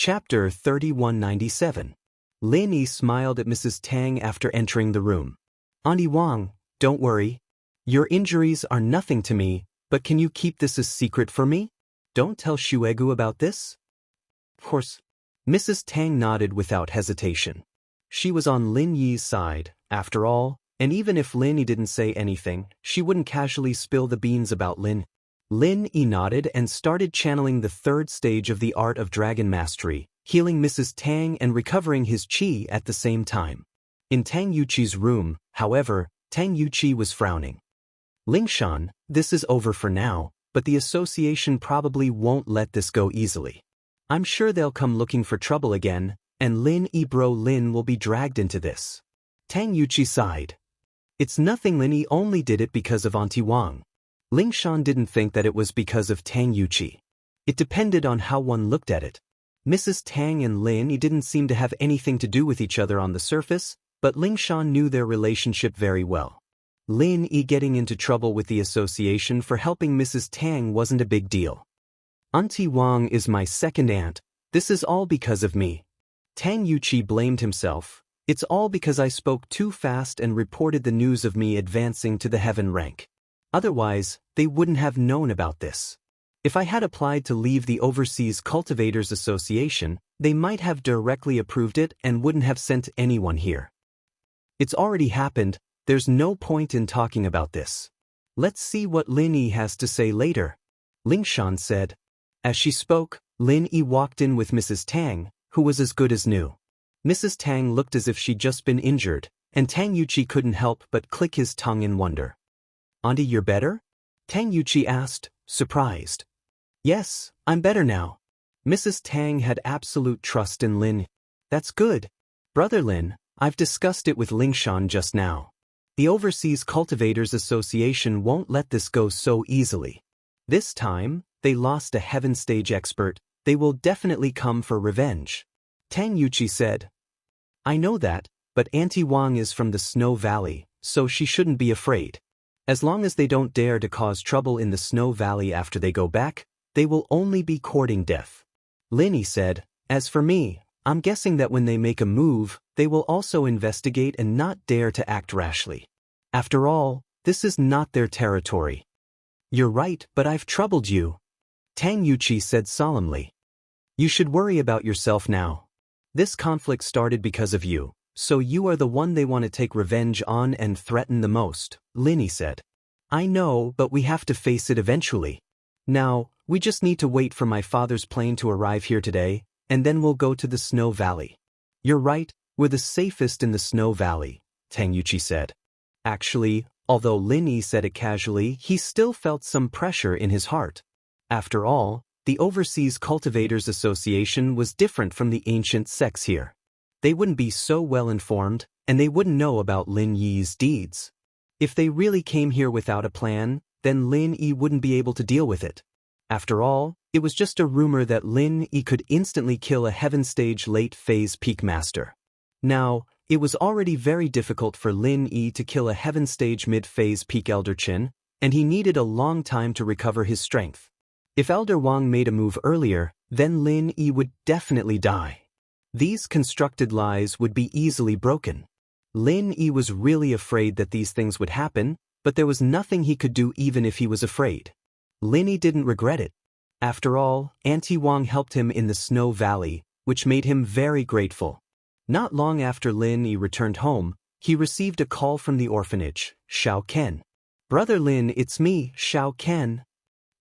Chapter 3197. Lin Yi smiled at Mrs. Tang after entering the room. Auntie Wang, don't worry. Your injuries are nothing to me, but can you keep this a secret for me? Don't tell Shuegu about this? Of course. Mrs. Tang nodded without hesitation. She was on Lin Yi's side, after all, and even if Lin Yi didn't say anything, she wouldn't casually spill the beans about Lin. Lin Yi nodded and started channeling the third stage of the art of dragon mastery, healing Mrs. Tang and recovering his qi at the same time. In Tang Yuqi's room, however, Tang Yuqi was frowning. Lingshan, this is over for now, but the association probably won't let this go easily. I'm sure they'll come looking for trouble again, and Lin Yi bro Lin will be dragged into this. Tang Yuqi sighed. It's nothing, Lin Yi only did it because of Auntie Wang. Lingshan didn't think that it was because of Tang Yuqi. It depended on how one looked at it. Mrs. Tang and Lin Yi didn't seem to have anything to do with each other on the surface, but Lingshan knew their relationship very well. Lin Yi getting into trouble with the association for helping Mrs. Tang wasn't a big deal. Auntie Wang is my second aunt. This is all because of me. Tang Yuqi blamed himself. It's all because I spoke too fast and reported the news of me advancing to the heaven rank. Otherwise, they wouldn't have known about this. If I had applied to leave the Overseas Cultivators Association, they might have directly approved it and wouldn't have sent anyone here. It's already happened, there's no point in talking about this. Let's see what Lin Yi has to say later, Lingshan said. As she spoke, Lin Yi walked in with Mrs. Tang, who was as good as new. Mrs. Tang looked as if she'd just been injured, and Tang Yuqi couldn't help but click his tongue in wonder. Auntie, you're better? Tang Yuqi asked, surprised. Yes, I'm better now. Mrs. Tang had absolute trust in Lin. That's good. Brother Lin, I've discussed it with Lingshan just now. The Overseas Cultivators Association won't let this go so easily. This time, they lost a heaven stage expert. They will definitely come for revenge. Tang Yuqi said. I know that, but Auntie Wang is from the Snow Valley, so she shouldn't be afraid. As long as they don't dare to cause trouble in the Snow Valley after they go back, they will only be courting death. Lin Yi said, as for me, I'm guessing that when they make a move, they will also investigate and not dare to act rashly. After all, this is not their territory. You're right, but I've troubled you. Tang Yuqi said solemnly. You should worry about yourself now. This conflict started because of you, so you are the one they want to take revenge on and threaten the most, Lin Yi said. I know, but we have to face it eventually. Now, we just need to wait for my father's plane to arrive here today, and then we'll go to the Snow Valley. You're right, we're the safest in the Snow Valley, Tang Yuqi said. Actually, although Lin Yi said it casually, he still felt some pressure in his heart. After all, the Overseas Cultivators Association was different from the ancient sects here. They wouldn't be so well informed, and they wouldn't know about Lin Yi's deeds. If they really came here without a plan, then Lin Yi wouldn't be able to deal with it. After all, it was just a rumor that Lin Yi could instantly kill a heaven stage late phase peak master. Now, it was already very difficult for Lin Yi to kill a heaven stage mid phase peak Elder Qin, and he needed a long time to recover his strength. If Elder Wang made a move earlier, then Lin Yi would definitely die. These constructed lies would be easily broken. Lin Yi was really afraid that these things would happen, but there was nothing he could do even if he was afraid. Lin Yi didn't regret it. After all, Auntie Wang helped him in the Snow Valley, which made him very grateful. Not long after Lin Yi returned home, he received a call from the orphanage, Xiao Ken. Brother Lin, it's me, Xiao Ken.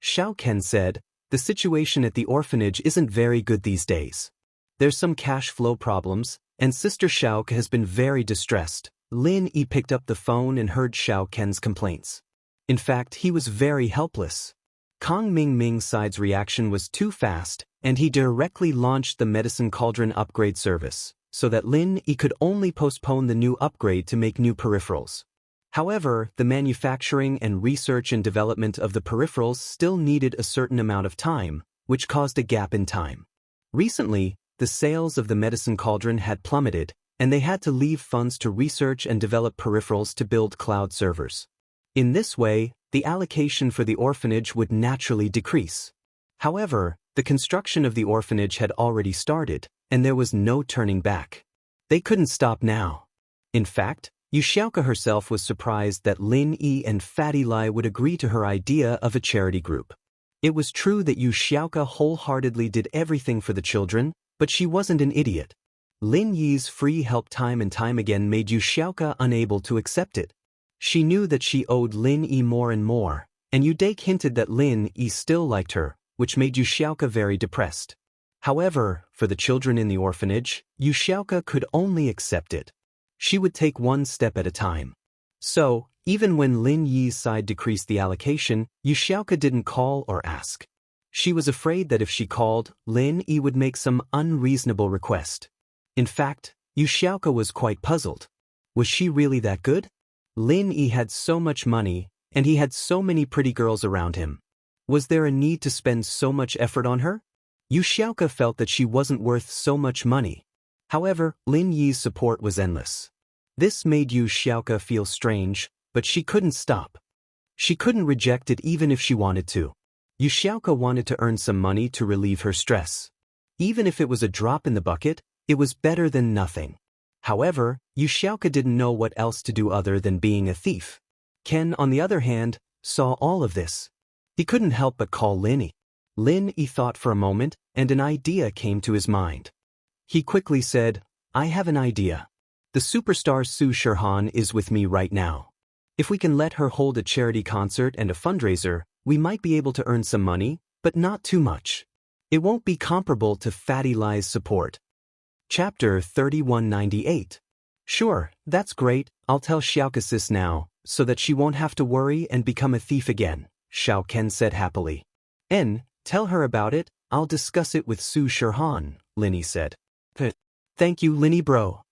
Xiao Ken said, the situation at the orphanage isn't very good these days. There's some cash flow problems, and Sister Xiao has been very distressed. Lin Yi picked up the phone and heard Xiao Ken's complaints. In fact, he was very helpless. Kong Ming Ming's side's reaction was too fast, and he directly launched the Medicine Cauldron upgrade service, so that Lin Yi could only postpone the new upgrade to make new peripherals. However, the manufacturing and research and development of the peripherals still needed a certain amount of time, which caused a gap in time. Recently, the sales of the Medicine Cauldron had plummeted, and they had to leave funds to research and develop peripherals to build cloud servers. In this way, the allocation for the orphanage would naturally decrease. However, The construction of the orphanage had already started, and there was no turning back. They couldn't stop now. In fact, Xiaoka herself was surprised that Lin Yi and Fatty Lai would agree to her idea of a charity group. It was true that Xiaoka wholeheartedly did everything for the children, but she wasn't an idiot. Lin Yi's free help time and time again made Xiaoka unable to accept it. She knew that she owed Lin Yi more and more, and Udake hinted that Lin Yi still liked her, which made Xiaoka very depressed. However, for the children in the orphanage, Xiaoka could only accept it. She would take one step at a time. So, even when Lin Yi's side decreased the allocation, Xiaoka didn't call or ask. She was afraid that if she called, Lin Yi would make some unreasonable request. In fact, Xiaoka was quite puzzled. Was she really that good? Lin Yi had so much money, and he had so many pretty girls around him. Was there a need to spend so much effort on her? Xiaoka felt that she wasn't worth so much money. However, Lin Yi's support was endless. This made Xiaoka feel strange, but she couldn't stop. She couldn't reject it even if she wanted to. Xiaoka wanted to earn some money to relieve her stress. Even if it was a drop in the bucket, it was better than nothing. However, Xiaoka didn't know what else to do other than being a thief. Ken, on the other hand, saw all of this. He couldn't help but call Lin Yi. Lin Yi thought for a moment, and an idea came to his mind. He quickly said, "I have an idea. The superstar Su Shirhan is with me right now. If we can let her hold a charity concert and a fundraiser, we might be able to earn some money, but not too much. It won't be comparable to Fatty Lai's support." Chapter 3198. Sure, that's great, I'll tell Xiaoka sis now, so that she won't have to worry and become a thief again, Xiao Ken said happily. Tell her about it, I'll discuss it with Su Shirhan, Lin Yi said. Thank you, Lin Yi bro.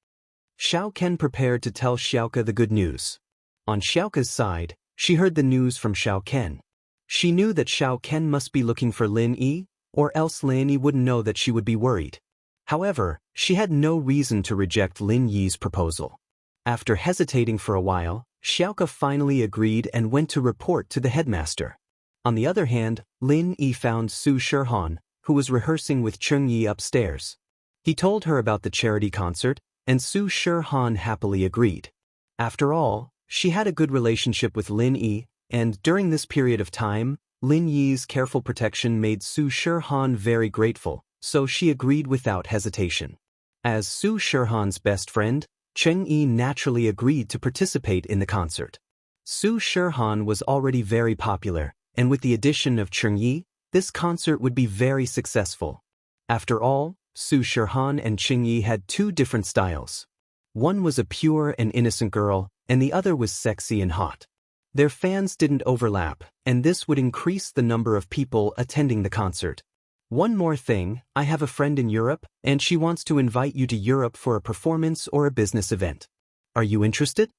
Xiao Ken prepared to tell Xiaoka the good news. On Xiaoka's side, she heard the news from Xiao Ken. She knew that Xiao Ken must be looking for Lin Yi, or else Lin Yi wouldn't know that she would be worried. However, she had no reason to reject Lin Yi's proposal. After hesitating for a while, Xiaoka finally agreed and went to report to the headmaster. On the other hand, Lin Yi found Su Shirhan, who was rehearsing with Cheng Yi upstairs. He told her about the charity concert, and Su Shirhan happily agreed. After all, she had a good relationship with Lin Yi, and during this period of time, Lin Yi's careful protection made Su Shirhan very grateful, so she agreed without hesitation. As Su Shirhan's best friend, Cheng Yi naturally agreed to participate in the concert. Su Shirhan was already very popular, and with the addition of Cheng Yi, this concert would be very successful. After all, Su Shirhan and Cheng Yi had two different styles. One was a pure and innocent girl, and the other was sexy and hot. Their fans didn't overlap, and this would increase the number of people attending the concert. One more thing, I have a friend in Europe, and she wants to invite you to Europe for a performance or a business event. Are you interested?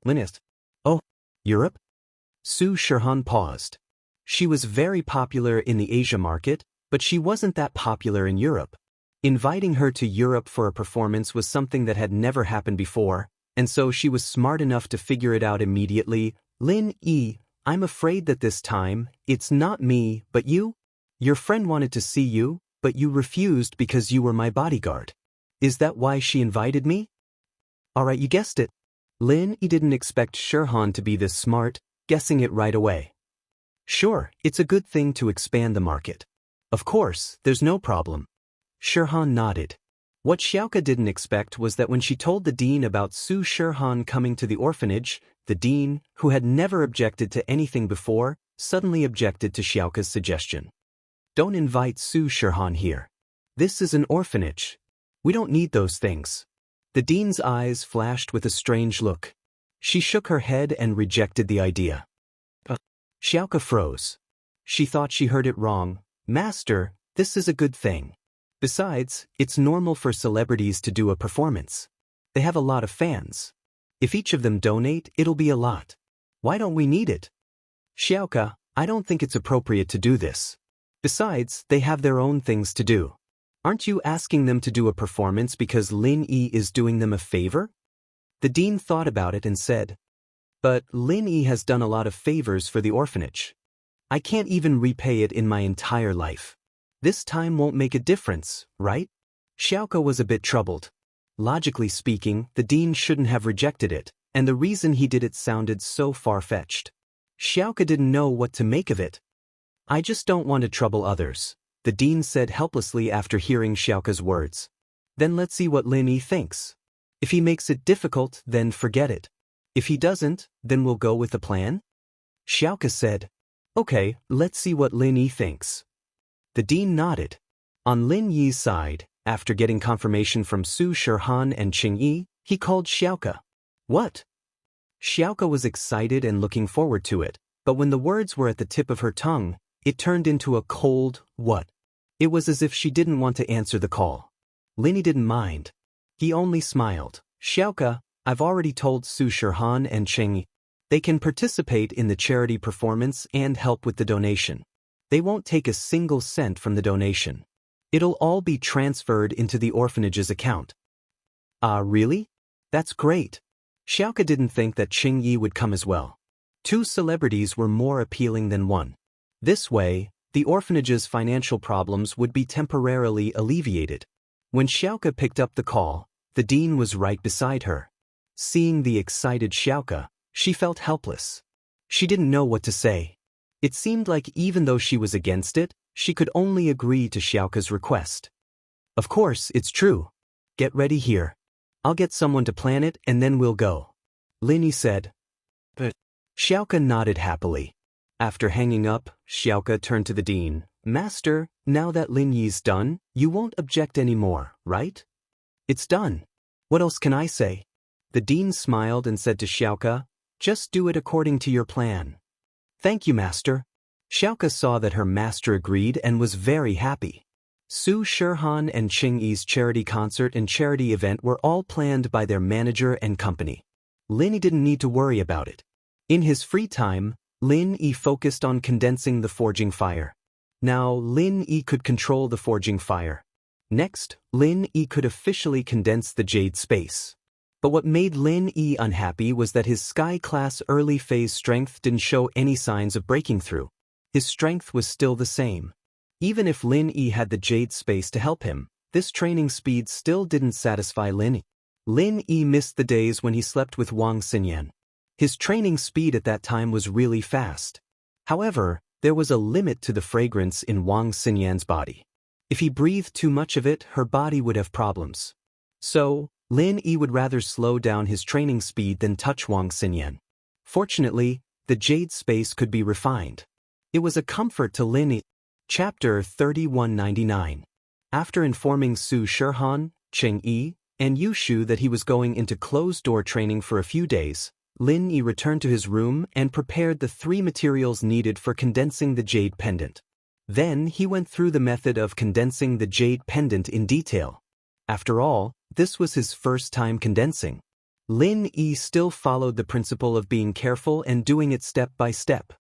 Linist. Oh, Europe? Su Shirhan paused. She was very popular in the Asia market, but she wasn't that popular in Europe. Inviting her to Europe for a performance was something that had never happened before, and so she was smart enough to figure it out immediately. Lin Yi, I'm afraid that this time, it's not me, but you? Your friend wanted to see you, but you refused because you were my bodyguard. Is that why she invited me? Alright, you guessed it. Lin Yi didn't expect Shirhan to be this smart, guessing it right away. Sure, it's a good thing to expand the market. Of course, there's no problem. Shirhan nodded. What Xiaoka didn't expect was that when she told the dean about Su Shirhan coming to the orphanage, the dean, who had never objected to anything before, suddenly objected to Xiaoka's suggestion. Don't invite Su Shirhan here. This is an orphanage. We don't need those things. The dean's eyes flashed with a strange look. She shook her head and rejected the idea. Xiaoka froze. She thought she heard it wrong. Master, this is a good thing. Besides, it's normal for celebrities to do a performance. They have a lot of fans. If each of them donate, it'll be a lot. Why don't we need it? Xiaoka, I don't think it's appropriate to do this. Besides, they have their own things to do. Aren't you asking them to do a performance because Lin Yi is doing them a favor? The dean thought about it and said, but Lin Yi has done a lot of favors for the orphanage. I can't even repay it in my entire life. This time won't make a difference, right? Xiaoke was a bit troubled. Logically speaking, the dean shouldn't have rejected it, and the reason he did it sounded so far-fetched. Xiaoke didn't know what to make of it. I just don't want to trouble others, the dean said helplessly after hearing Xiaoke's words. Then let's see what Lin Yi thinks. If he makes it difficult, then forget it. If he doesn't, then we'll go with the plan? Xiaoke said. Okay, let's see what Lin Yi thinks. The dean nodded. On Lin Yi's side, after getting confirmation from Su Shihan and Qing Yi, he called Xiaoke. What? Xiaoke was excited and looking forward to it, but when the words were at the tip of her tongue, it turned into a cold, what? It was as if she didn't want to answer the call. Lin Yi didn't mind. He only smiled. Xiaoke, I've already told Su Shihan and Qing Yi. They can participate in the charity performance and help with the donation. They won't take a single cent from the donation. It'll all be transferred into the orphanage's account. Ah, really? That's great. Xiaoke didn't think that Qing Yi would come as well. Two celebrities were more appealing than one. This way, the orphanage's financial problems would be temporarily alleviated. When Xiaoke picked up the call, the dean was right beside her. Seeing the excited Xiaoke, she felt helpless. She didn't know what to say. It seemed like even though she was against it, she could only agree to Xiaoke's request. Of course, it's true. Get ready here. I'll get someone to plan it and then we'll go. Lin Yi said. But Xiaoke nodded happily. After hanging up, Xiaoke turned to the dean. Master, now that Lin Yi's done, you won't object anymore, right? It's done. What else can I say? The dean smiled and said to Xiaoke, just do it according to your plan. Thank you, master. Xiaoke saw that her master agreed and was very happy. Su Shihan and Qing Yi's charity concert and charity event were all planned by their manager and company. Lin Yi didn't need to worry about it. In his free time, Lin Yi focused on condensing the forging fire. Now Lin Yi could control the forging fire. Next, Lin Yi could officially condense the jade space. But what made Lin Yi unhappy was that his sky-class early phase strength didn't show any signs of breaking through. His strength was still the same. Even if Lin Yi had the jade space to help him, this training speed still didn't satisfy Lin Yi. Lin Yi missed the days when he slept with Wang Xinyan. His training speed at that time was really fast. However, there was a limit to the fragrance in Wang Xinyan's body. If he breathed too much of it, her body would have problems. So, Lin Yi would rather slow down his training speed than touch Wang Xinyan. Fortunately, the jade space could be refined. It was a comfort to Lin Yi. Chapter 3199. After informing Su Shihan, Qing Yi, and Yushu that he was going into closed-door training for a few days, Lin Yi returned to his room and prepared the 3 materials needed for condensing the jade pendant. Then he went through the method of condensing the jade pendant in detail. After all, this was his first time condensing. Lin Yi still followed the principle of being careful and doing it step by step.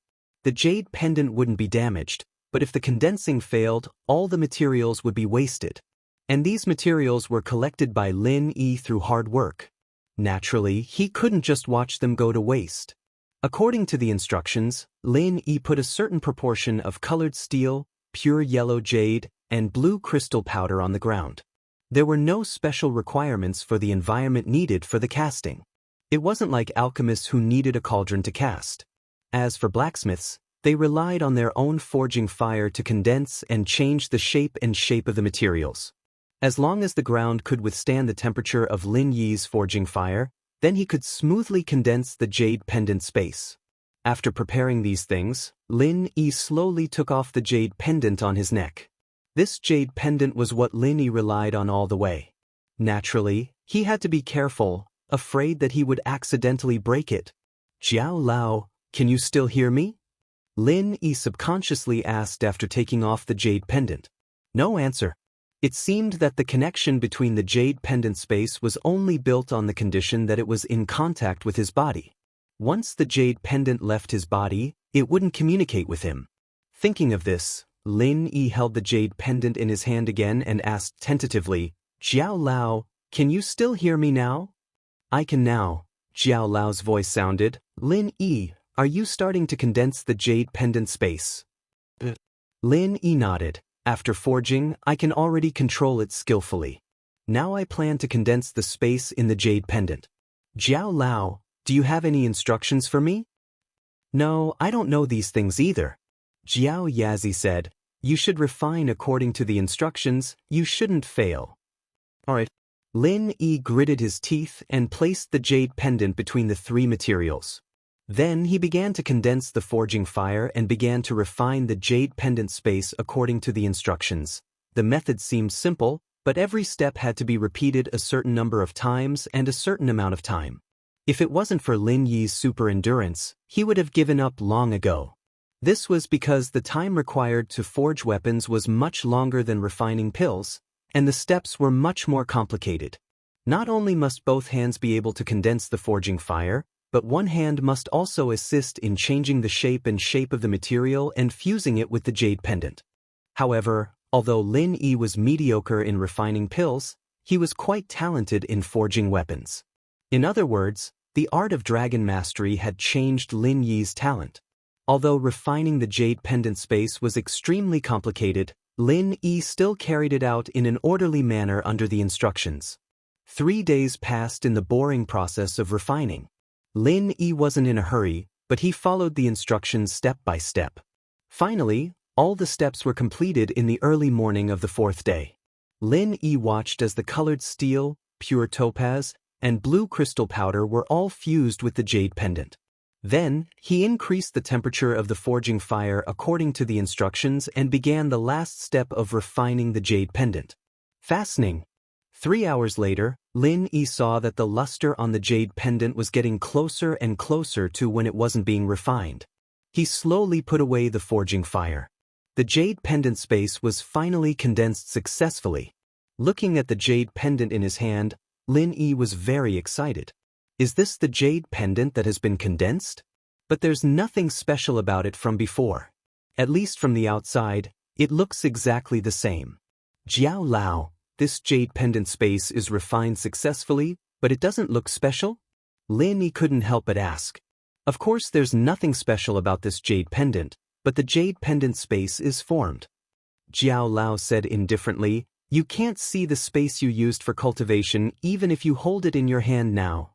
The jade pendant wouldn't be damaged, but if the condensing failed, all the materials would be wasted. And these materials were collected by Lin Yi through hard work. Naturally, he couldn't just watch them go to waste. According to the instructions, Lin Yi put a certain proportion of colored steel, pure yellow jade, and blue crystal powder on the ground. There were no special requirements for the environment needed for the casting. It wasn't like alchemists who needed a cauldron to cast. As for blacksmiths, they relied on their own forging fire to condense and change the shape of the materials. As long as the ground could withstand the temperature of Lin Yi's forging fire, then he could smoothly condense the jade pendant space. After preparing these things, Lin Yi slowly took off the jade pendant on his neck. This jade pendant was what Lin Yi relied on all the way. Naturally, he had to be careful, afraid that he would accidentally break it. Jiao Lao, can you still hear me? Lin Yi subconsciously asked after taking off the jade pendant. No answer. It seemed that the connection between the jade pendant space was only built on the condition that it was in contact with his body. Once the jade pendant left his body, it wouldn't communicate with him. Thinking of this, Lin Yi held the jade pendant in his hand again and asked tentatively, Jiao Lao, can you still hear me now? I can now, Jiao Lao's voice sounded. Lin Yi, are you starting to condense the jade pendant space? Lin Yi nodded. After forging, I can already control it skillfully. Now I plan to condense the space in the jade pendant. Jiao Lao, do you have any instructions for me? No, I don't know these things either. Jiao Yazi said, you should refine according to the instructions, you shouldn't fail. Alright. Lin Yi gritted his teeth and placed the jade pendant between the three materials. Then he began to condense the forging fire and began to refine the jade pendant space according to the instructions. The method seemed simple, but every step had to be repeated a certain number of times and a certain amount of time. If it wasn't for Lin Yi's super endurance, he would have given up long ago. This was because the time required to forge weapons was much longer than refining pills, and the steps were much more complicated. Not only must both hands be able to condense the forging fire, but one hand must also assist in changing the shape of the material and fusing it with the jade pendant. However, although Lin Yi was mediocre in refining pills, he was quite talented in forging weapons. In other words, the art of dragon mastery had changed Lin Yi's talent. Although refining the jade pendant space was extremely complicated, Lin Yi still carried it out in an orderly manner under the instructions. 3 days passed in the boring process of refining. Lin Yi wasn't in a hurry, but he followed the instructions step by step. Finally, all the steps were completed in the early morning of the 4th day. Lin Yi watched as the colored steel, pure topaz, and blue crystal powder were all fused with the jade pendant. Then, he increased the temperature of the forging fire according to the instructions and began the last step of refining the jade pendant. Fastening. 3 hours later, Lin Yi saw that the luster on the jade pendant was getting closer and closer to when it wasn't being refined. He slowly put away the forging fire. The jade pendant space was finally condensed successfully. Looking at the jade pendant in his hand, Lin Yi was very excited. Is this the jade pendant that has been condensed? But there's nothing special about it from before. At least from the outside, it looks exactly the same. Jiao Lao, this jade pendant space is refined successfully, but it doesn't look special? Lin Yi couldn't help but ask. Of course there's nothing special about this jade pendant, but the jade pendant space is formed. Jiao Lao said indifferently, you can't see the space you used for cultivation even if you hold it in your hand now.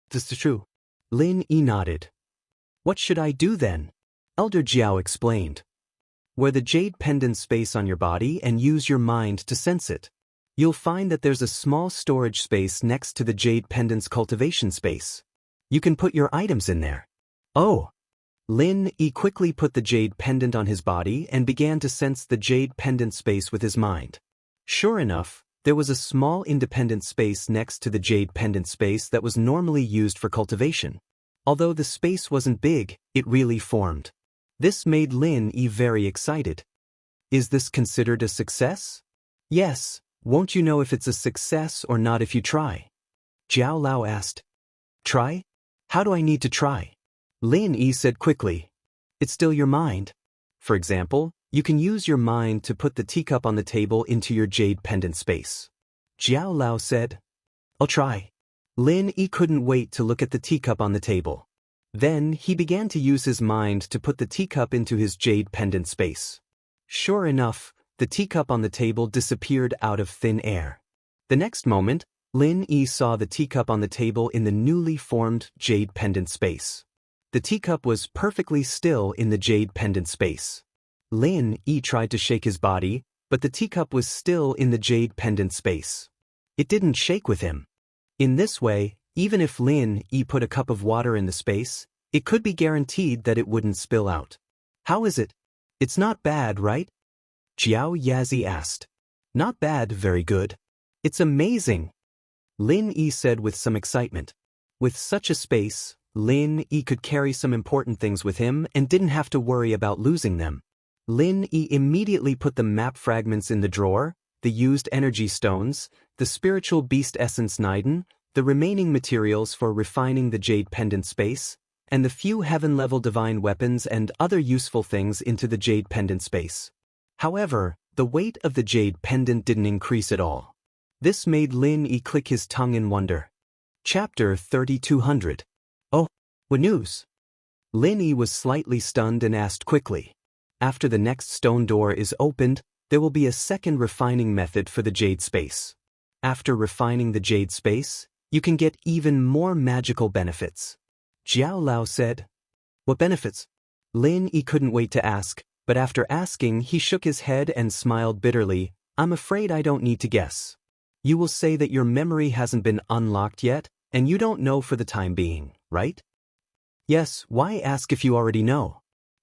This is true. Lin Yi nodded. What should I do then? Elder Jiao explained. Wear the jade pendant space on your body and use your mind to sense it. You'll find that there's a small storage space next to the jade pendant's cultivation space. You can put your items in there. Oh! Lin Yi quickly put the jade pendant on his body and began to sense the jade pendant space with his mind. Sure enough, there was a small independent space next to the jade pendant space that was normally used for cultivation. Although the space wasn't big, it really formed. This made Lin Yi very excited. Is this considered a success? Yes, won't you know if it's a success or not if you try? Jiao Lao asked. Try? How do I need to try? Lin Yi said quickly. It's still your mind. For example, you can use your mind to put the teacup on the table into your jade pendant space. Jiao Lao said. I'll try. Lin Yi couldn't wait to look at the teacup on the table. Then he began to use his mind to put the teacup into his jade pendant space. Sure enough, the teacup on the table disappeared out of thin air. The next moment, Lin Yi saw the teacup on the table in the newly formed jade pendant space. The teacup was perfectly still in the jade pendant space. Lin Yi tried to shake his body, but the teacup was still in the jade pendant space. It didn't shake with him. In this way, even if Lin Yi put a cup of water in the space, it could be guaranteed that it wouldn't spill out. How is it? It's not bad, right? Jiao Yazi asked. Not bad, very good. It's amazing. Lin Yi said with some excitement. With such a space, Lin Yi could carry some important things with him and didn't have to worry about losing them. Lin Yi immediately put the map fragments in the drawer, the used energy stones, the spiritual beast essence Niden, the remaining materials for refining the jade pendant space, and the few heaven-level divine weapons and other useful things into the jade pendant space. However, the weight of the jade pendant didn't increase at all. This made Lin Yi click his tongue in wonder. Chapter 3200. Oh, what news? Lin Yi was slightly stunned and asked quickly. After the next stone door is opened, there will be a second refining method for the jade space. After refining the jade space, you can get even more magical benefits. Jiao Lao said. What benefits? Lin Yi couldn't wait to ask, but after asking he shook his head and smiled bitterly. I'm afraid I don't need to guess. You will say that your memory hasn't been unlocked yet, and you don't know for the time being, right? Yes, why ask if you already know?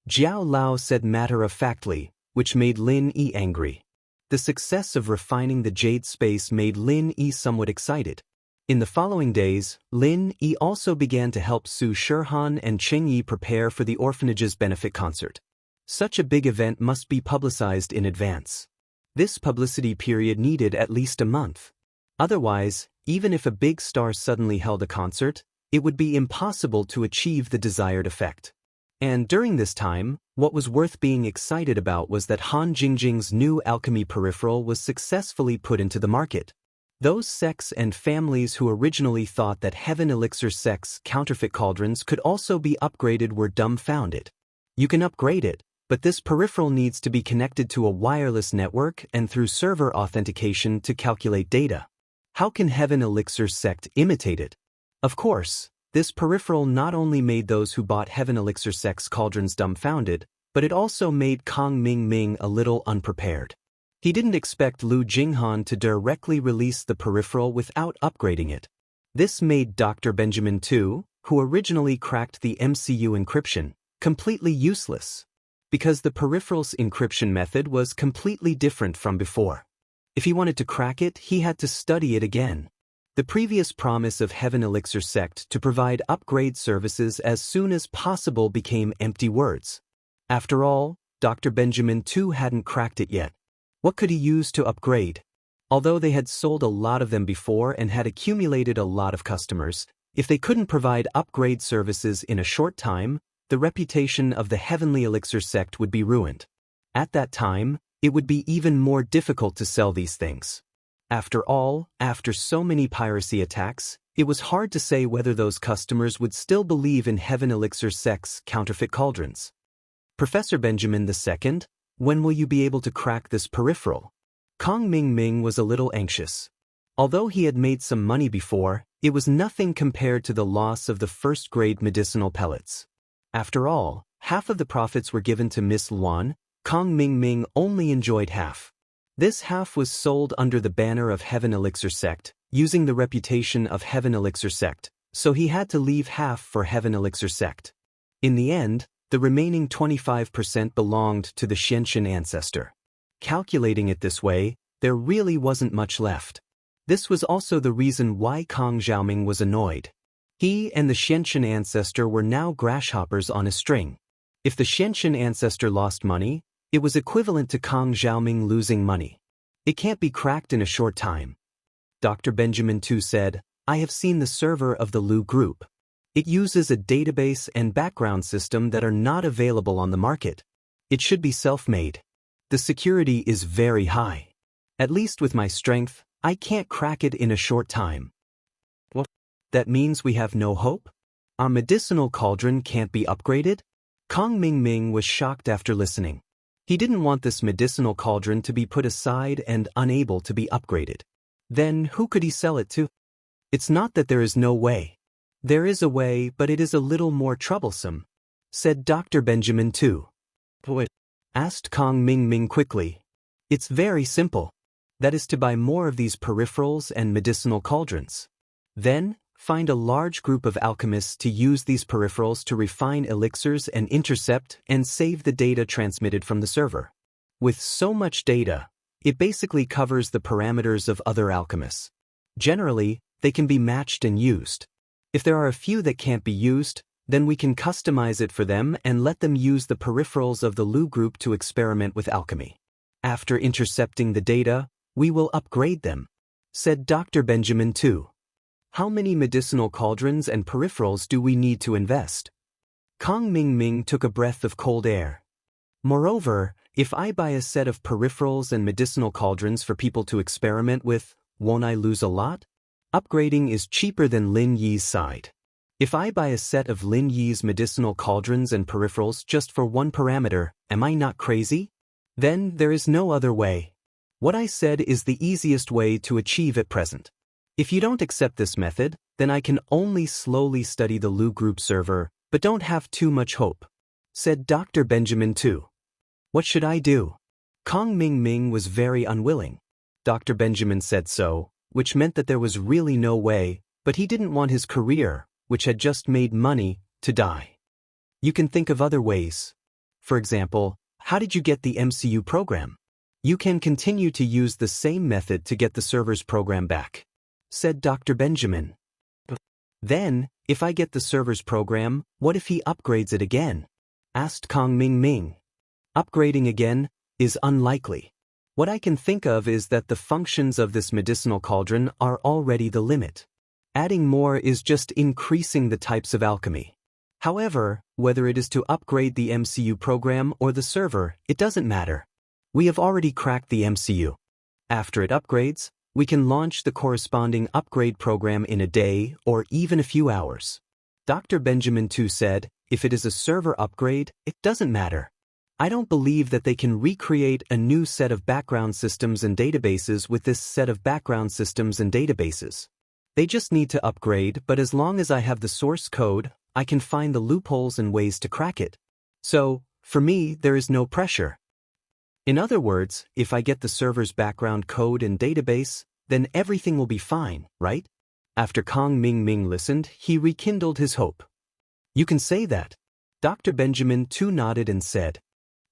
Jiao Lao said matter-of-factly, which made Lin Yi angry. The success of refining the jade space made Lin Yi somewhat excited. In the following days, Lin Yi also began to help Su Shihan and Cheng Yi prepare for the orphanage's benefit concert. Such a big event must be publicized in advance. This publicity period needed at least a month. Otherwise, even if a big star suddenly held a concert, it would be impossible to achieve the desired effect. And during this time, what was worth being excited about was that Han Jingjing's new alchemy peripheral was successfully put into the market. Those sects and families who originally thought that Heaven Elixir sects' counterfeit cauldrons could also be upgraded were dumbfounded. You can upgrade it, but this peripheral needs to be connected to a wireless network and through server authentication to calculate data. How can Heaven Elixir sect imitate it? Of course, this peripheral not only made those who bought Heaven Elixir sect's cauldrons dumbfounded, but it also made Kong Ming a little unprepared. He didn't expect Lu Jinghan to directly release the peripheral without upgrading it. This made Dr. Benjamin Tu, who originally cracked the MCU encryption, completely useless, because the peripheral's encryption method was completely different from before. If he wanted to crack it, he had to study it again. The previous promise of Heaven Elixir sect to provide upgrade services as soon as possible became empty words. After all, Dr. Benjamin Tu hadn't cracked it yet. What could he use to upgrade? Although they had sold a lot of them before and had accumulated a lot of customers, if they couldn't provide upgrade services in a short time, the reputation of the Heavenly Elixir sect would be ruined. At that time, it would be even more difficult to sell these things. After all, after so many piracy attacks, it was hard to say whether those customers would still believe in Heaven Elixir sect's counterfeit cauldrons. Professor Benjamin II, when will you be able to crack this peripheral? Kong Ming was a little anxious. Although he had made some money before, it was nothing compared to the loss of the first-grade medicinal pellets. After all, half of the profits were given to Miss Luan. Kong Ming only enjoyed half. This half was sold under the banner of Heaven Elixir sect, using the reputation of Heaven Elixir sect, so he had to leave half for Heaven Elixir sect. In the end, the remaining 25% belonged to the Xianxia ancestor. Calculating it this way, there really wasn't much left. This was also the reason why Kong Xiaoming was annoyed. He and the Xianxia ancestor were now grasshoppers on a string. If the Xianxia ancestor lost money, it was equivalent to Kong Xiaoming losing money. It can't be cracked in a short time. Dr. Benjamin Tu said, I have seen the server of the Lu group. It uses a database and background system that are not available on the market. It should be self-made. The security is very high. At least with my strength, I can't crack it in a short time. What? That means we have no hope? Our medicinal cauldron can't be upgraded? Kong Ming was shocked after listening. He didn't want this medicinal cauldron to be put aside and unable to be upgraded. Then who could he sell it to? It's not that there is no way. There is a way, but it is a little more troublesome, said Dr. Benjamin Tu. What? Asked Kong Ming quickly. It's very simple. That is to buy more of these peripherals and medicinal cauldrons. Then, find a large group of alchemists to use these peripherals to refine elixirs and intercept and save the data transmitted from the server. With so much data, it basically covers the parameters of other alchemists. Generally, they can be matched and used. If there are a few that can't be used, then we can customize it for them and let them use the peripherals of the Lu group to experiment with alchemy. After intercepting the data, we will upgrade them, said Dr. Benjamin Tu. How many medicinal cauldrons and peripherals do we need to invest? Kong Ming took a breath of cold air. Moreover, if I buy a set of peripherals and medicinal cauldrons for people to experiment with, won't I lose a lot? Upgrading is cheaper than Lin Yi's side. If I buy a set of Lin Yi's medicinal cauldrons and peripherals just for one parameter, am I not crazy? Then there is no other way. What I said is the easiest way to achieve at present. If you don't accept this method, then I can only slowly study the Lu group server, but don't have too much hope," said Dr. Benjamin too. "What should I do?" Kong Ming was very unwilling. Dr. Benjamin said so, which meant that there was really no way, but he didn't want his career, which had just made money, to die. "You can think of other ways. For example, how did you get the MCU program? You can continue to use the same method to get the server's program back," said Dr. Benjamin. "Then, if I get the server's program, what if he upgrades it again?" asked Kong Ming. "Upgrading again is unlikely. What I can think of is that the functions of this medicinal cauldron are already the limit. Adding more is just increasing the types of alchemy. However, whether it is to upgrade the MCU program or the server, it doesn't matter. We have already cracked the MCU. After it upgrades, we can launch the corresponding upgrade program in a day or even a few hours." Dr. Benjamin too said, "If it is a server upgrade, it doesn't matter. I don't believe that they can recreate a new set of background systems and databases with this set of background systems and databases. They just need to upgrade, but as long as I have the source code, I can find the loopholes and ways to crack it. So, for me, there is no pressure. In other words, if I get the server's background code and database, then everything will be fine, right?" After Kong Ming listened, he rekindled his hope. "You can say that." Dr. Benjamin too nodded and said,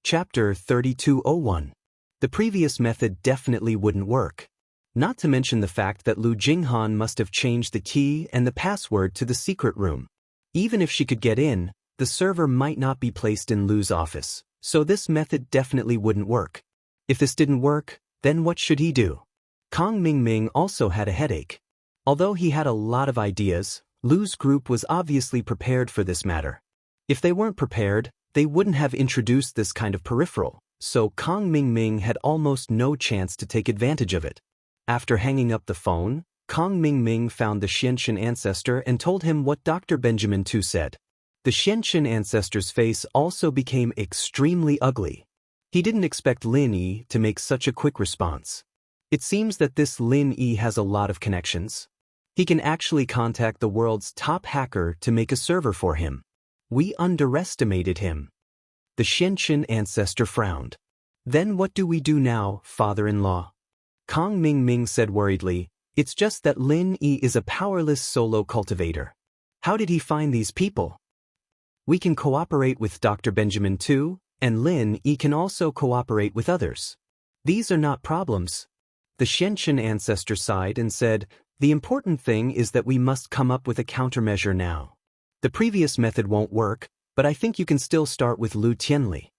Chapter 3201. The previous method definitely wouldn't work. Not to mention the fact that Lu Jinghan must have changed the key and the password to the secret room. Even if she could get in, the server might not be placed in Lu's office, so this method definitely wouldn't work. If this didn't work, then what should he do? Kong Ming also had a headache. Although he had a lot of ideas, Lu's group was obviously prepared for this matter. If they weren't prepared, they wouldn't have introduced this kind of peripheral, so Kong Ming had almost no chance to take advantage of it. After hanging up the phone, Kong Ming found the Xianxia ancestor and told him what Dr. Benjamin too said. The Xianxia ancestor's face also became extremely ugly. He didn't expect Lin Yi to make such a quick response. It seems that this Lin Yi has a lot of connections. He can actually contact the world's top hacker to make a server for him. We underestimated him. The Xianxia ancestor frowned. "Then what do we do now, father-in-law?" Kong Ming said worriedly, "It's just that Lin Yi is a powerless solo cultivator. How did he find these people? We can cooperate with Dr. Benjamin too, and Lin Yi can also cooperate with others. These are not problems." The Xianxia ancestor sighed and said, "The important thing is that we must come up with a countermeasure now. The previous method won't work, but I think you can still start with Lu Tianli."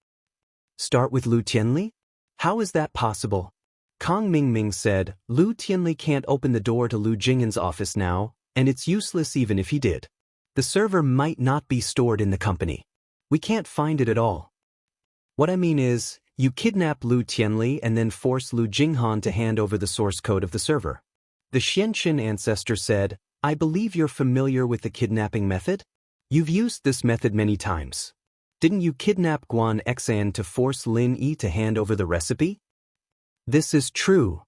"Start with Lu Tianli? How is that possible?" Kong Ming said, "Lu Tianli can't open the door to Lu Jinghan's office now, and it's useless even if he did. The server might not be stored in the company. We can't find it at all. What I mean is, you kidnap Lu Tianli and then force Lu Jinghan to hand over the source code of the server." The Xianxia ancestor said, "I believe you're familiar with the kidnapping method? You've used this method many times. Didn't you kidnap Guan Xan to force Lin Yi to hand over the recipe?" "This is true."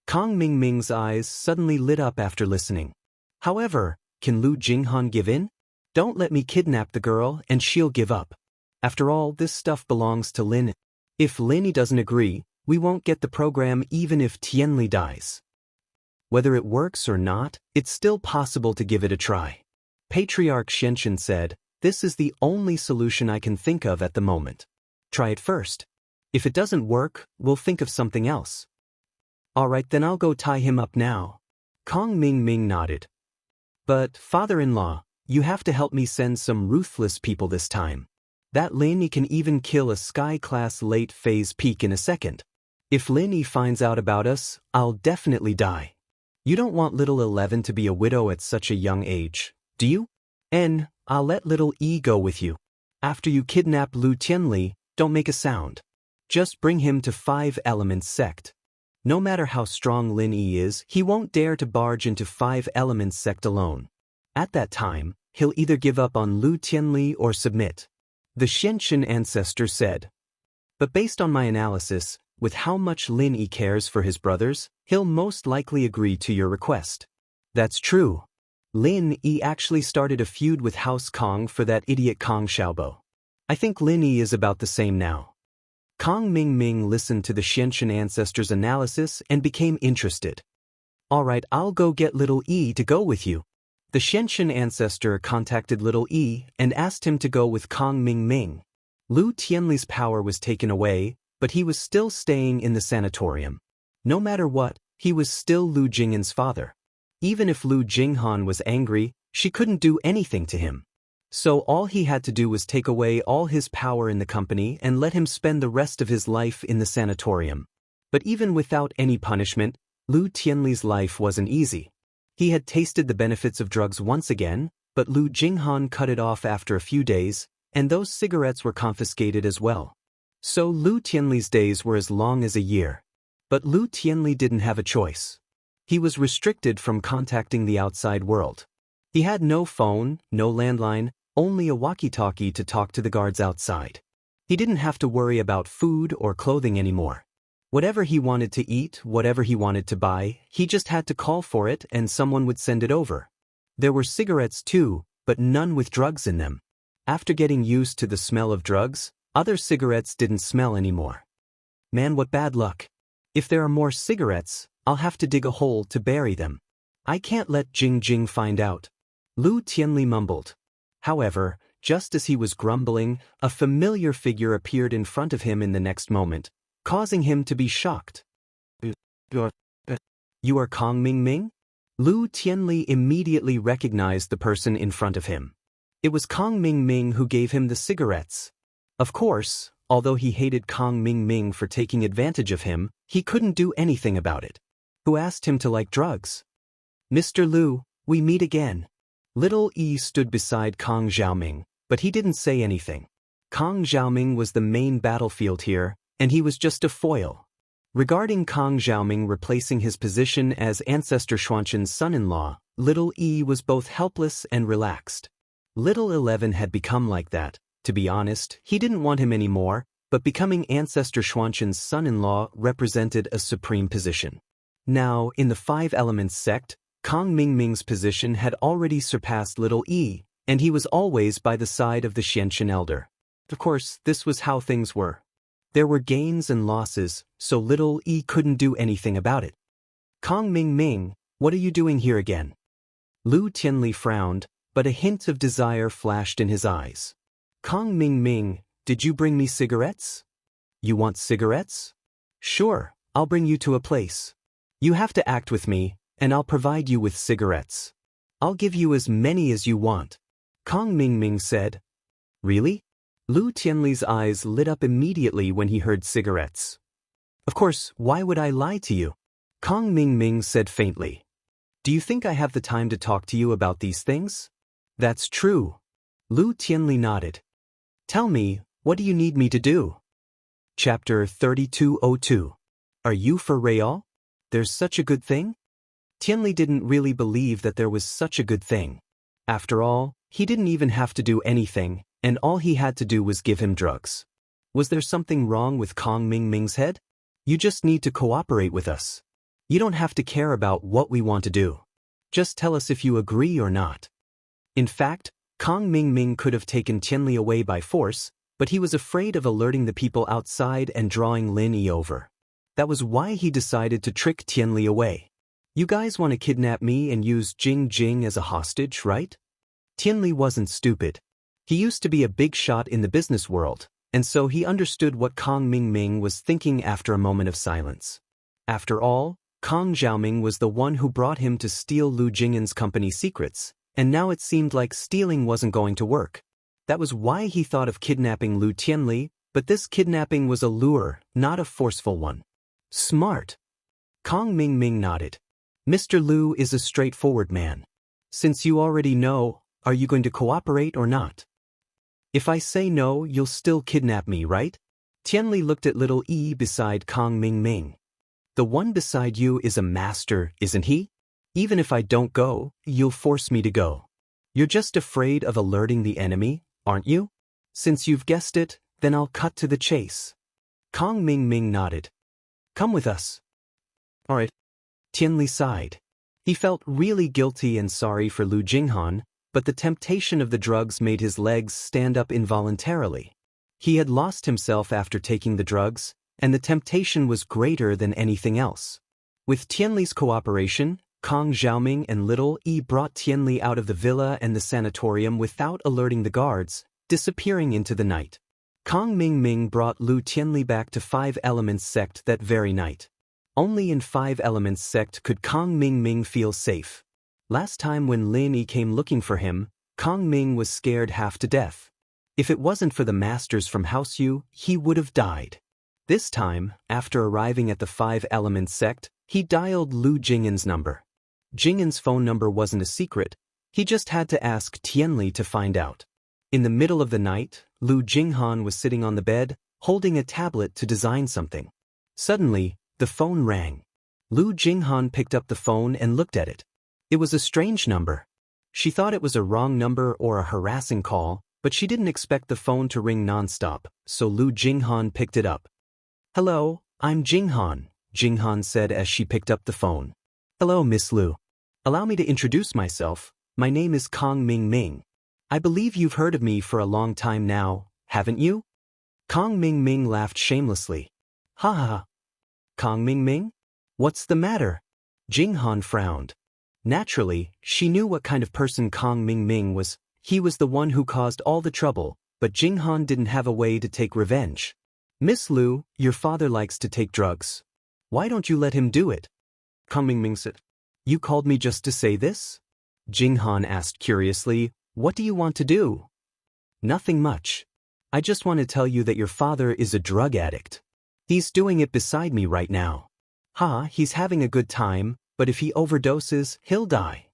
Kong Ming's eyes suddenly lit up after listening. "However, can Lu Jinghan give in? Don't let me kidnap the girl and she'll give up. After all, this stuff belongs to Lin. If Lin Yi doesn't agree, we won't get the program even if Tianli dies. Whether it works or not, it's still possible to give it a try." Patriarch Xianxia said, "This is the only solution I can think of at the moment. Try it first. If it doesn't work, we'll think of something else." "All right, then I'll go tie him up now." Kong Ming nodded. "But, father-in-law, you have to help me send some ruthless people this time. That Lin Yi can even kill a Sky-class late-phase peak in a second. If Lin Yi finds out about us, I'll definitely die. You don't want little 11 to be a widow at such a young age, do you? And I'll let little E go with you. After you kidnap Lu Tianli, don't make a sound. Just bring him to 5 Elements sect. No matter how strong Lin Yi is, he won't dare to barge into 5 Elements sect alone. At that time, he'll either give up on Lu Tianli or submit." The Xianxia ancestor said. But based on my analysis, with how much Lin Yi cares for his brothers, he'll most likely agree to your request. That's true. Lin Yi actually started a feud with House Kong for that idiot Kong Xiaobo. I think Lin Yi is about the same now. Kong Ming listened to the Xianxia ancestor's analysis and became interested. Alright, I'll go get little E to go with you. The Xianxia ancestor contacted little E and asked him to go with Kong Ming. Lu Tianli's power was taken away, but he was still staying in the sanatorium. No matter what, he was still Lu Jinghan's father. Even if Lu Jinghan was angry, she couldn't do anything to him. So all he had to do was take away all his power in the company and let him spend the rest of his life in the sanatorium. But even without any punishment, Lu Tianli's life wasn't easy. He had tasted the benefits of drugs once again, but Lu Jinghan cut it off after a few days, and those cigarettes were confiscated as well. So Lu Tianli's days were as long as a year. But Lu Tianli didn't have a choice. He was restricted from contacting the outside world. He had no phone, no landline, only a walkie-talkie to talk to the guards outside. He didn't have to worry about food or clothing anymore. Whatever he wanted to eat, whatever he wanted to buy, he just had to call for it and someone would send it over. There were cigarettes too, but none with drugs in them. After getting used to the smell of drugs, other cigarettes didn't smell anymore. Man, what bad luck. If there are more cigarettes, I'll have to dig a hole to bury them. I can't let Jing find out. Lu Tianli mumbled. However, just as he was grumbling, a familiar figure appeared in front of him in the next moment, causing him to be shocked. You are Kong Ming? Lu Tianli immediately recognized the person in front of him. It was Kong Ming who gave him the cigarettes. Of course, although he hated Kong Ming for taking advantage of him, he couldn't do anything about it. Who asked him to like drugs? Mr. Lu, we meet again. Little E stood beside Kong Xiaoming, but he didn't say anything. Kong Xiaoming was the main battlefield here, and he was just a foil. Regarding Kong Xiaoming replacing his position as Ancestor Xuanqian's son-in-law, Little E was both helpless and relaxed. Little 11 had become like that. To be honest, he didn't want him anymore, but becoming Ancestor Xuanqian's son-in-law represented a supreme position. Now, in the Five Elements sect, Kong Ming's position had already surpassed Little E, and he was always by the side of the Xianxia elder. Of course, this was how things were. There were gains and losses, so Little E couldn't do anything about it. Kong Ming, what are you doing here again? Lu Tianli frowned, but a hint of desire flashed in his eyes. Kong Ming, did you bring me cigarettes? You want cigarettes? Sure, I'll bring you to a place. You have to act with me, and I'll provide you with cigarettes. I'll give you as many as you want. Kong Ming said. Really? Lu Tianli's eyes lit up immediately when he heard cigarettes. Of course, why would I lie to you? Kong Ming said faintly. Do you think I have the time to talk to you about these things? That's true. Lu Tianli nodded. Tell me, what do you need me to do? Chapter 3202. Are you for real? There's such a good thing? Tianli didn't really believe that there was such a good thing. After all, he didn't even have to do anything, and all he had to do was give him drugs. Was there something wrong with Kong Ming's head? You just need to cooperate with us. You don't have to care about what we want to do. Just tell us if you agree or not. In fact, Kong Ming could have taken Tianli away by force, but he was afraid of alerting the people outside and drawing Lin Yi over. That was why he decided to trick Tianli away. You guys want to kidnap me and use Jing as a hostage, right? Tianli wasn't stupid. He used to be a big shot in the business world, and so he understood what Kong Ming was thinking after a moment of silence. After all, Kong Xiaoming was the one who brought him to steal Lu Jinghan's company secrets, and now it seemed like stealing wasn't going to work. That was why he thought of kidnapping Lu Tianli, but this kidnapping was a lure, not a forceful one. Smart. Kong Ming nodded. Mr. Lu is a straightforward man. Since you already know, are you going to cooperate or not? If I say no, you'll still kidnap me, right? Tianli looked at little E beside Kong Ming. The one beside you is a master, isn't he? Even if I don't go, you'll force me to go. You're just afraid of alerting the enemy, aren't you? Since you've guessed it, then I'll cut to the chase. Kong Ming Ming nodded. Come with us. All right. Tianli sighed. He felt really guilty and sorry for Lu Jinghan, but the temptation of the drugs made his legs stand up involuntarily. He had lost himself after taking the drugs, and the temptation was greater than anything else. With Tianli's cooperation, Kong Xiaoming and Little Yi brought Tianli out of the villa and the sanatorium without alerting the guards, disappearing into the night. Kong Ming Ming brought Lu Tianli back to Five Elements sect that very night. Only in Five Elements sect could Kong Ming Ming feel safe. Last time when Lin Yi came looking for him, Kong Ming was scared half to death. If it wasn't for the masters from House Yu, he would have died. This time, after arriving at the Five Elements sect, he dialed Lu Jing'an's number. Jing'an's phone number wasn't a secret, he just had to ask Tianli to find out. In the middle of the night, Lu Jinghan was sitting on the bed, holding a tablet to design something. Suddenly, the phone rang. Lu Jinghan picked up the phone and looked at it. It was a strange number. She thought it was a wrong number or a harassing call, but she didn't expect the phone to ring nonstop, so Lu Jinghan picked it up. Hello, I'm Jinghan, Jinghan said as she picked up the phone. Hello, Miss Lu. Allow me to introduce myself. My name is Kong Ming Ming. I believe you've heard of me for a long time now, haven't you? Kong Ming Ming laughed shamelessly. Ha ha ha. Kong Ming Ming? What's the matter? Jinghan frowned. Naturally, she knew what kind of person Kong Ming Ming was. He was the one who caused all the trouble, but Jinghan didn't have a way to take revenge. Miss Lu, your father likes to take drugs. Why don't you let him do it? Kong Ming Ming said. You called me just to say this? Jinghan asked curiously, what do you want to do? Nothing much. I just want to tell you that your father is a drug addict. He's doing it beside me right now. He's having a good time, but if he overdoses, he'll die.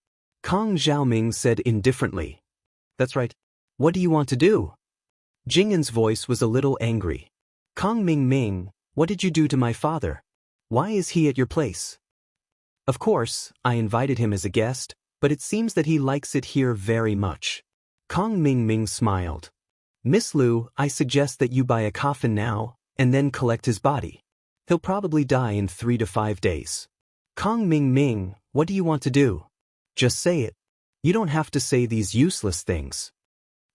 Kong Xiaoming said indifferently. That's right. What do you want to do? Jing'an's voice was a little angry. Kong Ming Ming, what did you do to my father? Why is he at your place? Of course, I invited him as a guest, but it seems that he likes it here very much. Kong Ming Ming smiled. Miss Lu, I suggest that you buy a coffin now, and then collect his body. He'll probably die in 3 to 5 days. Kong Ming Ming, what do you want to do? Just say it. You don't have to say these useless things.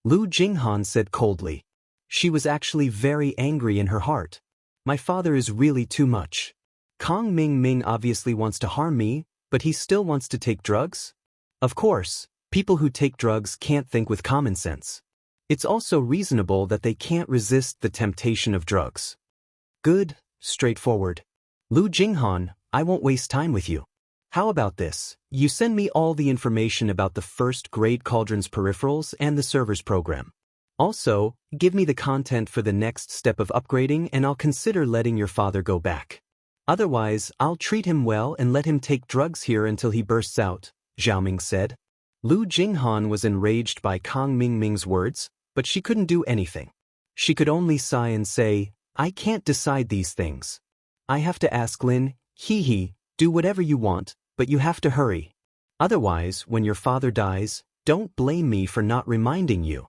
Lu Jinghan said coldly. She was actually very angry in her heart. My father is really too much. Kong Ming Ming obviously wants to harm me, but he still wants to take drugs? Of course, people who take drugs can't think with common sense. It's also reasonable that they can't resist the temptation of drugs. Good, straightforward. Lu Jinghan, I won't waste time with you. How about this? You send me all the information about the first-grade Cauldron's peripherals and the server's program. Also, give me the content for the next step of upgrading and I'll consider letting your father go back. Otherwise, I'll treat him well and let him take drugs here until he bursts out, Xiaoming said. Lu Jinghan was enraged by Kong Ming Ming's words, but she couldn't do anything. She could only sigh and say, I can't decide these things. I have to ask Lin, do whatever you want, but you have to hurry. Otherwise, when your father dies, don't blame me for not reminding you.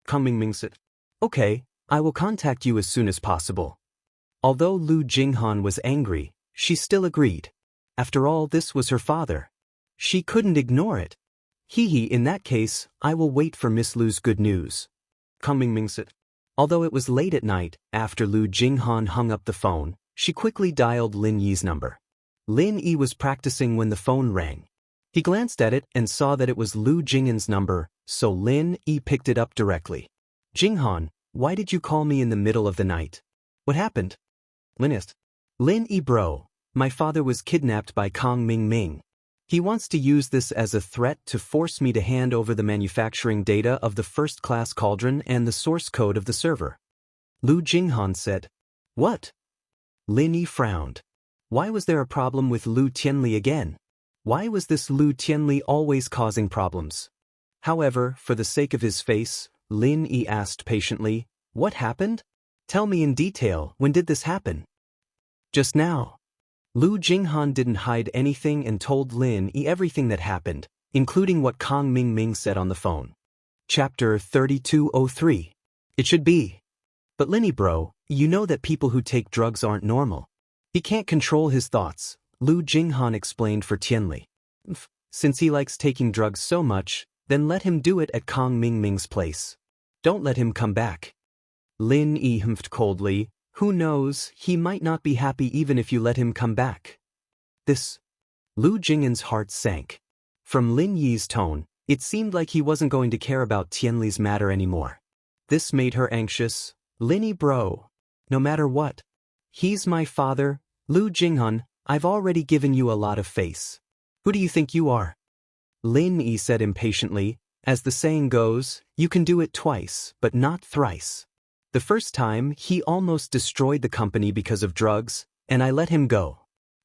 Kong Ming Ming said, Okay, I will contact you as soon as possible. Although Lu Jinghan was angry, she still agreed. After all, this was her father. She couldn't ignore it. In that case, I will wait for Miss Lu's good news. Kong Ming Ming said. Although it was late at night, after Lu Jinghan hung up the phone, she quickly dialed Lin Yi's number. Lin Yi was practicing when the phone rang. He glanced at it and saw that it was Lu Jing'an's number, so Lin Yi picked it up directly. Jinghan, why did you call me in the middle of the night? What happened? Lin Yi bro, my father was kidnapped by Kong Ming Ming. He wants to use this as a threat to force me to hand over the manufacturing data of the first-class cauldron and the source code of the server. Lu Jinghan said. What? Lin Yi frowned. Why was there a problem with Lu Tianli again? Why was this Lu Tianli always causing problems? However, for the sake of his face, Lin Yi asked patiently, What happened? Tell me in detail, when did this happen? Just now. Lu Jinghan didn't hide anything and told Lin Yi everything that happened, including what Kong Ming Ming said on the phone. Chapter 3203. It should be. But Lin Yi bro, You know that people who take drugs aren't normal. He can't control his thoughts, Lu Jinghan explained for Tianli. Since he likes taking drugs so much, then let him do it at Kong Mingming's place. Don't let him come back. Lin Yi humphed coldly. Who knows, he might not be happy even if you let him come back. This. Lu Jinghan's heart sank. From Lin Yi's tone, it seemed like he wasn't going to care about Tianli's matter anymore. This made her anxious. Linny bro. No matter what. He's my father, Lu Jinghan, I've already given you a lot of face. Who do you think you are? Lin Yi said impatiently, as the saying goes, you can do it twice, but not thrice. The first time, he almost destroyed the company because of drugs, and I let him go.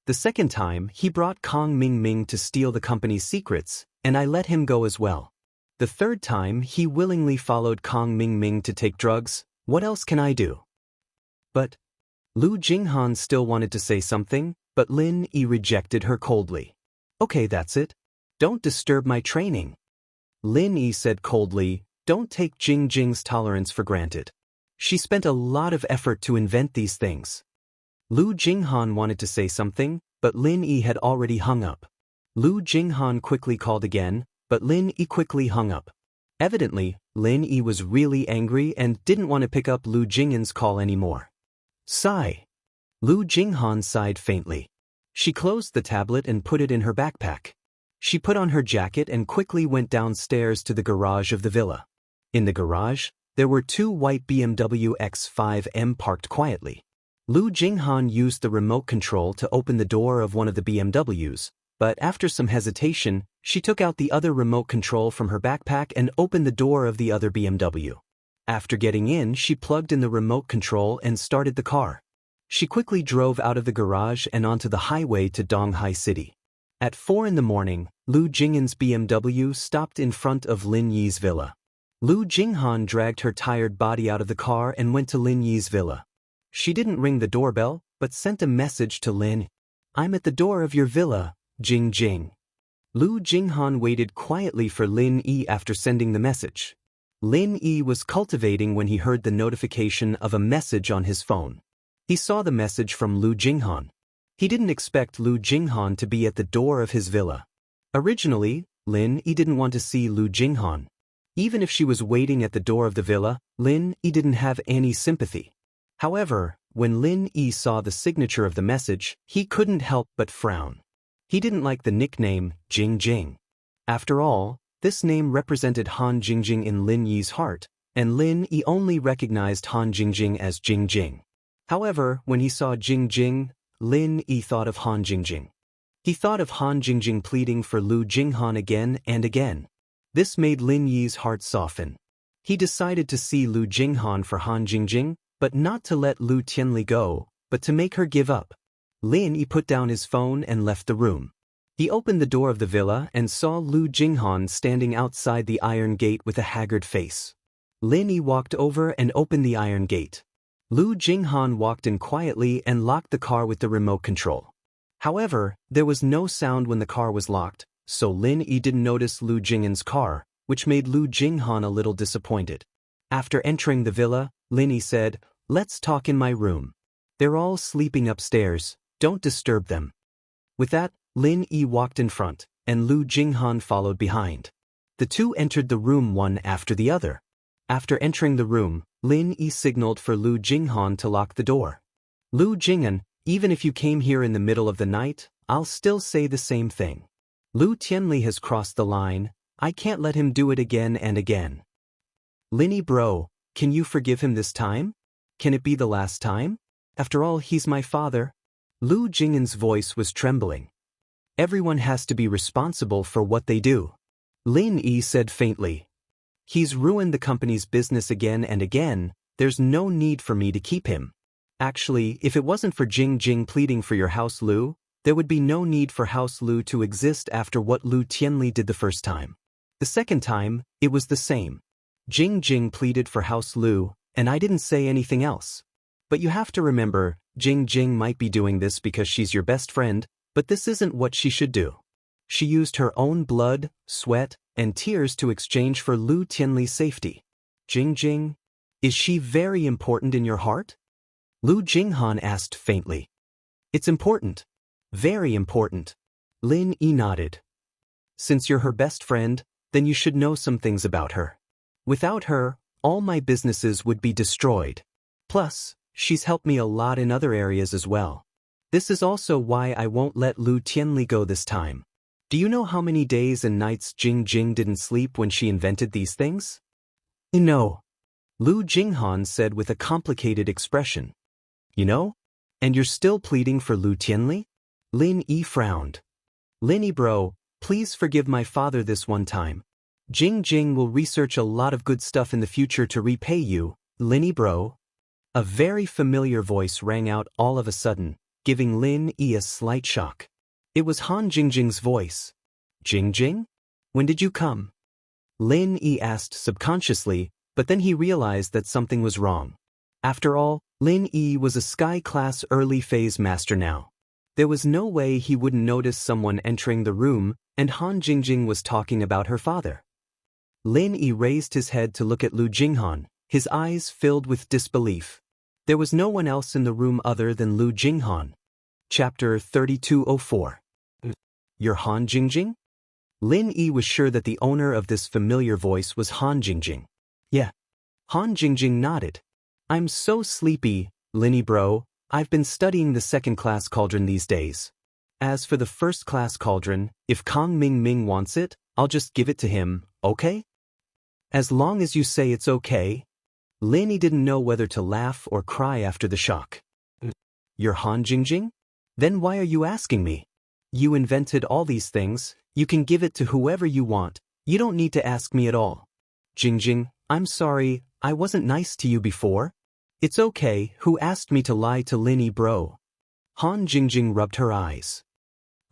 The second time, he brought Kong Mingming to steal the company's secrets, and I let him go as well. The third time, he willingly followed Kong Mingming to take drugs. What else can I do? But Lu Jinghan still wanted to say something, but Lin Yi rejected her coldly. Okay, that's it. Don't disturb my training. Lin Yi said coldly, don't take Jing's tolerance for granted. She spent a lot of effort to invent these things. Lu Jinghan wanted to say something, but Lin Yi had already hung up. Lu Jinghan quickly called again, but Lin Yi quickly hung up. Evidently, Lin Yi was really angry and didn't want to pick up Lu Jinghan's call anymore. Sigh. Lu Jinghan sighed faintly. She closed the tablet and put it in her backpack. She put on her jacket and quickly went downstairs to the garage of the villa. In the garage, there were two white BMW X5M parked quietly. Lu Jinghan used the remote control to open the door of one of the BMWs, but after some hesitation, she took out the other remote control from her backpack and opened the door of the other BMW. After getting in, she plugged in the remote control and started the car. She quickly drove out of the garage and onto the highway to Donghai City. At 4 in the morning, Lu Jinghan's BMW stopped in front of Lin Yi's villa. Lu Jinghan dragged her tired body out of the car and went to Lin Yi's villa. She didn't ring the doorbell, but sent a message to Lin. I'm at the door of your villa, Jing. Lu Jinghan waited quietly for Lin Yi after sending the message. Lin Yi was cultivating when he heard the notification of a message on his phone. He saw the message from Lu Jinghan. He didn't expect Lu Jinghan to be at the door of his villa. Originally, Lin Yi didn't want to see Lu Jinghan. Even if she was waiting at the door of the villa, Lin Yi didn't have any sympathy. However, when Lin Yi saw the signature of the message, he couldn't help but frown. He didn't like the nickname, Jing. After all, this name represented Han Jingjing in Lin Yi's heart, and Lin Yi only recognized Han Jingjing as Jing. However, when he saw Jing, Lin Yi thought of Han Jingjing. He thought of Han Jingjing pleading for Lu Jinghan again and again. This made Lin Yi's heart soften. He decided to see Lu Jinghan for Han Jingjing, but not to let Lu Tianli go, but to make her give up. Lin Yi put down his phone and left the room. He opened the door of the villa and saw Lu Jinghan standing outside the iron gate with a haggard face. Lin Yi walked over and opened the iron gate. Lu Jinghan walked in quietly and locked the car with the remote control. However, there was no sound when the car was locked, so Lin Yi didn't notice Lu Jinghan's car, which made Lu Jinghan a little disappointed. After entering the villa, Lin Yi said, "Let's talk in my room. They're all sleeping upstairs, don't disturb them." With that, Lin Yi walked in front, and Lu Jinghan followed behind. The two entered the room one after the other. After entering the room, Lin Yi signaled for Lu Jinghan to lock the door. Lu Jinghan, even if you came here in the middle of the night, I'll still say the same thing. Lu Tianli has crossed the line, I can't let him do it again and again. Linny bro, can you forgive him this time? Can it be the last time? After all, he's my father. Lu Jinghan's voice was trembling. Everyone has to be responsible for what they do. Lin Yi said faintly. He's ruined the company's business again and again, there's no need for me to keep him. Actually, if it wasn't for Jing pleading for your house Lu, there would be no need for House Lu to exist after what Lu Tianli did the first time. The second time, it was the same. Jing pleaded for House Lu, and I didn't say anything else. But you have to remember, Jing might be doing this because she's your best friend, but this isn't what she should do. She used her own blood, sweat, and tears to exchange for Lu Tianli's safety. Jing, is she very important in your heart? Lu Jinghan asked faintly. It's important. Very important. Lin Yi nodded. Since you're her best friend, then you should know some things about her. Without her, all my businesses would be destroyed. Plus, she's helped me a lot in other areas as well. This is also why I won't let Lu Tianli go this time. Do you know how many days and nights Jing Jing didn't sleep when she invented these things? No. Lu Jinghan said with a complicated expression. You know? And you're still pleading for Lu Tianli? Lin Yi frowned. Lin Yi bro, please forgive my father this one time. Jing Jing will research a lot of good stuff in the future to repay you, Lin Yi bro. A very familiar voice rang out all of a sudden, giving Lin Yi a slight shock. It was Han Jingjing's voice. Jing Jing? When did you come? Lin Yi asked subconsciously, but then he realized that something was wrong. After all, Lin Yi was a Sky-class early-phase master now. There was no way he wouldn't notice someone entering the room, and Han Jingjing was talking about her father. Lin Yi raised his head to look at Lu Jinghan, his eyes filled with disbelief. There was no one else in the room other than Lu Jinghan. Chapter 3204. You're Han Jingjing? Lin Yi was sure that the owner of this familiar voice was Han Jingjing. Yeah. Han Jingjing nodded. I'm so sleepy, Lin Yi bro. I've been studying the second-class cauldron these days. As for the first-class cauldron, if Kong Ming Ming wants it, I'll just give it to him, okay? As long as you say it's okay. Lin Yi didn't know whether to laugh or cry after the shock. You're Han Jingjing? Then why are you asking me? You invented all these things, you can give it to whoever you want, you don't need to ask me at all. Jingjing, I'm sorry, I wasn't nice to you before. It's okay, who asked me to lie to Lin Yi bro? Han Jingjing rubbed her eyes.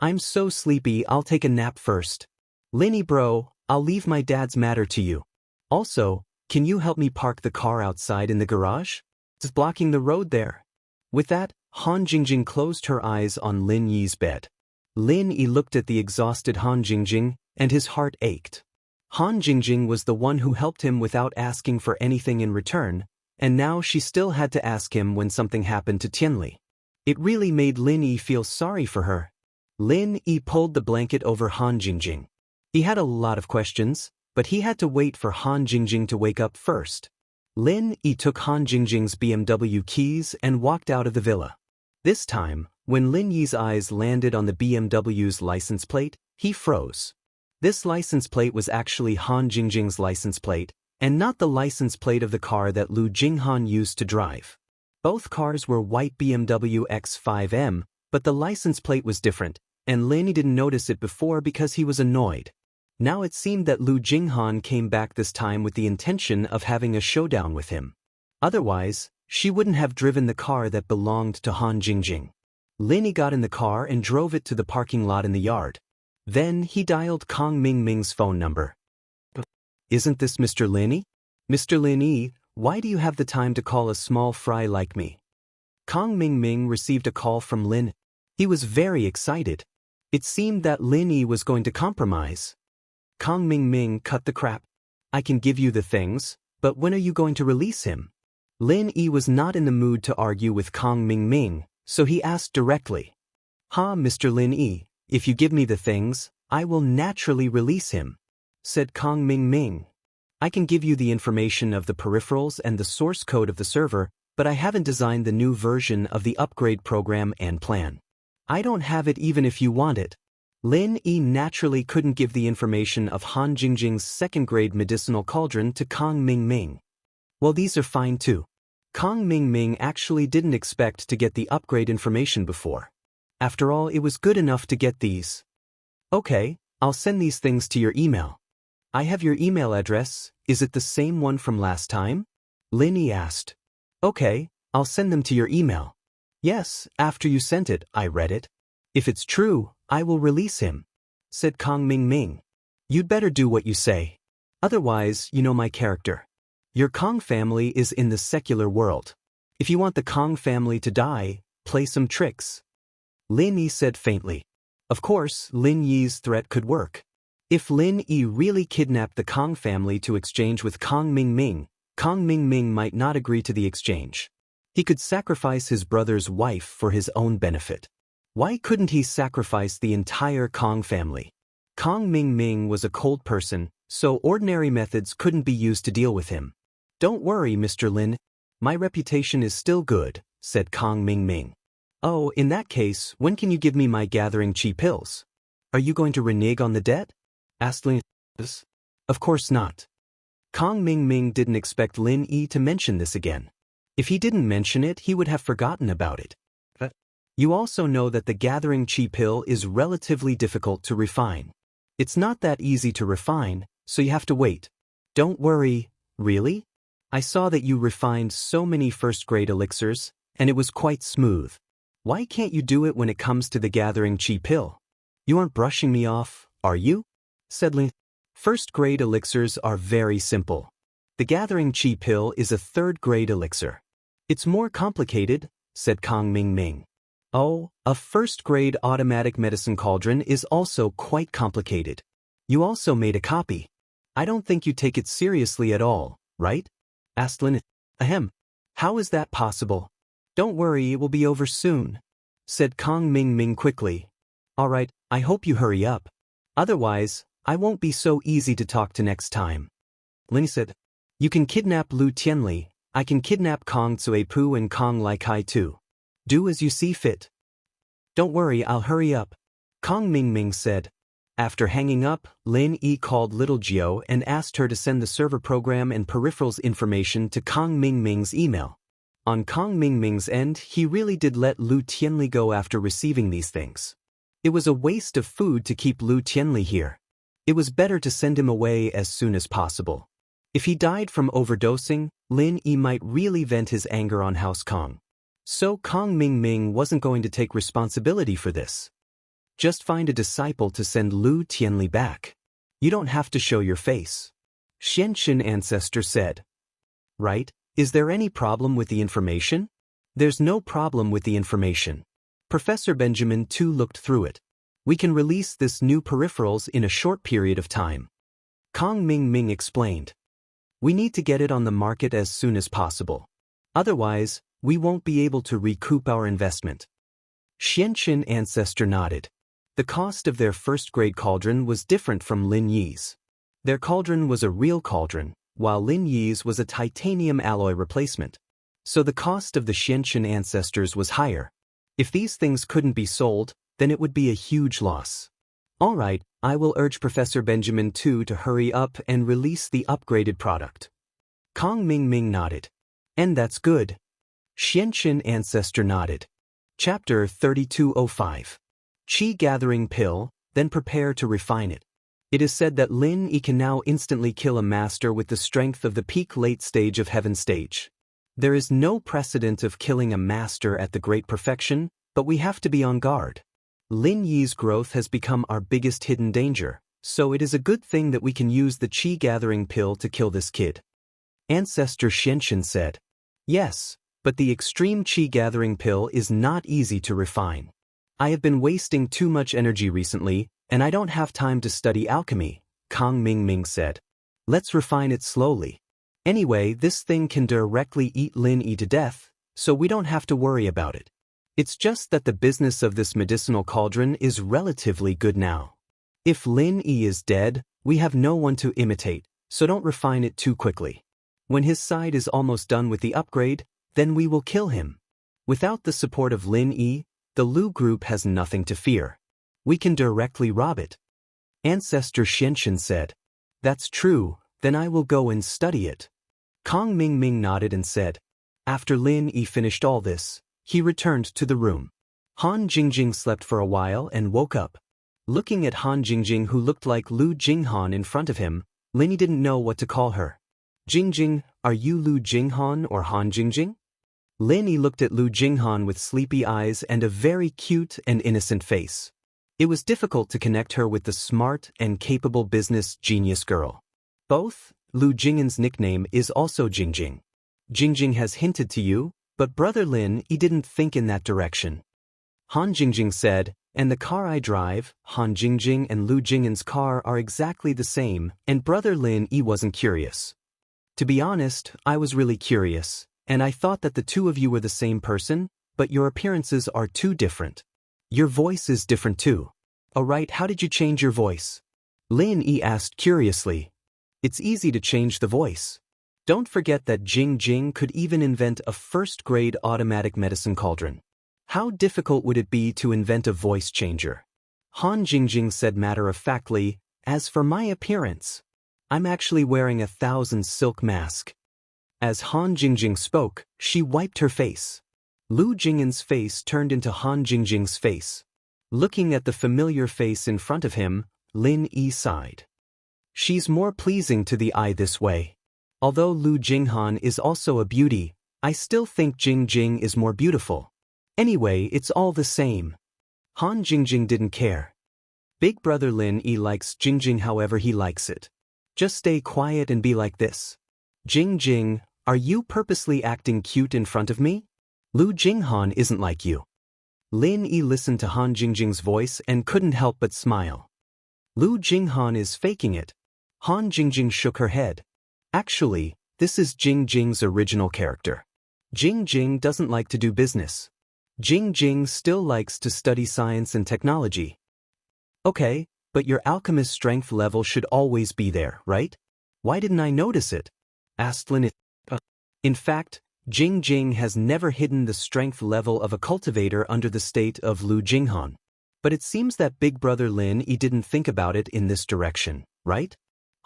I'm so sleepy, I'll take a nap first. Lin Yi bro, I'll leave my dad's matter to you. Also, can you help me park the car outside in the garage? It's blocking the road there. With that, Han Jingjing closed her eyes on Lin Yi's bed. Lin Yi looked at the exhausted Han Jingjing, and his heart ached. Han Jingjing was the one who helped him without asking for anything in return, and now she still had to ask him when something happened to Tianli. It really made Lin Yi feel sorry for her. Lin Yi pulled the blanket over Han Jingjing. He had a lot of questions, but he had to wait for Han Jingjing to wake up first. Lin Yi took Han Jingjing's BMW keys and walked out of the villa. This time, when Lin Yi's eyes landed on the BMW's license plate, he froze. This license plate was actually Han Jingjing's license plate, and not the license plate of the car that Lu Jinghan used to drive. Both cars were white BMW X5M, but the license plate was different, and Lin Yi didn't notice it before because he was annoyed. Now it seemed that Lu Jinghan came back this time with the intention of having a showdown with him. Otherwise, she wouldn't have driven the car that belonged to Han Jingjing. Lin Yi got in the car and drove it to the parking lot in the yard. Then he dialed Kong Ming Ming's phone number. Isn't this Mr. Lin Yi? Mr. Lin Yi, why do you have the time to call a small fry like me? Kong Ming Ming received a call from Lin. He was very excited. It seemed that Lin Yi was going to compromise. Kong Ming Ming cut the crap. I can give you the things, but when are you going to release him? Lin Yi was not in the mood to argue with Kong Ming Ming, so he asked directly. Mr. Lin Yi, if you give me the things, I will naturally release him, said Kong Ming Ming. I can give you the information of the peripherals and the source code of the server, but I haven't designed the new version of the upgrade program and plan. I don't have it even if you want it. Lin Yi naturally couldn't give the information of Han Jingjing's second-grade medicinal cauldron to Kong Ming Ming. Well, these are fine too. Kong Ming Ming actually didn't expect to get the upgrade information before. After all, it was good enough to get these. Okay, I'll send these things to your email. I have your email address, is it the same one from last time? Lin Yi asked. Okay, I'll send them to your email. Yes, after you sent it, I read it. If it's true, I will release him, said Kong Ming Ming. You'd better do what you say. Otherwise, you know my character. Your Kong family is in the secular world. If you want the Kong family to die, play some tricks. Lin Yi said faintly. Of course, Lin Yi's threat could work. If Lin Yi really kidnapped the Kong family to exchange with Kong Ming Ming might not agree to the exchange. He could sacrifice his brother's wife for his own benefit. Why couldn't he sacrifice the entire Kong family? Kong Ming was a cold person, so ordinary methods couldn't be used to deal with him. Don't worry, Mr. Lin. My reputation is still good, said Kong Ming. Oh, in that case, when can you give me my gathering chi pills? Are you going to renege on the debt? Asked Lin. Of course not. Kong Ming didn't expect Lin Yi to mention this again. If he didn't mention it, he would have forgotten about it. But you also know that the gathering chi pill is relatively difficult to refine. It's not that easy to refine, so you have to wait. Don't worry. Really? I saw that you refined so many first-grade elixirs, and it was quite smooth. Why can't you do it when it comes to the gathering chi pill? You aren't brushing me off, are you? Said Lin. First-grade elixirs are very simple. The gathering chi pill is a third-grade elixir. It's more complicated, said Kong Ming. Oh, a first-grade automatic medicine cauldron is also quite complicated. You also made a copy. I don't think you take it seriously at all, right? Asked Lin. Ahem. How is that possible? Don't worry, it will be over soon, said Kong Ming quickly. All right, I hope you hurry up. Otherwise, I won't be so easy to talk to next time. Lin said. You can kidnap Lu Tianli. I can kidnap Kong Tsuepu and Kong Lai Kai too. Do as you see fit. Don't worry, I'll hurry up, Kong Ming said. After hanging up, Lin Yi called Little Jiao and asked her to send the server program and peripherals information to Kong Ming's email. On Kong Ming's end, he really did let Lu Tianli go after receiving these things. It was a waste of food to keep Lu Tianli here. It was better to send him away as soon as possible. If he died from overdosing, Lin Yi might really vent his anger on House Kong. So Kong Ming wasn't going to take responsibility for this. Just find a disciple to send Lu Tianli back. You don't have to show your face. Xianxia ancestor said. Right? Is there any problem with the information? There's no problem with the information. Professor Benjamin too looked through it. We can release this new peripherals in a short period of time. Kong Ming explained. We need to get it on the market as soon as possible. Otherwise, we won't be able to recoup our investment. Xianxia ancestor nodded. The cost of their first-grade cauldron was different from Lin Yi's. Their cauldron was a real cauldron, while Lin Yi's was a titanium alloy replacement. So the cost of the Xianxia ancestors was higher. If these things couldn't be sold, then it would be a huge loss. All right, I will urge Professor Benjamin too to hurry up and release the upgraded product. Kong Ming nodded. And that's good. Xianxia ancestor nodded. Chapter 3205. Qi gathering pill, then prepare to refine it. It is said that Lin Yi can now instantly kill a master with the strength of the peak late stage of heaven stage. There is no precedent of killing a master at the great perfection, but we have to be on guard. Lin Yi's growth has become our biggest hidden danger, so it is a good thing that we can use the Qi gathering pill to kill this kid. Ancestor Xianxia said. Yes, but the extreme Qi gathering pill is not easy to refine. I have been wasting too much energy recently, and I don't have time to study alchemy, Kong Ming said. Let's refine it slowly. Anyway, this thing can directly eat Lin Yi to death, so we don't have to worry about it. It's just that the business of this medicinal cauldron is relatively good now. If Lin Yi is dead, we have no one to imitate, so don't refine it too quickly. When his side is almost done with the upgrade, then we will kill him. Without the support of Lin Yi, the Lu group has nothing to fear. We can directly rob it. Ancestor Xianxia said. That's true, then I will go and study it. Kong Ming nodded and said. After Lin Yi finished all this, he returned to the room. Han Jingjing slept for a while and woke up. Looking at Han Jingjing, who looked like Lu Jinghan in front of him, Lin Yi didn't know what to call her. Jingjing, are you Lu Jinghan or Han Jingjing? Lin Yi looked at Lu Jinghan with sleepy eyes and a very cute and innocent face. It was difficult to connect her with the smart and capable business genius girl. Both, Lu Jinghan's nickname is also Jingjing. Jingjing has hinted to you, but Brother Lin Yi didn't think in that direction. Han Jingjing said, and the car I drive, Han Jingjing and Lu Jinghan's car are exactly the same, and Brother Lin Yi wasn't curious. To be honest, I was really curious, And I thought that the two of you were the same person, but your appearances are too different. Your voice is different too. Alright, how did you change your voice? Lin Yi asked curiously. It's easy to change the voice. Don't forget that Jing Jing could even invent a first-grade automatic medicine cauldron. How difficult would it be to invent a voice changer? Han Jingjing said matter-of-factly, as for my appearance, I'm actually wearing 1,000 silk mask. As Han Jingjing spoke, she wiped her face. Lu Jingyan's face turned into Han Jingjing's face. Looking at the familiar face in front of him, Lin Yi sighed. She's more pleasing to the eye this way. Although Lu Jinghan is also a beauty, I still think Jing Jing is more beautiful. Anyway, it's all the same. Han Jingjing didn't care. Big brother Lin Yi likes Jing Jing however he likes it. Just stay quiet and be like this. Jing Jing, are you purposely acting cute in front of me? Lu Jinghan isn't like you. Lin Yi listened to Han Jingjing's voice and couldn't help but smile. Lu Jinghan is faking it. Han Jingjing shook her head. Actually, this is Jing Jing's original character. Jing Jing doesn't like to do business. Jing Jing still likes to study science and technology. Okay, but your alchemist strength level should always be there, right? Why didn't I notice it? Asked Lin. In fact, Jing Jing has never hidden the strength level of a cultivator under the state of Lu Jinghan. But it seems that big brother Lin Yi didn't think about it in this direction, right?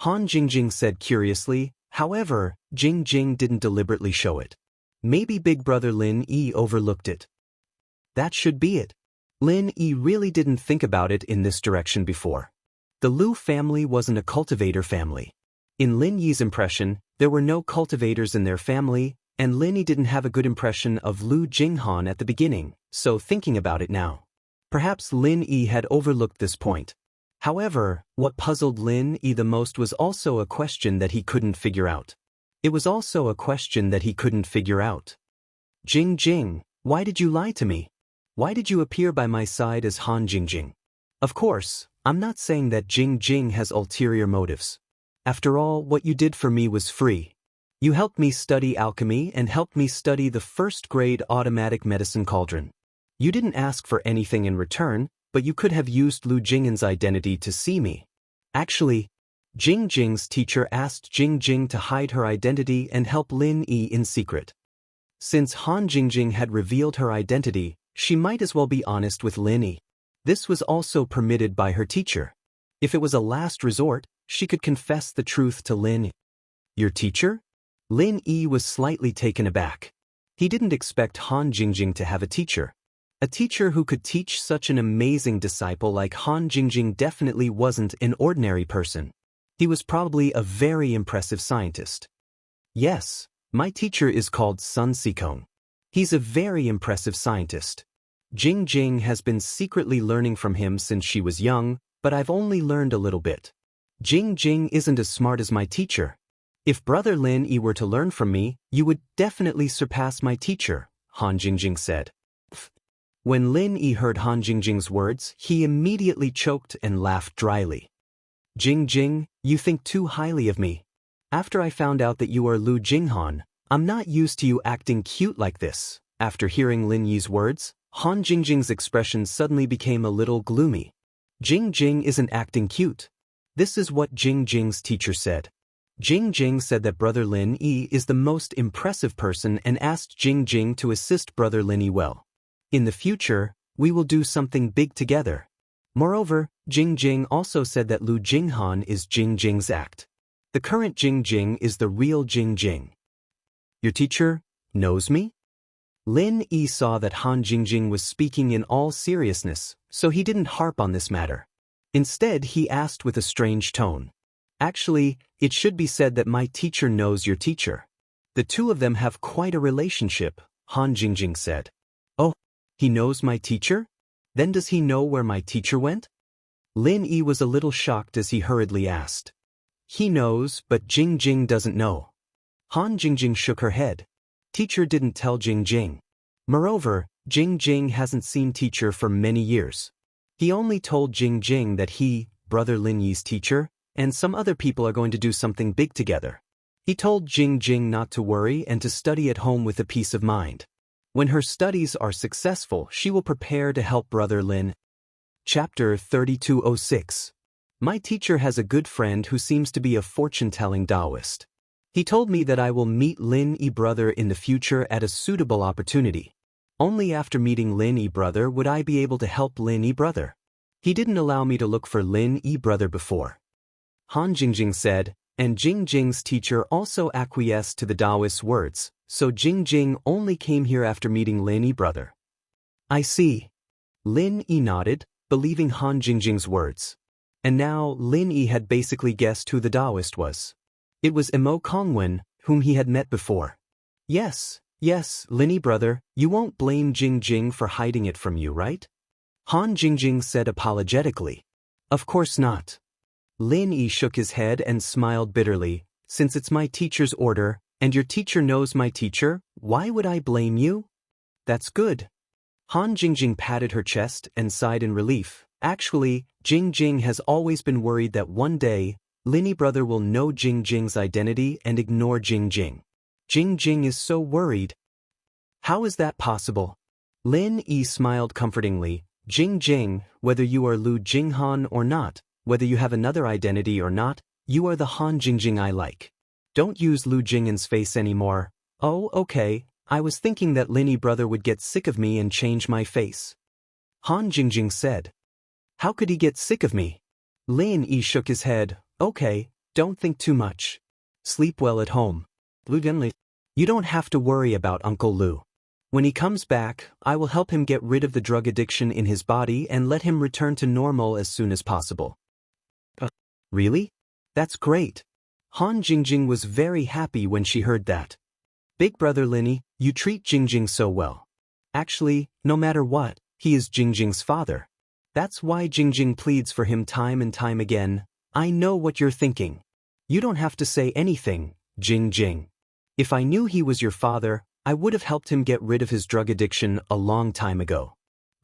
Han Jingjing said curiously. However, Jing Jing didn't deliberately show it. Maybe big brother Lin Yi overlooked it. That should be it. Lin Yi really didn't think about it in this direction before. The Lu family wasn't a cultivator family. In Lin Yi's impression, there were no cultivators in their family, and Lin Yi didn't have a good impression of Lu Jinghan at the beginning, so thinking about it now. Perhaps Lin Yi had overlooked this point. However, what puzzled Lin Yi the most was also a question that he couldn't figure out. It was also a question that he couldn't figure out. Jing Jing, why did you lie to me? Why did you appear by my side as Han Jingjing? Of course, I'm not saying that Jing Jing has ulterior motives. After all, what you did for me was free. You helped me study alchemy and helped me study the first-grade automatic medicine cauldron. You didn't ask for anything in return, but you could have used Lu Jingyan's identity to see me. Actually, Jing Jing's teacher asked Jing Jing to hide her identity and help Lin Yi in secret. Since Han Jingjing had revealed her identity, she might as well be honest with Lin Yi. This was also permitted by her teacher. If it was a last resort, she could confess the truth to Lin Yi. Your teacher? Lin Yi was slightly taken aback. He didn't expect Han Jingjing to have a teacher. A teacher who could teach such an amazing disciple like Han Jingjing definitely wasn't an ordinary person. He was probably a very impressive scientist. Yes, my teacher is called Sun Sikong. He's a very impressive scientist. Jing Jing has been secretly learning from him since she was young, but I've only learned a little bit. Jing Jing isn't as smart as my teacher. If brother Lin Yi were to learn from me, you would definitely surpass my teacher, Han Jingjing said. When Lin Yi heard Han Jingjing's words, he immediately choked and laughed dryly. Jing Jing, you think too highly of me. After I found out that you are Lu Jinghan, I'm not used to you acting cute like this. After hearing Lin Yi's words, Han Jingjing's expression suddenly became a little gloomy. Jing Jing isn't acting cute. This is what Jing Jing's teacher said. Jing Jing said that brother Lin Yi is the most impressive person and asked Jing Jing to assist brother Lin Yi well. In the future, we will do something big together. Moreover, Jing Jing also said that Lu Jinghan is Jing Jing's act. The current Jing Jing is the real Jing Jing. Your teacher knows me? Lin Yi saw that Han Jingjing was speaking in all seriousness, so he didn't harp on this matter. Instead, he asked with a strange tone. Actually, it should be said that my teacher knows your teacher. The two of them have quite a relationship, Han Jingjing said. Oh, he knows my teacher? Then does he know where my teacher went? Lin Yi was a little shocked as he hurriedly asked. He knows, but Jing Jing doesn't know. Han Jingjing shook her head. Teacher didn't tell Jing Jing. Moreover, Jing Jing hasn't seen teacher for many years. He only told Jing Jing that he, brother Lin Yi's teacher, and some other people are going to do something big together. He told Jingjing not to worry and to study at home with a peace of mind. When her studies are successful, she will prepare to help Brother Lin. Chapter 3206. My teacher has a good friend who seems to be a fortune-telling Daoist. He told me that I will meet Lin Yi brother in the future at a suitable opportunity. Only after meeting Lin Yi brother would I be able to help Lin Yi brother. He didn't allow me to look for Lin Yi brother before. Han Jingjing said, and Jingjing's teacher also acquiesced to the Daoist's words, so Jingjing only came here after meeting Lin Yi brother. I see. Lin Yi nodded, believing Han Jingjing's words. And now Lin Yi had basically guessed who the Daoist was. It was Imo Kongwen, whom he had met before. Yes, Lin Yi brother, you won't blame Jingjing for hiding it from you, right? Han Jingjing said apologetically. Of course not. Lin Yi shook his head and smiled bitterly. Since it's my teacher's order, and your teacher knows my teacher, why would I blame you? That's good. Han Jingjing patted her chest and sighed in relief. Actually, Jingjing has always been worried that one day, Lin Yi brother will know Jingjing's identity and ignore Jingjing. Jingjing is so worried. How is that possible? Lin Yi smiled comfortingly. Jingjing, whether you are Lu Jinghan or not, whether you have another identity or not, you are the Han Jingjing I like. Don't use Lu Jinghan's face anymore. Oh, okay, I was thinking that Lin Yi brother would get sick of me and change my face. Han Jingjing said. How could he get sick of me? Lin Yi shook his head. Okay, don't think too much. Sleep well at home. Lu Denli. You don't have to worry about Uncle Lu. When he comes back, I will help him get rid of the drug addiction in his body and let him return to normal as soon as possible. Really? That's great. Han Jingjing was very happy when she heard that. Big brother Lin Yi, you treat Jingjing so well. Actually, no matter what, he is Jingjing's father. That's why Jingjing pleads for him time and time again. I know what you're thinking. You don't have to say anything, Jingjing. If I knew he was your father, I would have helped him get rid of his drug addiction a long time ago.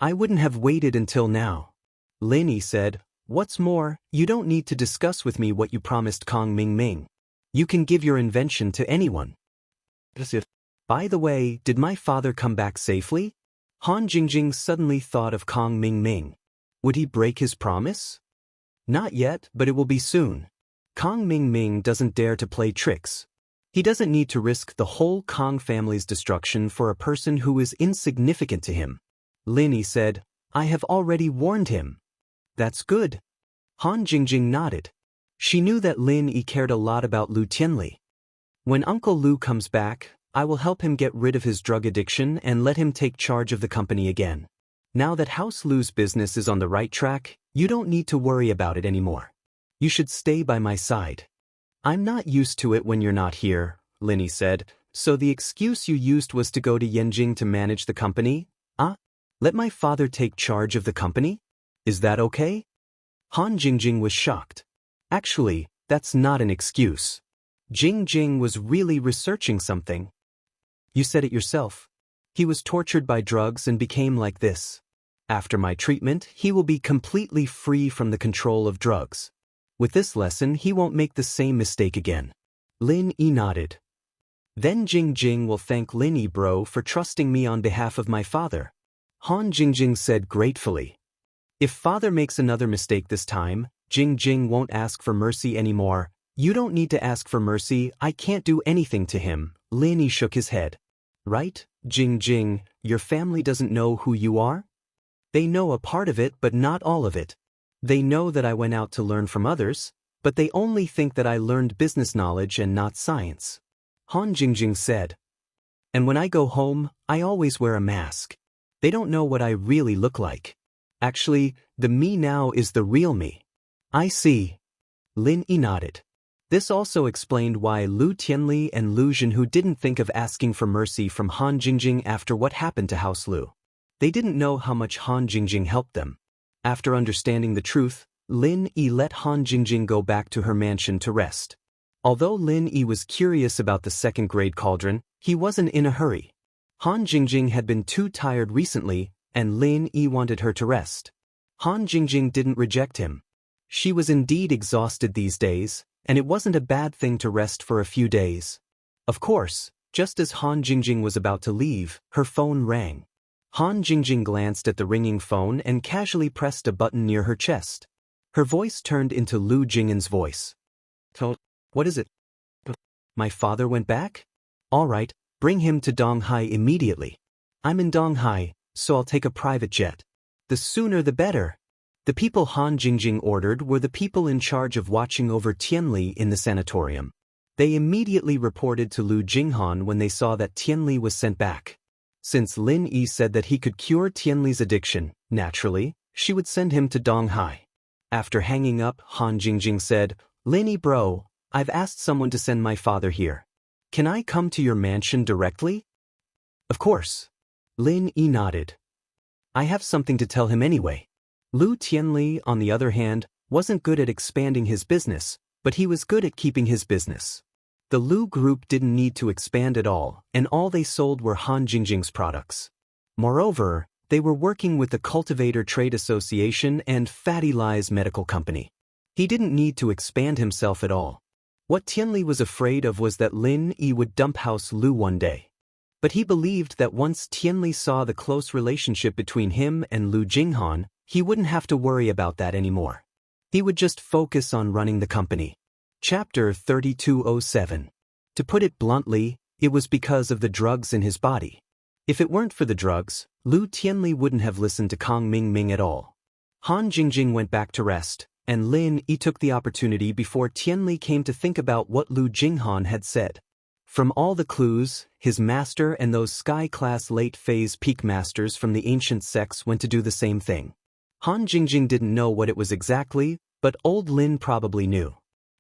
I wouldn't have waited until now. Lin Yi said, what's more, you don't need to discuss with me what you promised Kong Ming Ming. You can give your invention to anyone. By the way, did my father come back safely? Han Jingjing suddenly thought of Kong Ming Ming. Would he break his promise? Not yet, but it will be soon. Kong Ming Ming doesn't dare to play tricks. He doesn't need to risk the whole Kong family's destruction for a person who is insignificant to him. Lin Yi said, I have already warned him. That's good. Han Jingjing nodded. She knew that Lin Yi cared a lot about Lu Tianli. When Uncle Lu comes back, I will help him get rid of his drug addiction and let him take charge of the company again. Now that House Lu's business is on the right track, you don't need to worry about it anymore. You should stay by my side. I'm not used to it when you're not here, Lin Yi said, so the excuse you used was to go to Yanjing to manage the company? Let my father take charge of the company? Is that okay? Han Jingjing was shocked. Actually, that's not an excuse. Jingjing was really researching something. You said it yourself. He was tortured by drugs and became like this. After my treatment, he will be completely free from the control of drugs. With this lesson, he won't make the same mistake again. Lin Yi nodded. Then Jingjing will thank Lin Yi bro for trusting me on behalf of my father. Han Jingjing said gratefully. If father makes another mistake this time, Jingjing won't ask for mercy anymore. You don't need to ask for mercy, I can't do anything to him. Lin Yi shook his head. Right, Jingjing, your family doesn't know who you are? They know a part of it but not all of it. They know that I went out to learn from others, but they only think that I learned business knowledge and not science. Han Jingjing said. And when I go home, I always wear a mask. They don't know what I really look like. Actually, the me now is the real me. I see. Lin Yi nodded. This also explained why Lu Tianli and Lu Zhenhu didn't think of asking for mercy from Han Jingjing after what happened to House Lu. They didn't know how much Han Jingjing helped them. After understanding the truth, Lin Yi let Han Jingjing go back to her mansion to rest. Although Lin Yi was curious about the second-grade cauldron, he wasn't in a hurry. Han Jingjing had been too tired recently, and Lin Yi wanted her to rest. Han Jingjing didn't reject him. She was indeed exhausted these days, and it wasn't a bad thing to rest for a few days. Of course, just as Han Jingjing was about to leave, her phone rang. Han Jingjing glanced at the ringing phone and casually pressed a button near her chest. Her voice turned into Lu Jing'an's voice. What is it? My father went back? All right, bring him to Donghai immediately. I'm in Donghai, so I'll take a private jet. The sooner the better. The people Han Jingjing ordered were the people in charge of watching over Tianli in the sanatorium. They immediately reported to Lu Jinghan when they saw that Tianli was sent back. Since Lin Yi said that he could cure Tianli's addiction, naturally, she would send him to Donghai. After hanging up, Han Jingjing said, Lin Yi bro, I've asked someone to send my father here. Can I come to your mansion directly? Of course. Lin Yi nodded. I have something to tell him anyway. Lu Tianli, on the other hand, wasn't good at expanding his business, but he was good at keeping his business. The Lu group didn't need to expand at all, and all they sold were Han Jingjing's products. Moreover, they were working with the Cultivator Trade Association and Fatty Lie's medical company. He didn't need to expand himself at all. What Tianli was afraid of was that Lin Yi would dump House Lu one day. But he believed that once Tianli saw the close relationship between him and Lu Jinghan, he wouldn't have to worry about that anymore. He would just focus on running the company. Chapter 3207. To put it bluntly, it was because of the drugs in his body. If it weren't for the drugs, Lu Tianli wouldn't have listened to Kang Mingming at all. Han Jingjing went back to rest, and Lin Yi took the opportunity before Tianli came to think about what Lu Jinghan had said. From all the clues, his master and those sky-class late-phase peak masters from the ancient sects went to do the same thing. Han Jingjing didn't know what it was exactly, but old Lin probably knew.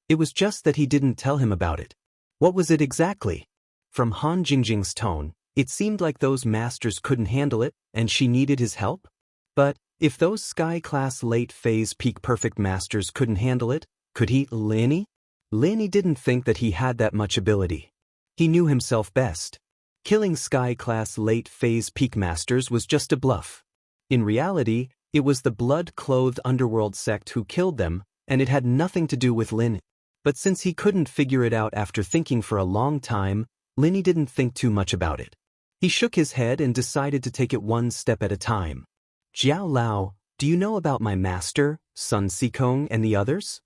It was just that he didn't tell him about it. What was it exactly? From Han Jingjing's tone, it seemed like those masters couldn't handle it, and she needed his help. But, if those sky-class late-phase peak perfect masters couldn't handle it, could he? Lin Yi? Lin Yi didn't think that he had that much ability. He knew himself best. Killing sky-class late-phase peak masters was just a bluff. In reality, it was the blood-clothed underworld sect who killed them, and it had nothing to do with Lin. But since he couldn't figure it out after thinking for a long time, Lin Yi didn't think too much about it. He shook his head and decided to take it one step at a time. Jiao Lao, do you know about my master, Sun Sikong, and the others?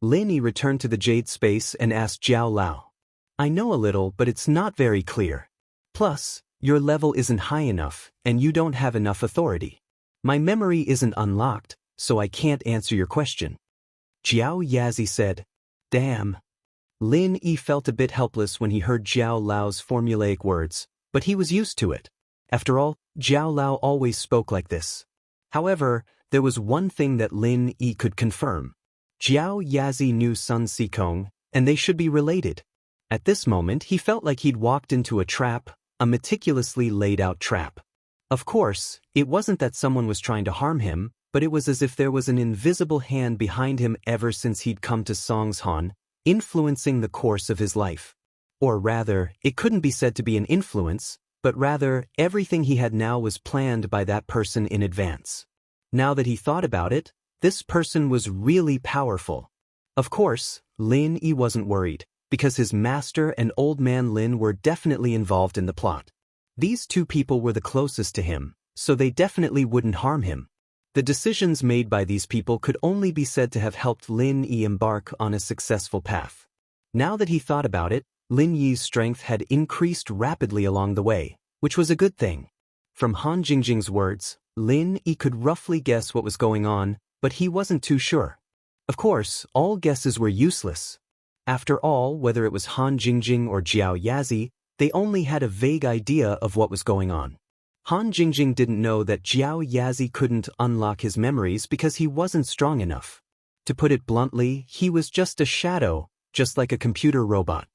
Lin Yi returned to the jade space and asked Jiao Lao. I know a little, but it's not very clear. Plus, your level isn't high enough, and you don't have enough authority. My memory isn't unlocked, so I can't answer your question. Jiao Yazi said. Damn. Lin Yi felt a bit helpless when he heard Jiao Lao's formulaic words, but he was used to it. After all, Jiao Lao always spoke like this. However, there was one thing that Lin Yi could confirm. Jiao Yazi knew Sun Sikong, and they should be related. At this moment, he felt like he'd walked into a trap, a meticulously laid-out trap. Of course, it wasn't that someone was trying to harm him, but it was as if there was an invisible hand behind him ever since he'd come to Songshan, influencing the course of his life. Or rather, it couldn't be said to be an influence, but rather, everything he had now was planned by that person in advance. Now that he thought about it, this person was really powerful. Of course, Lin Yi wasn't worried, because his master and old man Lin were definitely involved in the plot. These two people were the closest to him, so they definitely wouldn't harm him. The decisions made by these people could only be said to have helped Lin Yi embark on a successful path. Now that he thought about it, Lin Yi's strength had increased rapidly along the way, which was a good thing. From Han Jingjing's words, Lin Yi could roughly guess what was going on, but he wasn't too sure. Of course, all guesses were useless. After all, whether it was Han Jingjing or Jiao Yazi, they only had a vague idea of what was going on. Han Jingjing didn't know that Jiao Yazi couldn't unlock his memories because he wasn't strong enough. To put it bluntly, he was just a shadow, just like a computer robot.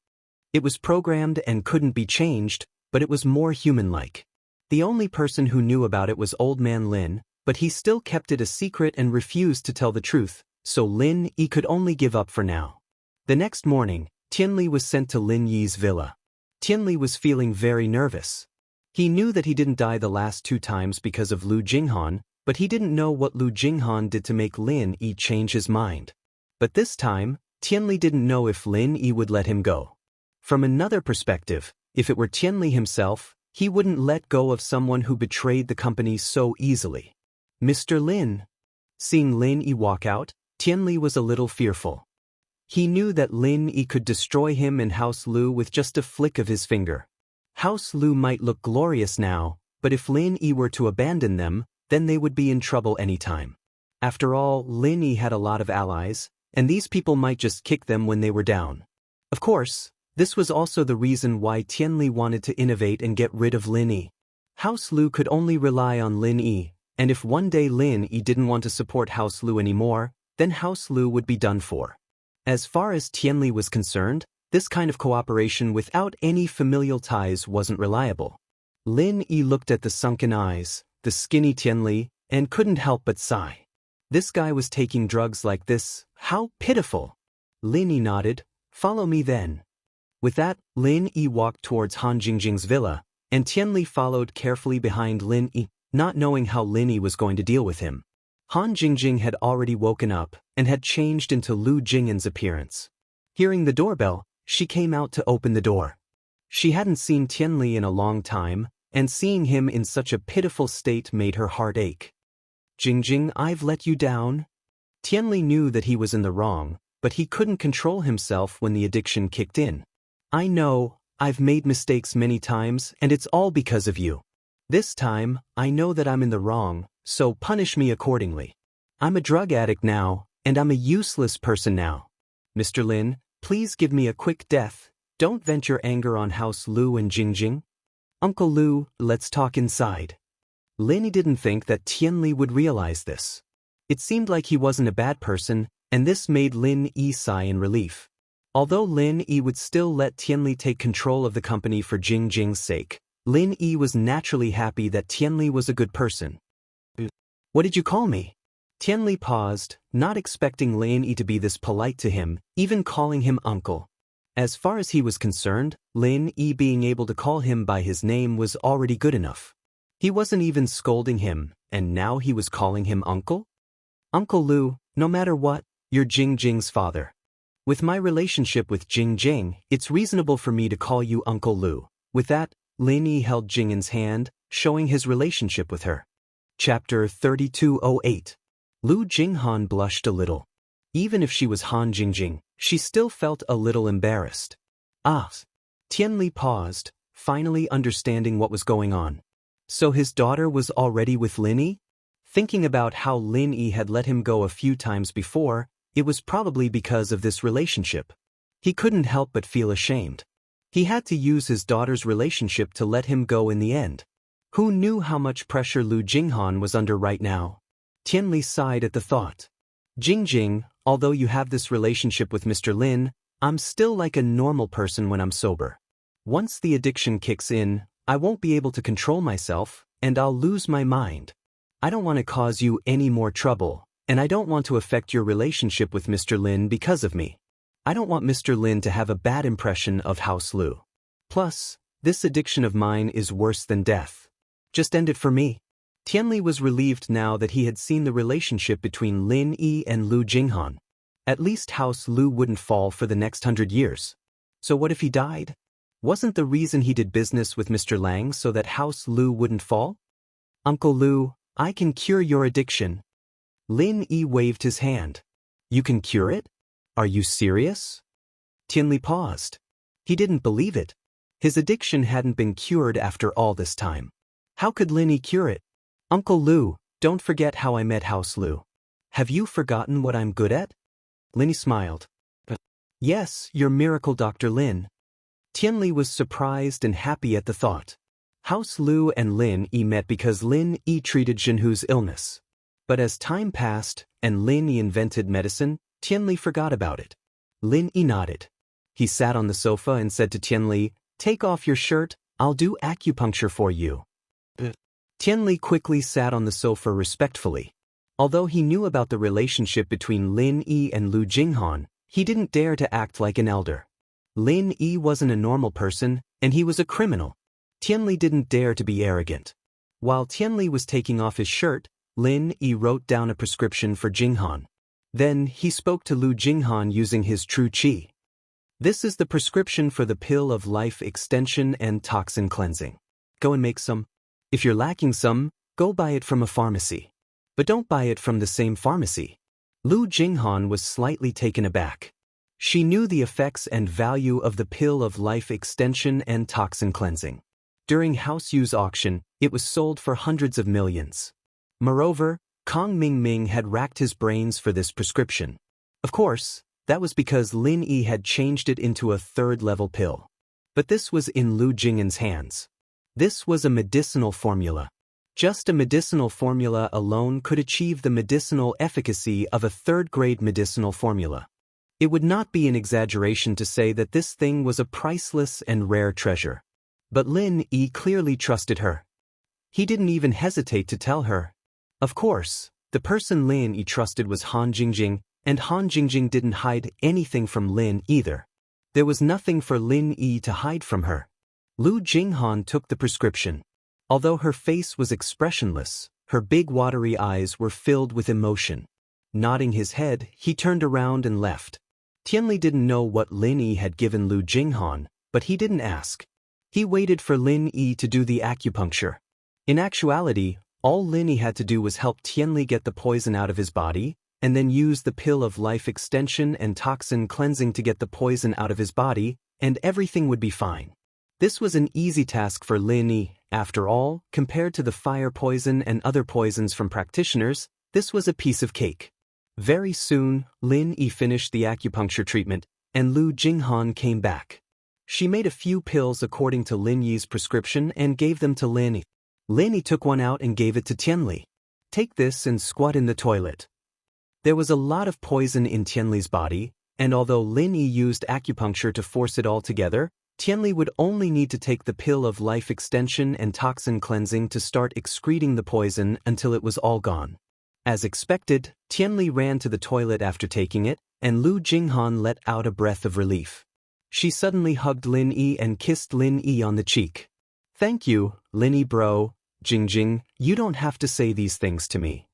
It was programmed and couldn't be changed, but it was more human-like. The only person who knew about it was Old Man Lin, but he still kept it a secret and refused to tell the truth, so Lin Yi could only give up for now. The next morning, Tianli was sent to Lin Yi's villa. Tianli was feeling very nervous. He knew that he didn't die the last two times because of Lu Jinghan, but he didn't know what Lu Jinghan did to make Lin Yi change his mind. But this time, Tianli didn't know if Lin Yi would let him go. From another perspective, if it were Tianli himself, he wouldn't let go of someone who betrayed the company so easily. Mr. Lin. Seeing Lin Yi walk out, Tianli was a little fearful. He knew that Lin Yi could destroy him and House Lu with just a flick of his finger. House Lu might look glorious now, but if Lin Yi were to abandon them, then they would be in trouble anytime. After all, Lin Yi had a lot of allies, and these people might just kick them when they were down. Of course, this was also the reason why Tianli wanted to innovate and get rid of Lin Yi. House Lu could only rely on Lin Yi, and if one day Lin Yi didn't want to support House Lu anymore, then House Lu would be done for. As far as Tianli was concerned, this kind of cooperation without any familial ties wasn't reliable. Lin Yi looked at the sunken eyes, the skinny Tianli, and couldn't help but sigh. This guy was taking drugs like this, how pitiful! Lin Yi nodded, follow me then. With that, Lin Yi walked towards Han Jingjing's villa, and Tianli followed carefully behind Lin Yi, not knowing how Lin Yi was going to deal with him. Han Jingjing had already woken up and had changed into Lu Jingyan's appearance. Hearing the doorbell, she came out to open the door. She hadn't seen Tianli in a long time, and seeing him in such a pitiful state made her heart ache. Jingjing, I've let you down. Tianli knew that he was in the wrong, but he couldn't control himself when the addiction kicked in. I know, I've made mistakes many times, and it's all because of you. This time, I know that I'm in the wrong, so punish me accordingly. I'm a drug addict now, and I'm a useless person now. Mr. Lin, please give me a quick death. Don't vent your anger on House Lu and Jingjing. Uncle Lu, let's talk inside. Lin Yi didn't think that Tianli would realize this. It seemed like he wasn't a bad person, and this made Lin Yi sigh in relief. Although Lin Yi would still let Tianli take control of the company for Jingjing's sake, Lin Yi was naturally happy that Tianli was a good person. What did you call me? Tianli paused, not expecting Lin Yi to be this polite to him, even calling him uncle. As far as he was concerned, Lin Yi being able to call him by his name was already good enough. He wasn't even scolding him, and now he was calling him uncle? Uncle Lu, no matter what, you're Jingjing's father. With my relationship with Jingjing, it's reasonable for me to call you Uncle Lu. With that, Lin Yi held Jingyan's hand, showing his relationship with her. Chapter 3208. Lu Jinghan blushed a little. Even if she was Han Jingjing, she still felt a little embarrassed. Ah! Tianli paused, finally understanding what was going on. So his daughter was already with Lin Yi? Thinking about how Lin Yi had let him go a few times before, it was probably because of this relationship. He couldn't help but feel ashamed. He had to use his daughter's relationship to let him go in the end. Who knew how much pressure Lu Jinghan was under right now? Tianli sighed at the thought. Jingjing, although you have this relationship with Mr. Lin, I'm still like a normal person when I'm sober. Once the addiction kicks in, I won't be able to control myself, and I'll lose my mind. I don't want to cause you any more trouble, and I don't want to affect your relationship with Mr. Lin because of me. I don't want Mr. Lin to have a bad impression of House Lu. Plus, this addiction of mine is worse than death. Just end it for me. Tianli was relieved now that he had seen the relationship between Lin Yi and Lu Jinghan. At least House Lu wouldn't fall for the next 100 years. So what if he died? Wasn't the reason he did business with Mr. Lang so that House Lu wouldn't fall? Uncle Lu, I can cure your addiction. Lin Yi waved his hand. You can cure it? Are you serious? Tianli paused. He didn't believe it. His addiction hadn't been cured after all this time. How could Lin Yi cure it? Uncle Lu, don't forget how I met House Lu. Have you forgotten what I'm good at? Lin Yi smiled. Yes, you're Miracle Dr. Lin. Tianli was surprised and happy at the thought. House Lu and Lin Yi met because Lin Yi treated Jinhu's illness. But as time passed and Lin Yi invented medicine, Tianli forgot about it. Lin Yi nodded. He sat on the sofa and said to Tianli, "Take off your shirt, I'll do acupuncture for you." Tianli quickly sat on the sofa respectfully. Although he knew about the relationship between Lin Yi and Lu Jinghan, he didn't dare to act like an elder. Lin Yi wasn't a normal person, and he was a criminal. Tianli didn't dare to be arrogant. While Tianli was taking off his shirt, Lin Yi wrote down a prescription for Jinghan. Then he spoke to Lu Jinghan using his true qi. This is the prescription for the pill of life extension and toxin cleansing. Go and make some. If you're lacking some, go buy it from a pharmacy. But don't buy it from the same pharmacy. Lu Jinghan was slightly taken aback. She knew the effects and value of the pill of life extension and toxin cleansing. During House Yu's auction, it was sold for hundreds of millions. Moreover, Kong Mingming had racked his brains for this prescription. Of course, that was because Lin Yi had changed it into a third-level pill. But this was in Lu Jinghan's hands. This was a medicinal formula. Just a medicinal formula alone could achieve the medicinal efficacy of a third-grade medicinal formula. It would not be an exaggeration to say that this thing was a priceless and rare treasure. But Lin Yi clearly trusted her. He didn't even hesitate to tell her. Of course, the person Lin Yi trusted was Han Jingjing, and Han Jingjing didn't hide anything from Lin either. There was nothing for Lin Yi to hide from her. Lu Jinghan took the prescription. Although her face was expressionless, her big watery eyes were filled with emotion. Nodding his head, he turned around and left. Tianli didn't know what Lin Yi had given Lu Jinghan, but he didn't ask. He waited for Lin Yi to do the acupuncture. In actuality, all Lin Yi had to do was help Tianli get the poison out of his body, and then use the pill of life extension and toxin cleansing to get the poison out of his body, and everything would be fine. This was an easy task for Lin Yi. After all, compared to the fire poison and other poisons from practitioners, this was a piece of cake. Very soon, Lin Yi finished the acupuncture treatment, and Lu Jinghan came back. She made a few pills according to Lin Yi's prescription and gave them to Lin Yi. Lin Yi took one out and gave it to Tianli. Take this and squat in the toilet. There was a lot of poison in Tianli's body, and although Lin Yi used acupuncture to force it all together, Tianli would only need to take the pill of life extension and toxin cleansing to start excreting the poison until it was all gone. As expected, Tianli ran to the toilet after taking it, and Lu Jinghan let out a breath of relief. She suddenly hugged Lin Yi and kissed Lin Yi on the cheek. Thank you, Lin Yi bro. Jingjing, you don't have to say these things to me.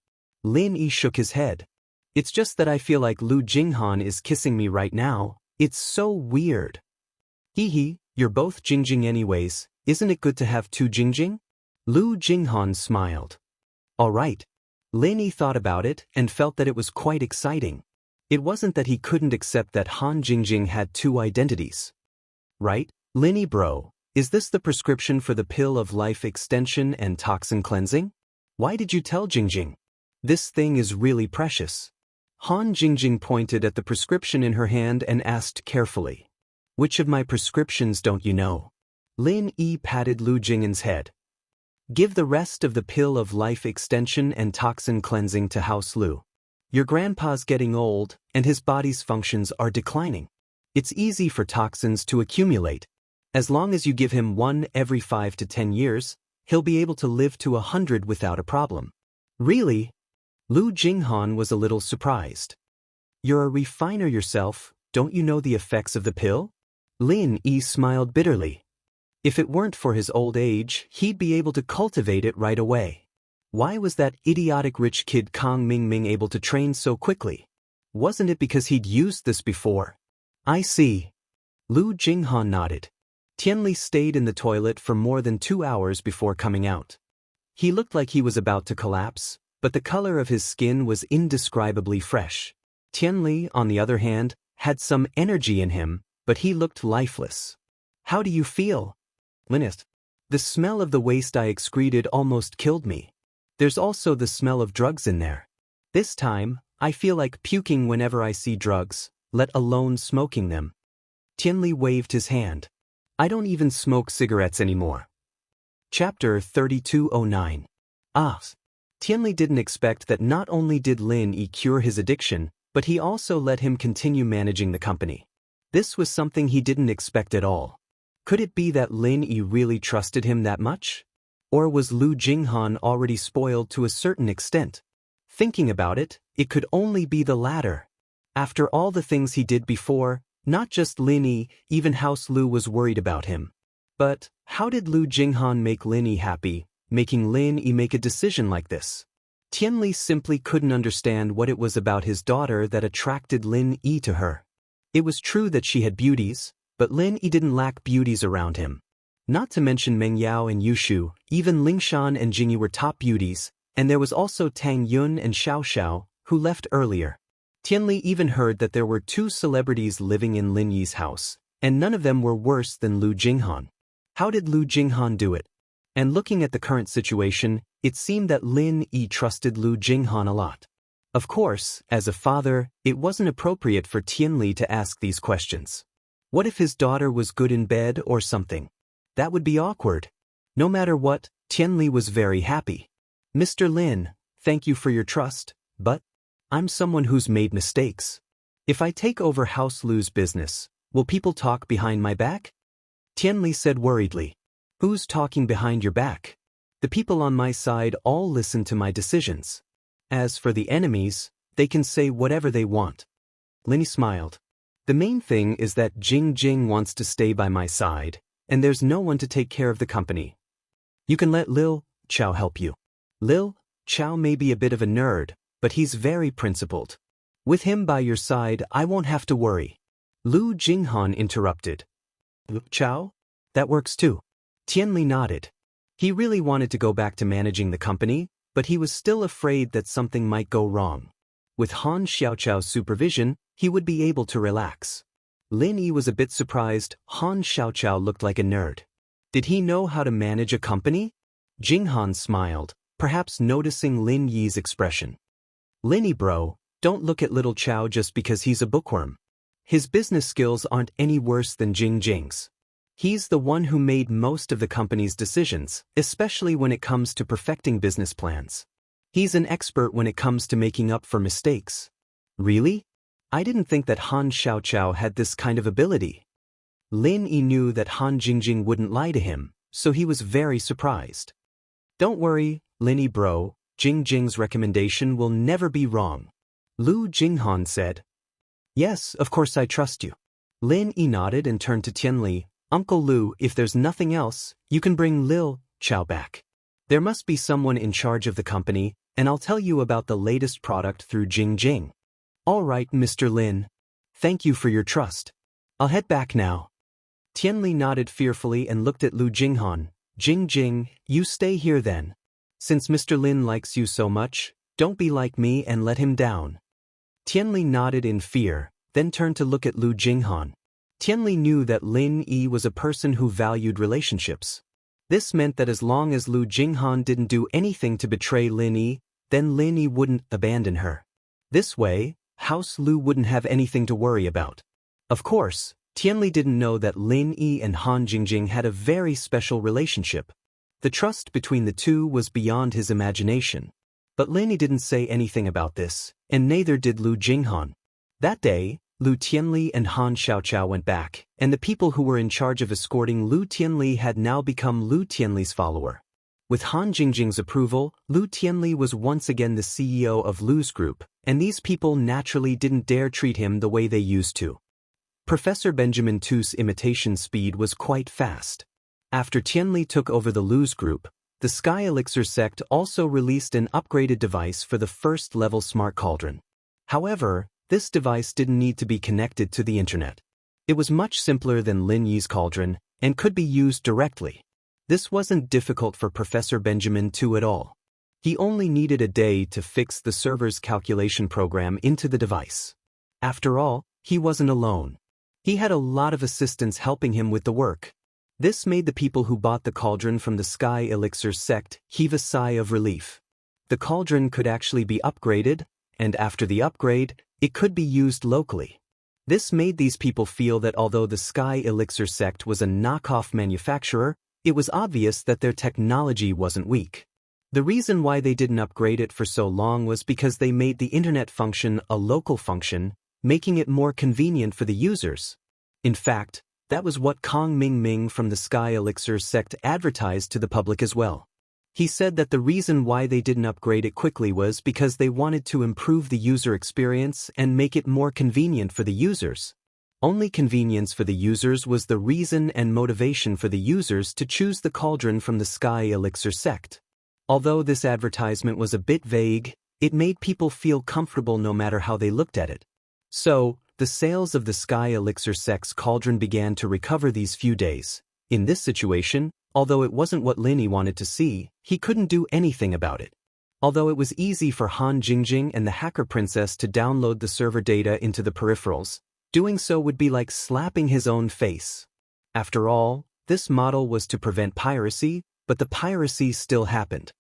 Lin Yi shook his head. It's just that I feel like Lu Jinghan is kissing me right now. It's so weird. Hee, you're both Jingjing anyways, isn't it good to have two Jingjing? Lu Jinghan smiled. All right. Lin Yi thought about it and felt that it was quite exciting. It wasn't that he couldn't accept that Han Jingjing had two identities. Right, Lin Yi bro, is this the prescription for the pill of life extension and toxin cleansing? Why did you tell Jingjing? This thing is really precious. Han Jingjing pointed at the prescription in her hand and asked carefully. Which of my prescriptions don't you know? Lin Yi patted Lu Jinghan's head. Give the rest of the pill of life extension and toxin cleansing to House Lu. Your grandpa's getting old, and his body's functions are declining. It's easy for toxins to accumulate. As long as you give him one every 5 to 10 years, he'll be able to live to 100 without a problem. Really? Lu Jinghan was a little surprised. You're a refiner yourself, don't you know the effects of the pill? Lin Yi smiled bitterly. If it weren't for his old age, he'd be able to cultivate it right away. Why was that idiotic rich kid Kong Mingming able to train so quickly? Wasn't it because he'd used this before? I see. Lu Jinghan nodded. Tianli stayed in the toilet for more than 2 hours before coming out. He looked like he was about to collapse, but the color of his skin was indescribably fresh. Tianli, on the other hand, had some energy in him, but he looked lifeless. How do you feel? Linus. The smell of the waste I excreted almost killed me. There's also the smell of drugs in there. This time, I feel like puking whenever I see drugs, let alone smoking them. Tianli waved his hand. I don't even smoke cigarettes anymore. Chapter 3209. Tianli didn't expect that not only did Lin Yi cure his addiction, but he also let him continue managing the company. This was something he didn't expect at all. Could it be that Lin Yi really trusted him that much? Or was Lu Jinghan already spoiled to a certain extent? Thinking about it, it could only be the latter. After all the things he did before, not just Lin Yi, even House Lu was worried about him. But how did Lu Jinghan make Lin Yi happy, making Lin Yi make a decision like this? Tianli simply couldn't understand what it was about his daughter that attracted Lin Yi to her. It was true that she had beauties, but Lin Yi didn't lack beauties around him. Not to mention Meng Yao and Yushu, even Lingshan and Jingyi were top beauties, and there was also Tang Yun and Xiao Xiao, who left earlier. Tianli even heard that there were 2 celebrities living in Lin Yi's house, and none of them were worse than Lu Jinghan. How did Lu Jinghan do it? And looking at the current situation, it seemed that Lin Yi trusted Lu Jinghan a lot. Of course, as a father, it wasn't appropriate for Tianli to ask these questions. What if his daughter was good in bed or something? That would be awkward. No matter what, Tianli was very happy. Mr. Lin, thank you for your trust, but I'm someone who's made mistakes. If I take over House Lu's business, will people talk behind my back? Tianli said worriedly. Who's talking behind your back? The people on my side all listen to my decisions. As for the enemies, they can say whatever they want. Lin smiled. The main thing is that Jing wants to stay by my side, and there's no one to take care of the company. You can let Lil Chao help you. Lil Chao may be a bit of a nerd, but he's very principled. With him by your side, I won't have to worry. Lu Jinghan interrupted. Lu Chao? That works too. Tianli nodded. He really wanted to go back to managing the company, but he was still afraid that something might go wrong. With Han Xiaochao's supervision, he would be able to relax. Lin Yi was a bit surprised. Han Xiaochao looked like a nerd. Did he know how to manage a company? Jinghan smiled, perhaps noticing Lin Yi's expression. Lin Yi bro, don't look at little Chao just because he's a bookworm. His business skills aren't any worse than Jing's. He's the one who made most of the company's decisions, especially when it comes to perfecting business plans. He's an expert when it comes to making up for mistakes. Really? I didn't think that Han Xiaochao had this kind of ability. Lin Yi knew that Han Jingjing wouldn't lie to him, so he was very surprised. Don't worry, Lin Yi bro, Jingjing's recommendation will never be wrong. Lu Jinghan said. Yes, of course I trust you. Lin Yi nodded and turned to Tianli. Uncle Lu, if there's nothing else, you can bring Lil Chao back. There must be someone in charge of the company, and I'll tell you about the latest product through Jing. All right, Mr. Lin. Thank you for your trust. I'll head back now. Tianli nodded fearfully and looked at Lu Jinghan. Jing, you stay here then. Since Mr. Lin likes you so much, don't be like me and let him down. Tianli nodded in fear, then turned to look at Lu Jinghan. Tianli knew that Lin Yi was a person who valued relationships. This meant that as long as Lu Jinghan didn't do anything to betray Lin Yi, then Lin Yi wouldn't abandon her. This way, House Lu wouldn't have anything to worry about. Of course, Tianli didn't know that Lin Yi and Han Jingjing had a very special relationship. The trust between the two was beyond his imagination. But Lin Yi didn't say anything about this, and neither did Lu Jinghan. That day, Lu Tianli and Han Xiaochao went back, and the people who were in charge of escorting Lu Tianli had now become Lu Tianli's follower. With Han Jingjing's approval, Lu Tianli was once again the CEO of Lu's group, and these people naturally didn't dare treat him the way they used to. Professor Benjamin Tu's imitation speed was quite fast. After Tianli took over the Lu's group, the Sky Elixir sect also released an upgraded device for the first-level smart cauldron. However, this device didn't need to be connected to the internet. It was much simpler than Lin Yi's cauldron, and could be used directly. This wasn't difficult for Professor Benjamin Tu at all. He only needed a day to fix the server's calculation program into the device. After all, he wasn't alone. He had a lot of assistants helping him with the work. This made the people who bought the cauldron from the Sky Elixir sect heave a sigh of relief. The cauldron could actually be upgraded, and after the upgrade, it could be used locally. This made these people feel that although the Sky Elixir sect was a knockoff manufacturer, it was obvious that their technology wasn't weak. The reason why they didn't upgrade it for so long was because they made the internet function a local function, making it more convenient for the users. In fact, that was what Kong Ming from the Sky Elixir sect advertised to the public as well. He said that the reason why they didn't upgrade it quickly was because they wanted to improve the user experience and make it more convenient for the users. Only convenience for the users was the reason and motivation for the users to choose the cauldron from the Sky Elixir sect. Although this advertisement was a bit vague, it made people feel comfortable no matter how they looked at it. So, the sales of the Sky Elixir Sex Cauldron began to recover these few days. In this situation, although it wasn't what Lin wanted to see, he couldn't do anything about it. Although it was easy for Han Jingjing and the Hacker Princess to download the server data into the peripherals, doing so would be like slapping his own face. After all, this model was to prevent piracy, but the piracy still happened.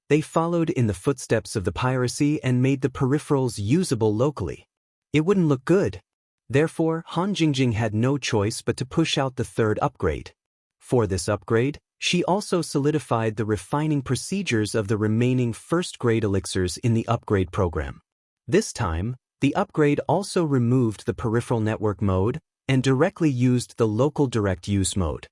They followed in the footsteps of the piracy and made the peripherals usable locally. It wouldn't look good. Therefore, Han Jingjing had no choice but to push out the third upgrade. For this upgrade, she also solidified the refining procedures of the remaining first-grade elixirs in the upgrade program. This time, the upgrade also removed the peripheral network mode and directly used the local direct use mode.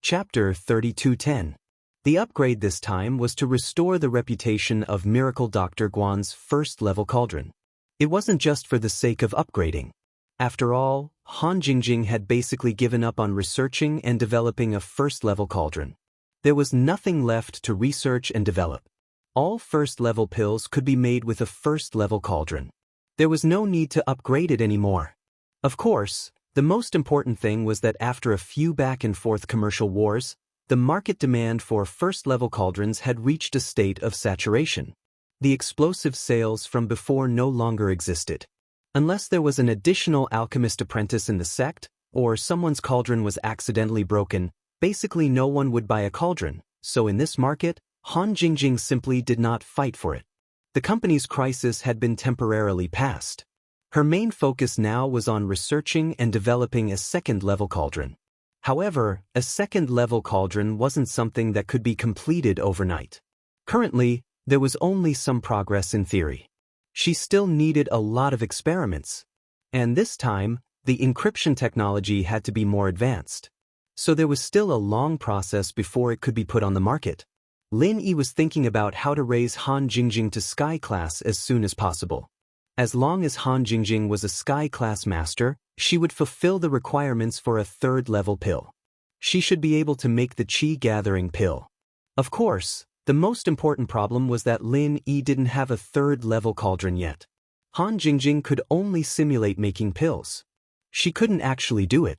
Chapter 3210. The upgrade this time was to restore the reputation of Miracle Dr. Guan's first-level cauldron. It wasn't just for the sake of upgrading. After all, Han Jingjing had basically given up on researching and developing a first-level cauldron. There was nothing left to research and develop. All first-level pills could be made with a first-level cauldron. There was no need to upgrade it anymore. Of course, the most important thing was that after a few back-and-forth commercial wars, the market demand for first-level cauldrons had reached a state of saturation. The explosive sales from before no longer existed. Unless there was an additional alchemist apprentice in the sect, or someone's cauldron was accidentally broken, basically no one would buy a cauldron, so in this market, Han Jingjing simply did not fight for it. The company's crisis had been temporarily passed. Her main focus now was on researching and developing a second-level cauldron. However, a second-level cauldron wasn't something that could be completed overnight. Currently, there was only some progress in theory. She still needed a lot of experiments. And this time, the encryption technology had to be more advanced. So there was still a long process before it could be put on the market. Lin Yi was thinking about how to raise Han Jingjing to Sky Class as soon as possible. As long as Han Jingjing was a Sky Class master, she would fulfill the requirements for a third-level pill. She should be able to make the Qi-gathering pill. Of course, the most important problem was that Lin Yi didn't have a third-level cauldron yet. Han Jingjing could only simulate making pills. She couldn't actually do it.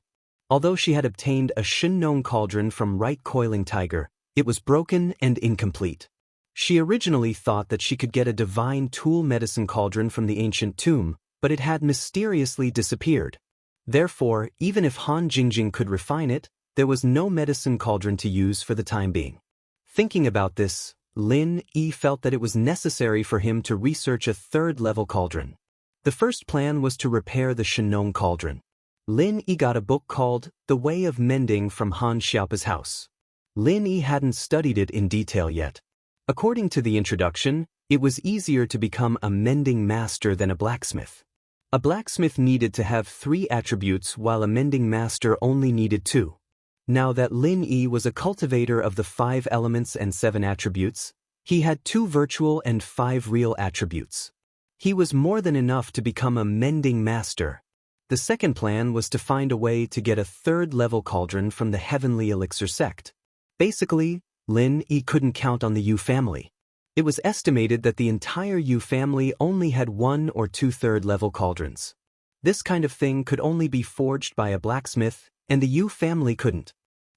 Although she had obtained a Shinnon cauldron from Right Coiling Tiger, it was broken and incomplete. She originally thought that she could get a divine tool medicine cauldron from the ancient tomb, but it had mysteriously disappeared. Therefore, even if Han Jingjing could refine it, there was no medicine cauldron to use for the time being. Thinking about this, Lin Yi felt that it was necessary for him to research a third-level cauldron. The first plan was to repair the Shinnon cauldron. Lin Yi got a book called The Way of Mending from Han Xiaopa's house. Lin Yi hadn't studied it in detail yet. According to the introduction, it was easier to become a mending master than a blacksmith. A blacksmith needed to have 3 attributes while a mending master only needed 2. Now that Lin Yi was a cultivator of the 5 elements and 7 attributes, he had 2 virtual and 5 real attributes. He was more than enough to become a mending master. The second plan was to find a way to get a third-level cauldron from the Heavenly Elixir sect. Basically, Lin Yi couldn't count on the Yu family. It was estimated that the entire Yu family only had 1 or 2 third-level cauldrons. This kind of thing could only be forged by a blacksmith, and the Yu family couldn't.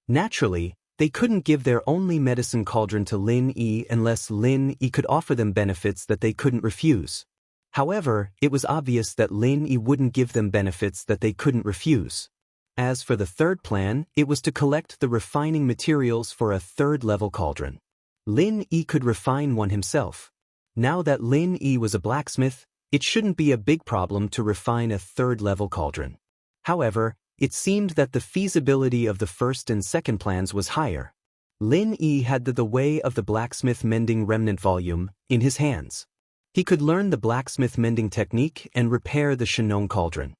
Naturally, they couldn't give their only medicine cauldron to Lin Yi unless Lin Yi could offer them benefits that they couldn't refuse. However, it was obvious that Lin Yi wouldn't give them benefits that they couldn't refuse. As for the third plan, it was to collect the refining materials for a third-level cauldron. Lin Yi could refine one himself. Now that Lin Yi was a blacksmith, it shouldn't be a big problem to refine a third-level cauldron. However, it seemed that the feasibility of the first and second plans was higher. Lin Yi had the Way of the Blacksmith Mending Remnant volume in his hands. He could learn the blacksmith mending technique and repair the Shinnon cauldron.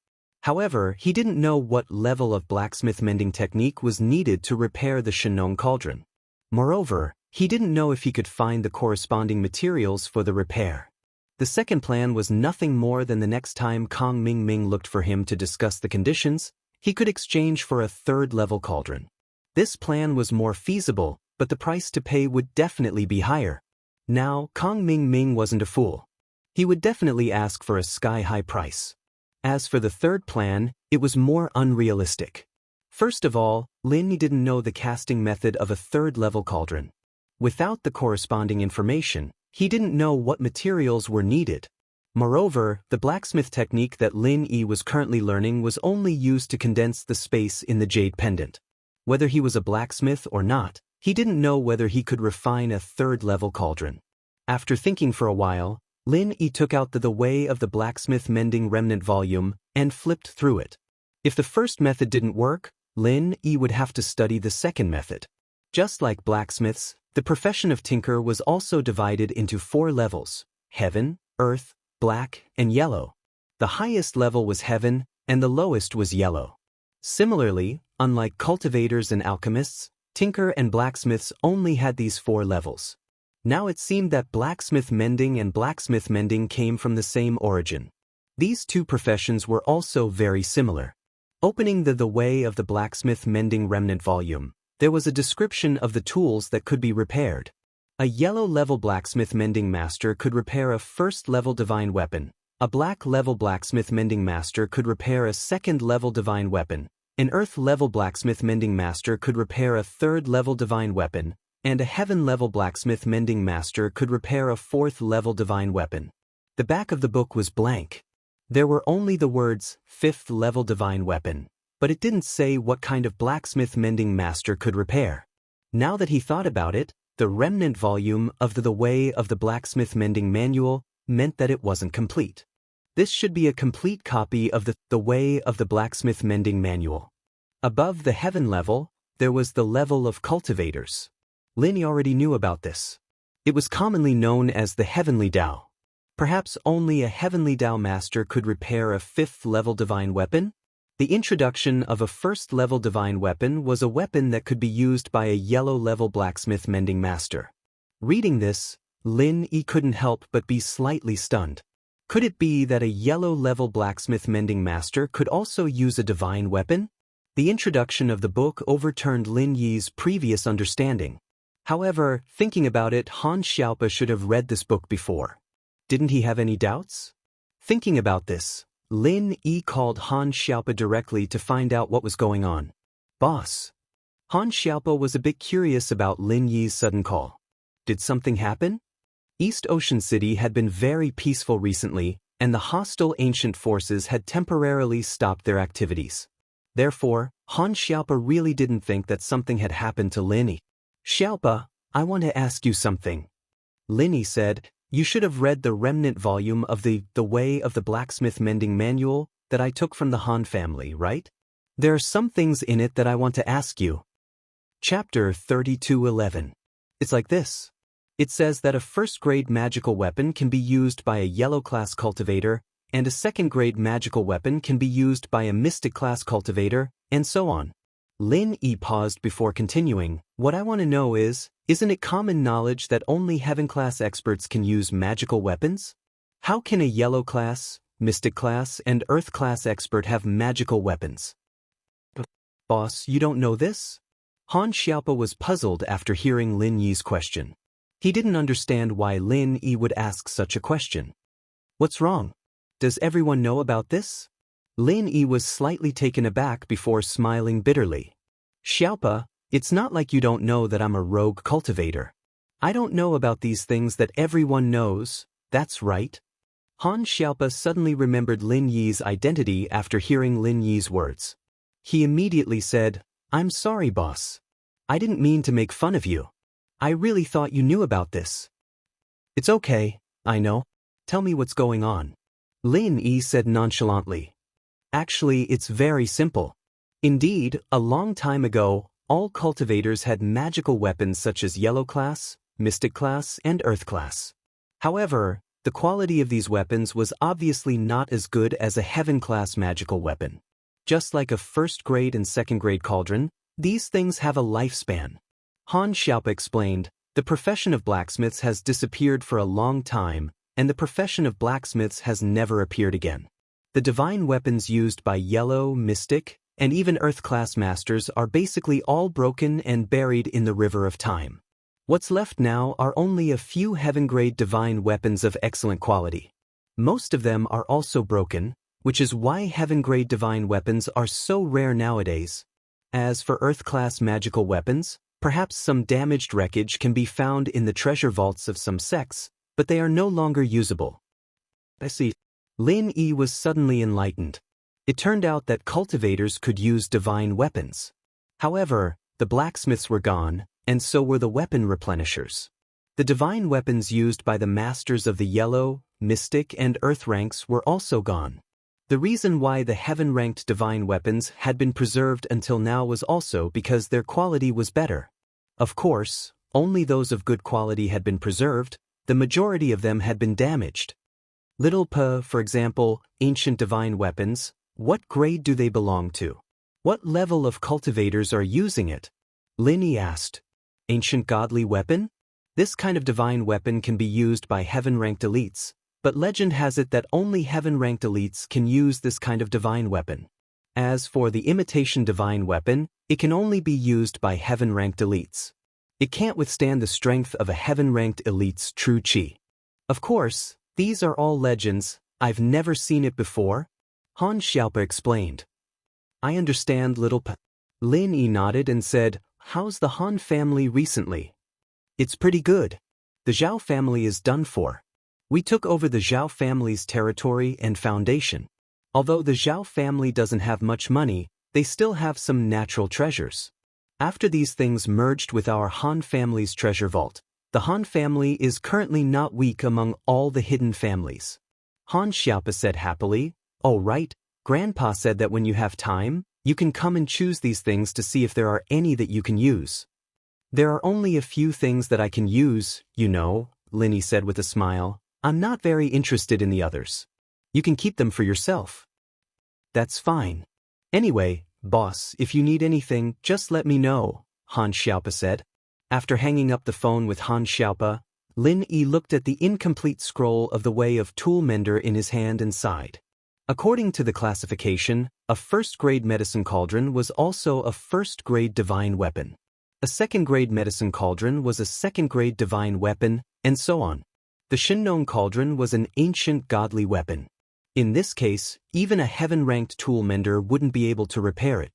However, he didn't know what level of blacksmith mending technique was needed to repair the Shinnon cauldron. Moreover, he didn't know if he could find the corresponding materials for the repair. The second plan was nothing more than the next time Kong Mingming looked for him to discuss the conditions, he could exchange for a third-level cauldron. This plan was more feasible, but the price to pay would definitely be higher. Now, Kong Ming Ming wasn't a fool. He would definitely ask for a sky-high price. As for the third plan, it was more unrealistic. First of all, Lin didn't know the casting method of a third-level cauldron. Without the corresponding information, he didn't know what materials were needed. Moreover, the blacksmith technique that Lin Yi was currently learning was only used to condense the space in the jade pendant. Whether he was a blacksmith or not, he didn't know whether he could refine a third-level cauldron. After thinking for a while, Lin Yi took out the Way of the Blacksmith Mending Remnant volume and flipped through it. If the first method didn't work, Lin Yi would have to study the second method. Just like blacksmiths, the profession of tinker was also divided into 4 levels: heaven, earth, black, and yellow. The highest level was heaven, and the lowest was yellow. Similarly, unlike cultivators and alchemists, tinker and blacksmiths only had these 4 levels. Now it seemed that blacksmith mending and blacksmith mending came from the same origin. These two professions were also very similar. Opening the Way of the Blacksmith Mending Remnant volume, there was a description of the tools that could be repaired. A yellow-level blacksmith mending master could repair a first-level divine weapon. A black-level blacksmith mending master could repair a second-level divine weapon. An earth-level blacksmith mending master could repair a third-level divine weapon, and a heaven-level blacksmith mending master could repair a fourth-level divine weapon. The back of the book was blank. There were only the words, 5th-level divine weapon, but it didn't say what kind of blacksmith mending master could repair. Now that he thought about it, the remnant volume of the Way of the Blacksmith Mending Manual meant that it wasn't complete. This should be a complete copy of the Way of the Blacksmith Mending Manual. Above the heaven level, there was the level of cultivators. Lin already knew about this. It was commonly known as the Heavenly Dao. Perhaps only a Heavenly Dao master could repair a 5th-level divine weapon? The introduction of a 1st-level divine weapon was a weapon that could be used by a yellow-level blacksmith mending master. Reading this, Lin Yi couldn't help but be slightly stunned. Could it be that a yellow-level blacksmith mending master could also use a divine weapon? The introduction of the book overturned Lin Yi's previous understanding. However, thinking about it, Han Xiaopa should have read this book before. Didn't he have any doubts? Thinking about this, Lin Yi called Han Xiaopa directly to find out what was going on. Boss. Han Xiaopa was a bit curious about Lin Yi's sudden call. Did something happen? East Ocean City had been very peaceful recently, and the hostile ancient forces had temporarily stopped their activities. Therefore, Han Xiaopa really didn't think that something had happened to Lin Yi. Xiaopa, I want to ask you something. Lin Yi said, you should have read the remnant volume of the Way of the Blacksmith Mending Manual that I took from the Han family, right? There are some things in it that I want to ask you. Chapter 32:11. It's like this. It says that a first-grade magical weapon can be used by a yellow-class cultivator, and a second-grade magical weapon can be used by a mystic-class cultivator, and so on. Lin Yi paused before continuing. What I want to know is, isn't it common knowledge that only heaven-class experts can use magical weapons? How can a yellow-class, mystic-class, and earth-class expert have magical weapons? Boss, you don't know this? Han Xiaopa was puzzled after hearing Lin Yi's question. He didn't understand why Lin Yi would ask such a question. What's wrong? Does everyone know about this? Lin Yi was slightly taken aback before smiling bitterly. Xiaopa, it's not like you don't know that I'm a rogue cultivator. I don't know about these things that everyone knows, that's right. Han Xiaopa suddenly remembered Lin Yi's identity after hearing Lin Yi's words. He immediately said, I'm sorry, boss. I didn't mean to make fun of you. I really thought you knew about this. It's okay, I know. Tell me what's going on. Lin Yi said nonchalantly. Actually, it's very simple. Indeed, a long time ago, all cultivators had magical weapons such as yellow class, mystic class, and earth class. However, the quality of these weapons was obviously not as good as a heaven class magical weapon. Just like a first-grade and second-grade cauldron, these things have a lifespan. Han Xiaopa explained, the profession of blacksmiths has disappeared for a long time, and the profession of blacksmiths has never appeared again. The divine weapons used by yellow, mystic, and even earth-class masters are basically all broken and buried in the river of time. What's left now are only a few heaven-grade divine weapons of excellent quality. Most of them are also broken, which is why heaven-grade divine weapons are so rare nowadays. As for Earth-class magical weapons, perhaps some damaged wreckage can be found in the treasure vaults of some sects, but they are no longer usable. I see. Lin Yi was suddenly enlightened. It turned out that cultivators could use divine weapons. However, the blacksmiths were gone, and so were the weapon replenishers. The divine weapons used by the masters of the Yellow, Mystic, and Earth ranks were also gone. The reason why the heaven-ranked divine weapons had been preserved until now was also because their quality was better. Of course, only those of good quality had been preserved, the majority of them had been damaged. Little P, for example, ancient divine weapons, what grade do they belong to? What level of cultivators are using it? Lin Yi asked. Ancient godly weapon? This kind of divine weapon can be used by heaven-ranked elites, but legend has it that only heaven-ranked elites can use this kind of divine weapon. As for the imitation divine weapon, it can only be used by heaven-ranked elites. It can't withstand the strength of a heaven-ranked elite's true chi. Of course, these are all legends, I've never seen it before, Han Xiaopa explained. I understand, little P. Lin Yi nodded and said, how's the Han family recently? It's pretty good. The Zhao family is done for. We took over the Zhao family's territory and foundation. Although the Zhao family doesn't have much money, they still have some natural treasures. After these things merged with our Han family's treasure vault, the Han family is currently not weak among all the hidden families. Han Xiaopa said happily, oh right, Grandpa said that when you have time, you can come and choose these things to see if there are any that you can use. There are only a few things that I can use, you know, Lin Yi said with a smile. I'm not very interested in the others. You can keep them for yourself. That's fine. Anyway, boss, if you need anything, just let me know, Han Xiaopa said. After hanging up the phone with Han Xiaopa, Lin Yi looked at the incomplete scroll of the Way of Tool Mender in his hand and sighed. According to the classification, a first-grade medicine cauldron was also a first-grade divine weapon. A second-grade medicine cauldron was a second-grade divine weapon, and so on. The Shinnong cauldron was an ancient godly weapon. In this case, even a heaven-ranked tool mender wouldn't be able to repair it.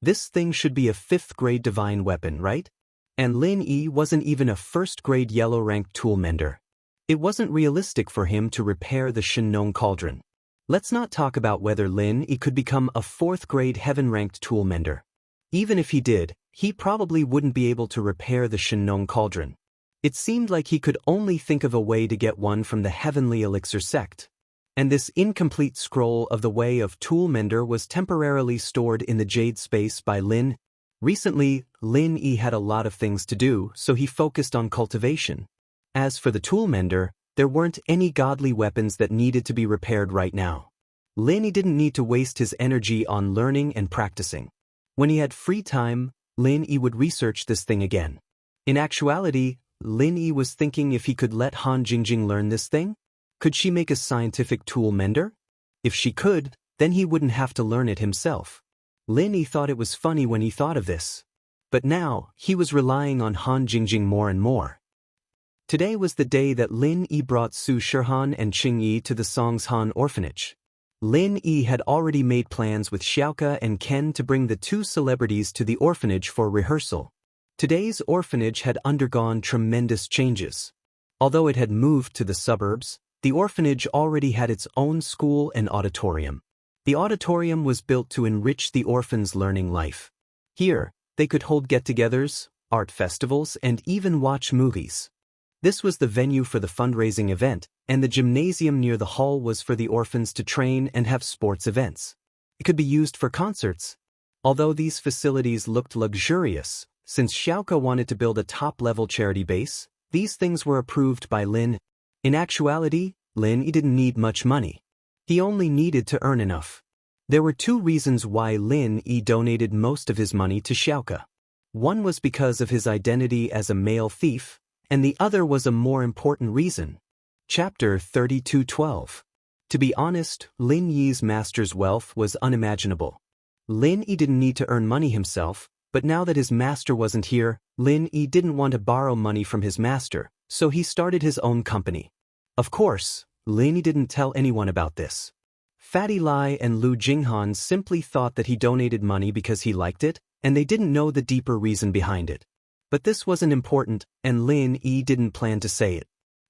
This thing should be a fifth-grade divine weapon, right? And Lin Yi wasn't even a first-grade yellow-ranked tool mender. It wasn't realistic for him to repair the Shinnong cauldron. Let's not talk about whether Lin Yi could become a fourth-grade heaven-ranked tool mender. Even if he did, he probably wouldn't be able to repair the Shinnong cauldron. It seemed like he could only think of a way to get one from the Heavenly Elixir sect. And this incomplete scroll of the Way of Tool Mender was temporarily stored in the Jade Space by Lin. Recently, Lin Yi had a lot of things to do, so he focused on cultivation. As for the tool mender, there weren't any godly weapons that needed to be repaired right now. Lin Yi didn't need to waste his energy on learning and practicing. When he had free time, Lin Yi would research this thing again. In actuality, Lin Yi was thinking if he could let Han Jingjing learn this thing. Could she make a scientific tool mender? If she could, then he wouldn't have to learn it himself. Lin Yi thought it was funny when he thought of this. But now, he was relying on Han Jingjing more and more. Today was the day that Lin Yi brought Su Shihan and Qing Yi to the Songshan orphanage. Lin Yi had already made plans with Xiaoke and Ken to bring the two celebrities to the orphanage for rehearsal. Today's orphanage had undergone tremendous changes. Although it had moved to the suburbs, the orphanage already had its own school and auditorium. The auditorium was built to enrich the orphans' learning life. Here, they could hold get-togethers, art festivals, and even watch movies. This was the venue for the fundraising event, and the gymnasium near the hall was for the orphans to train and have sports events. It could be used for concerts. Although these facilities looked luxurious, since Xiaoke wanted to build a top-level charity base, these things were approved by Lin. In actuality, Lin Yi didn't need much money. He only needed to earn enough. There were two reasons why Lin Yi donated most of his money to Xiaoke. One was because of his identity as a male thief, and the other was a more important reason. Chapter 32:12. To be honest, Lin Yi's master's wealth was unimaginable. Lin Yi didn't need to earn money himself, but now that his master wasn't here, Lin Yi didn't want to borrow money from his master, so he started his own company. Of course, Lin Yi didn't tell anyone about this. Fatty Lai and Lu Jinghan simply thought that he donated money because he liked it, and they didn't know the deeper reason behind it. But this wasn't important, and Lin Yi didn't plan to say it.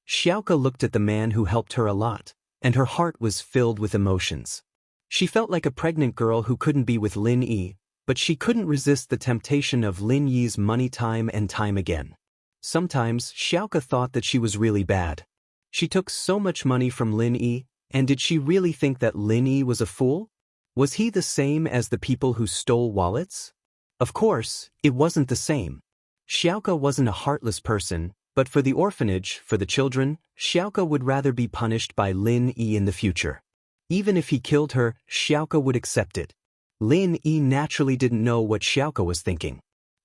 Xiaoke looked at the man who helped her a lot, and her heart was filled with emotions. She felt like a pregnant girl who couldn't be with Lin Yi, but she couldn't resist the temptation of Lin Yi's money time and time again. Sometimes, Xiaoke thought that she was really bad. She took so much money from Lin Yi, and did she really think that Lin Yi was a fool? Was he the same as the people who stole wallets? Of course, it wasn't the same. Xiaoke wasn't a heartless person, but for the orphanage, for the children, Xiaoke would rather be punished by Lin Yi in the future. Even if he killed her, Xiaoke would accept it. Lin Yi naturally didn't know what Xiaoke was thinking.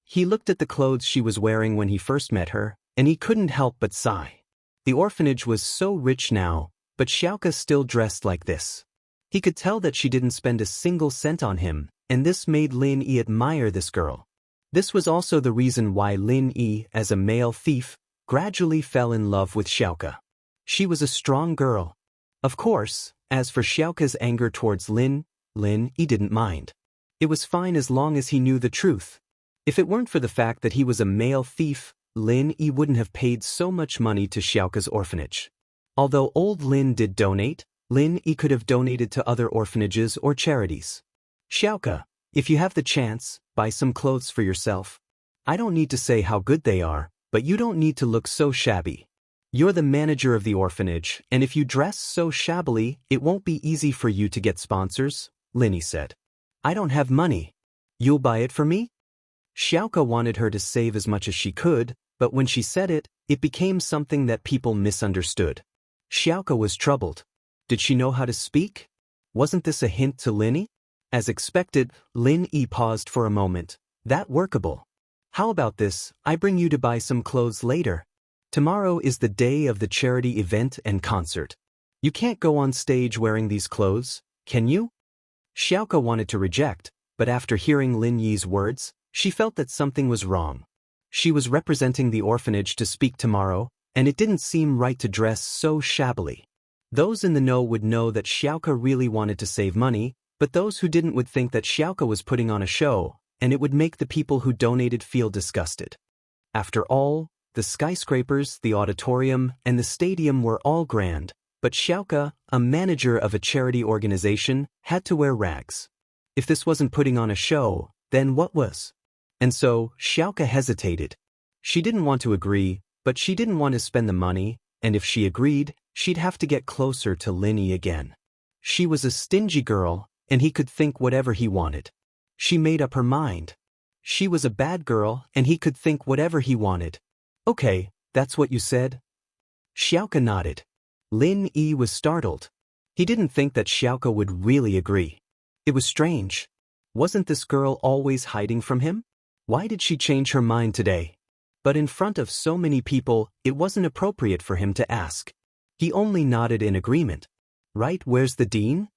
He looked at the clothes she was wearing when he first met her, and he couldn't help but sigh. The orphanage was so rich now, but Xiaoke still dressed like this. He could tell that she didn't spend a single cent on him, and this made Lin Yi admire this girl. This was also the reason why Lin Yi, as a male thief, gradually fell in love with Xiaoke. She was a strong girl. Of course, as for Xiaoke's anger towards Lin Yi didn't mind. It was fine as long as he knew the truth. If it weren't for the fact that he was a male thief, Lin Yi wouldn't have paid so much money to Xiaoke's orphanage. Although old Lin did donate, Lin Yi could have donated to other orphanages or charities. Xiaoke, if you have the chance, buy some clothes for yourself. I don't need to say how good they are, but you don't need to look so shabby. You're the manager of the orphanage, and if you dress so shabbily, it won't be easy for you to get sponsors, Lin Yi said. I don't have money. You'll buy it for me? Xiaoke wanted her to save as much as she could, but when she said it, it became something that people misunderstood. Xiaoke was troubled. Did she know how to speak? Wasn't this a hint to Lin Yi? As expected, Lin Yi paused for a moment. That workable. How about this, I bring you to buy some clothes later. Tomorrow is the day of the charity event and concert. You can't go on stage wearing these clothes, can you? Xiaoke wanted to reject, but after hearing Lin Yi's words, she felt that something was wrong. She was representing the orphanage to speak tomorrow, and it didn't seem right to dress so shabbily. Those in the know would know that Xiaoke really wanted to save money, but those who didn't would think that Xiaoke was putting on a show, and it would make the people who donated feel disgusted. After all, the skyscrapers, the auditorium, and the stadium were all grand, but Xiaoke, a manager of a charity organization, had to wear rags. If this wasn't putting on a show, then what was? And so, Xiaoke hesitated. She didn't want to agree, but she didn't want to spend the money, and if she agreed, she'd have to get closer to Lin Yi again. She was a stingy girl, and he could think whatever he wanted. She made up her mind. She was a bad girl, and he could think whatever he wanted. Okay, that's what you said? Xiaoke nodded. Lin Yi was startled. He didn't think that Xiaoke would really agree. It was strange. Wasn't this girl always hiding from him? Why did she change her mind today? But in front of so many people, it wasn't appropriate for him to ask. He only nodded in agreement. Right, where's the dean?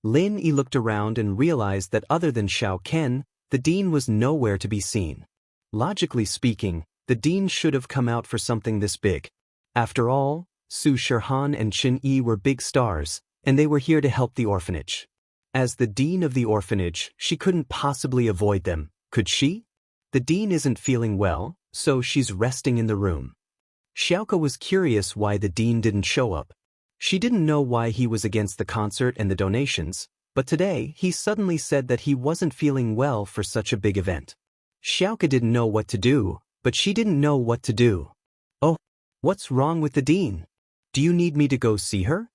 Lin Yi looked around and realized that other than Xiao Ken, the dean was nowhere to be seen. Logically speaking, the dean should have come out for something this big. After all, Su Shihan and Qin Yi were big stars, and they were here to help the orphanage. As the dean of the orphanage, she couldn't possibly avoid them, could she? The dean isn't feeling well, so she's resting in the room. Xiaoke was curious why the dean didn't show up. She didn't know why he was against the concert and the donations, but today he suddenly said that he wasn't feeling well for such a big event. Xiaoke didn't know what to do, but she didn't know what to do. Oh, what's wrong with the dean? Do you need me to go see her?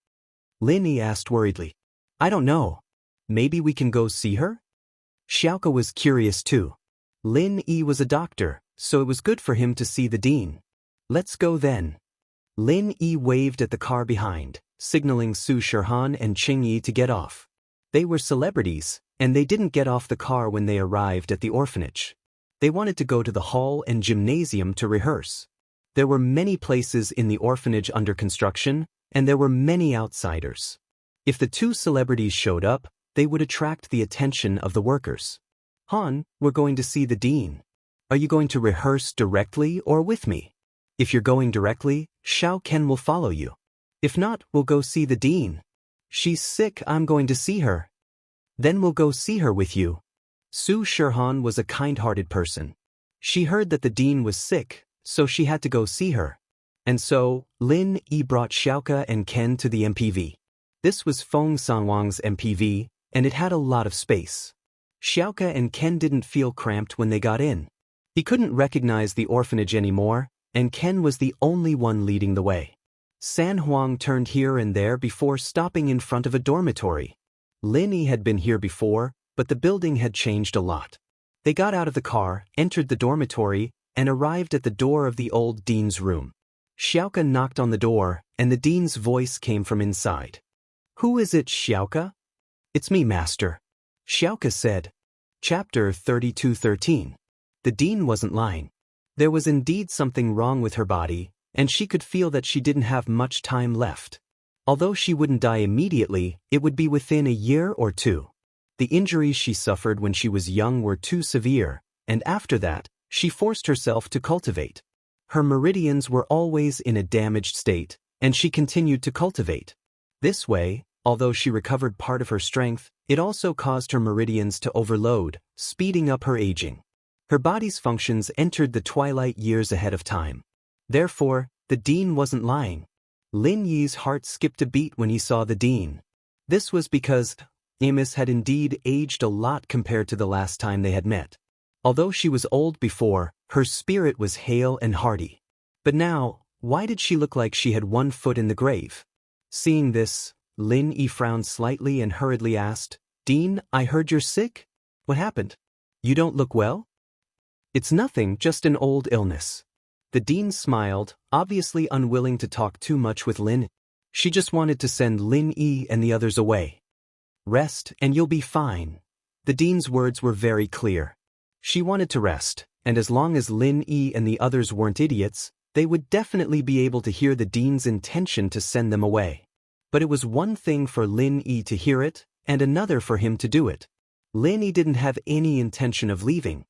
Lin Yi asked worriedly. I don't know. Maybe we can go see her? Xiaoke was curious too. Lin Yi was a doctor, so it was good for him to see the dean. Let's go then. Lin Yi waved at the car behind, signaling Su Shihan and Qing Yi to get off. They were celebrities, and they didn't get off the car when they arrived at the orphanage. They wanted to go to the hall and gymnasium to rehearse. There were many places in the orphanage under construction, and there were many outsiders. If the two celebrities showed up, they would attract the attention of the workers. Han, we're going to see the dean. Are you going to rehearse directly or with me? If you're going directly, Xiao Ken will follow you. If not, we'll go see the dean. She's sick, I'm going to see her. Then we'll go see her with you. Su Shihan was a kind-hearted person. She heard that the dean was sick, so she had to go see her. And so, Lin Yi brought Xiaoke and Ken to the MPV. This was Feng Sanwang's MPV, and it had a lot of space. Xiaoke and Ken didn't feel cramped when they got in. He couldn't recognize the orphanage anymore, and Ken was the only one leading the way. San Huang turned here and there before stopping in front of a dormitory. Lin Yi had been here before, but the building had changed a lot. They got out of the car, entered the dormitory, and arrived at the door of the old dean's room. Xiaoke knocked on the door, and the dean's voice came from inside. "Who is it, Xiaoke?" "It's me, master," Xiaoke said. Chapter 32:13. The dean wasn't lying. There was indeed something wrong with her body, and she could feel that she didn't have much time left. Although she wouldn't die immediately, it would be within a year or two. The injuries she suffered when she was young were too severe, and after that, she forced herself to cultivate. Her meridians were always in a damaged state, and she continued to cultivate. This way, although she recovered part of her strength, it also caused her meridians to overload, speeding up her aging. Her body's functions entered the twilight years ahead of time. Therefore, the dean wasn't lying. Lin Yi's heart skipped a beat when he saw the dean. This was because Amos had indeed aged a lot compared to the last time they had met. Although she was old before, her spirit was hale and hearty. But now, why did she look like she had one foot in the grave? Seeing this, Lin Yi frowned slightly and hurriedly asked, "Dean, I heard you're sick? What happened? You don't look well?" "It's nothing, just an old illness." The dean smiled, obviously unwilling to talk too much with Lin. She just wanted to send Lin Yi and the others away. "Rest, and you'll be fine." The dean's words were very clear. She wanted to rest, and as long as Lin Yi and the others weren't idiots, they would definitely be able to hear the dean's intention to send them away. But it was one thing for Lin Yi to hear it, and another for him to do it. Lin Yi didn't have any intention of leaving.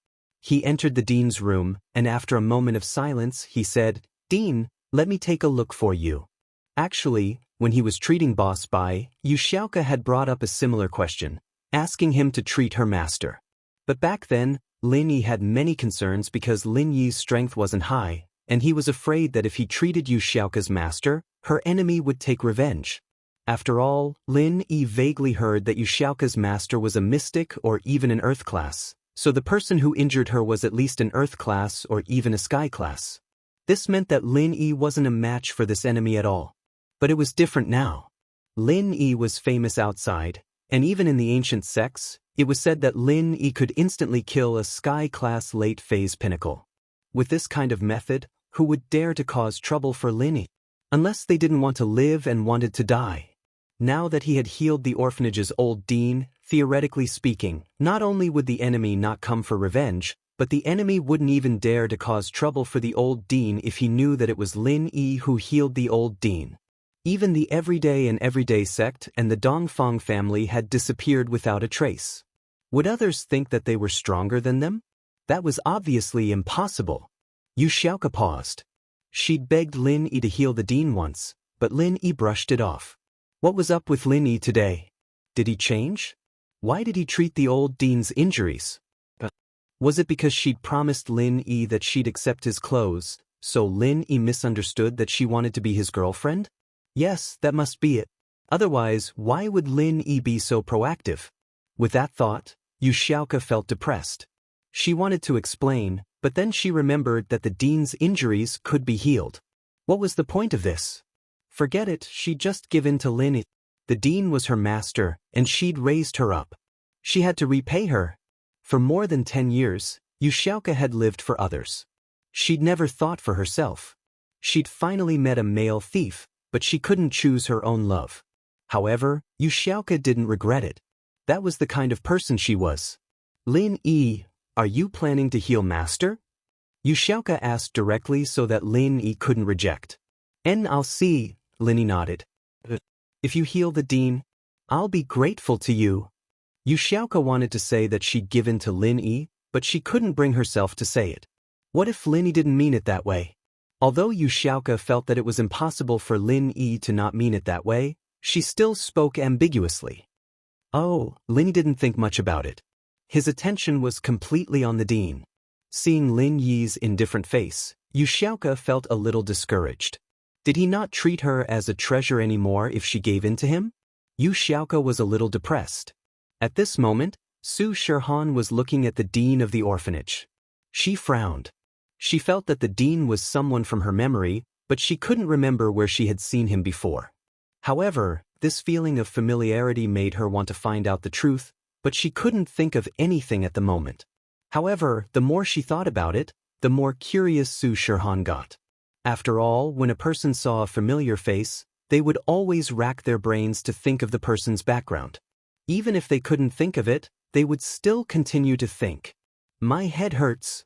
He entered the dean's room, and after a moment of silence, he said, "Dean, let me take a look for you." Actually, when he was treating Boss Bai, Yu Xiaoke had brought up a similar question, asking him to treat her master. But back then, Lin Yi had many concerns because Lin Yi's strength wasn't high, and he was afraid that if he treated Yu Xiaoke's master, her enemy would take revenge. After all, Lin Yi vaguely heard that Yu Xiaoke's master was a mystic or even an earth class, so the person who injured her was at least an earth class or even a sky class. This meant that Lin Yi wasn't a match for this enemy at all. But it was different now. Lin Yi was famous outside, and even in the ancient sects, it was said that Lin Yi could instantly kill a sky-class late-phase pinnacle. With this kind of method, who would dare to cause trouble for Lin Yi? Unless they didn't want to live and wanted to die. Now that he had healed the orphanage's old dean, theoretically speaking, not only would the enemy not come for revenge, but the enemy wouldn't even dare to cause trouble for the old dean if he knew that it was Lin Yi who healed the old dean. Even the everyday sect and the Dongfang family had disappeared without a trace. Would others think that they were stronger than them? That was obviously impossible. Yu Xiaoke paused. She'd begged Lin Yi to heal the dean once, but Lin Yi brushed it off. What was up with Lin Yi today? Did he change? Why did he treat the old dean's injuries? Was it because she'd promised Lin Yi that she'd accept his clothes, so Lin Yi misunderstood that she wanted to be his girlfriend? Yes, that must be it. Otherwise, why would Lin Yi be so proactive? With that thought, Yu Xiaoke felt depressed. She wanted to explain, but then she remembered that the dean's injuries could be healed. What was the point of this? Forget it, she'd just give in to Lin Yi. The dean was her master, and she'd raised her up. She had to repay her. For more than 10 years, Yu Xiaoke had lived for others. She'd never thought for herself. She'd finally met a male thief, but she couldn't choose her own love. However, Yu Xiaoke didn't regret it. That was the kind of person she was. Lin Yi, are you planning to heal master? Yu Xiaoke asked directly so that Lin Yi couldn't reject. I'll see, Lin Yi nodded. If you heal the dean, I'll be grateful to you. Yu Xiaoke wanted to say that she'd given to Lin Yi, but she couldn't bring herself to say it. What if Lin Yi didn't mean it that way? Although Yu Xiaoke felt that it was impossible for Lin Yi to not mean it that way, she still spoke ambiguously. Oh, Lin Yi didn't think much about it. His attention was completely on the dean. Seeing Lin Yi's indifferent face, Yu Xiaoke felt a little discouraged. Did he not treat her as a treasure anymore if she gave in to him? Yu Xiaoke was a little depressed. At this moment, Su Shihan was looking at the dean of the orphanage. She frowned. She felt that the dean was someone from her memory, but she couldn't remember where she had seen him before. However, this feeling of familiarity made her want to find out the truth, but she couldn't think of anything at the moment. However, the more she thought about it, the more curious Su Shihan got. After all, when a person saw a familiar face, they would always rack their brains to think of the person's background. Even if they couldn't think of it, they would still continue to think. My head hurts.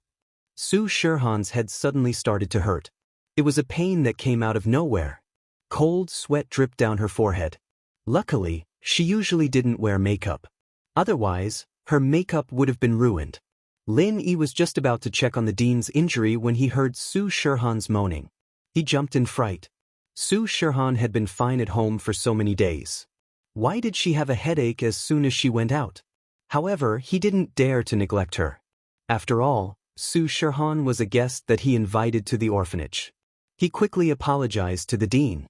Su Shihan's head suddenly started to hurt. It was a pain that came out of nowhere. Cold sweat dripped down her forehead. Luckily, she usually didn't wear makeup. Otherwise, her makeup would have been ruined. Lin Yi was just about to check on the dean's injury when he heard Su Shihan's moaning. He jumped in fright. Su Shihan had been fine at home for so many days. Why did she have a headache as soon as she went out? However, he didn't dare to neglect her. After all, Su Shihan was a guest that he invited to the orphanage. He quickly apologized to the dean.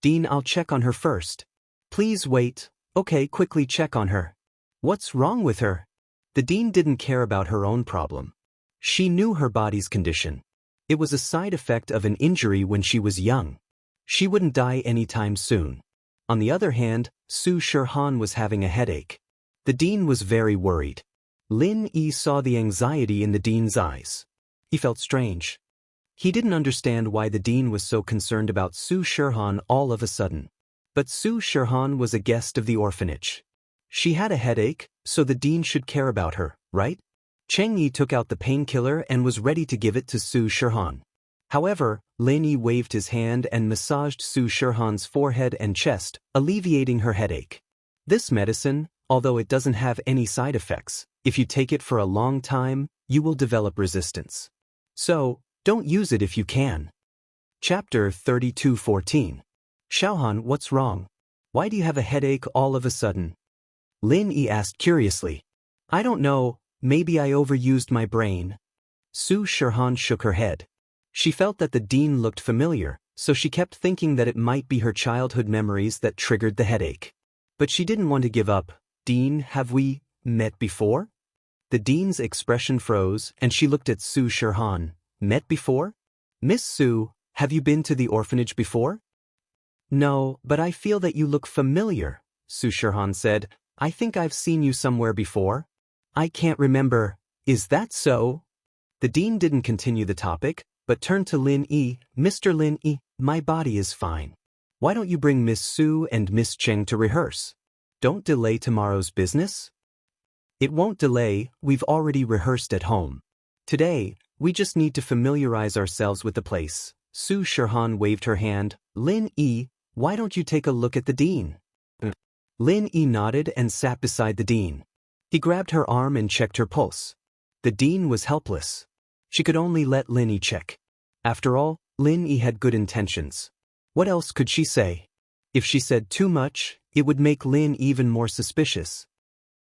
Dean, I'll check on her first. Please wait. Okay, quickly check on her. What's wrong with her? The dean didn't care about her own problem. She knew her body's condition. It was a side effect of an injury when she was young. She wouldn't die anytime soon. On the other hand, Su Shihan was having a headache. The dean was very worried. Lin Yi saw the anxiety in the dean's eyes. He felt strange. He didn't understand why the dean was so concerned about Su Shihan all of a sudden. But Su Shihan was a guest of the orphanage. She had a headache, so the dean should care about her, right? Cheng Yi took out the painkiller and was ready to give it to Su Shihan. However, Lin Yi waved his hand and massaged Su Shihan's forehead and chest, alleviating her headache. This medicine, although it doesn't have any side effects, if you take it for a long time, you will develop resistance. So, don't use it if you can. Chapter 32:14. Xiaohan, what's wrong? Why do you have a headache all of a sudden? Lin Yi asked curiously. I don't know, maybe I overused my brain. Su Shihan shook her head. She felt that the dean looked familiar, so she kept thinking that it might be her childhood memories that triggered the headache. But she didn't want to give up. Dean, have we met before? The dean's expression froze and she looked at Su Shihan. Met before? Miss Su, have you been to the orphanage before? No, but I feel that you look familiar, Su Shihan said. I think I've seen you somewhere before. I can't remember. Is that so? The dean didn't continue the topic, but turned to Lin Yi. Mr. Lin Yi, my body is fine. Why don't you bring Miss Su and Miss Cheng to rehearse? Don't delay tomorrow's business. It won't delay, we've already rehearsed at home. Today, we just need to familiarize ourselves with the place. Su Shihan waved her hand. Lin Yi, why don't you take a look at the dean? Lin Yi nodded and sat beside the dean. He grabbed her arm and checked her pulse. The dean was helpless. She could only let Lin Yi check. After all, Lin Yi had good intentions. What else could she say? If she said too much, it would make Lin even more suspicious.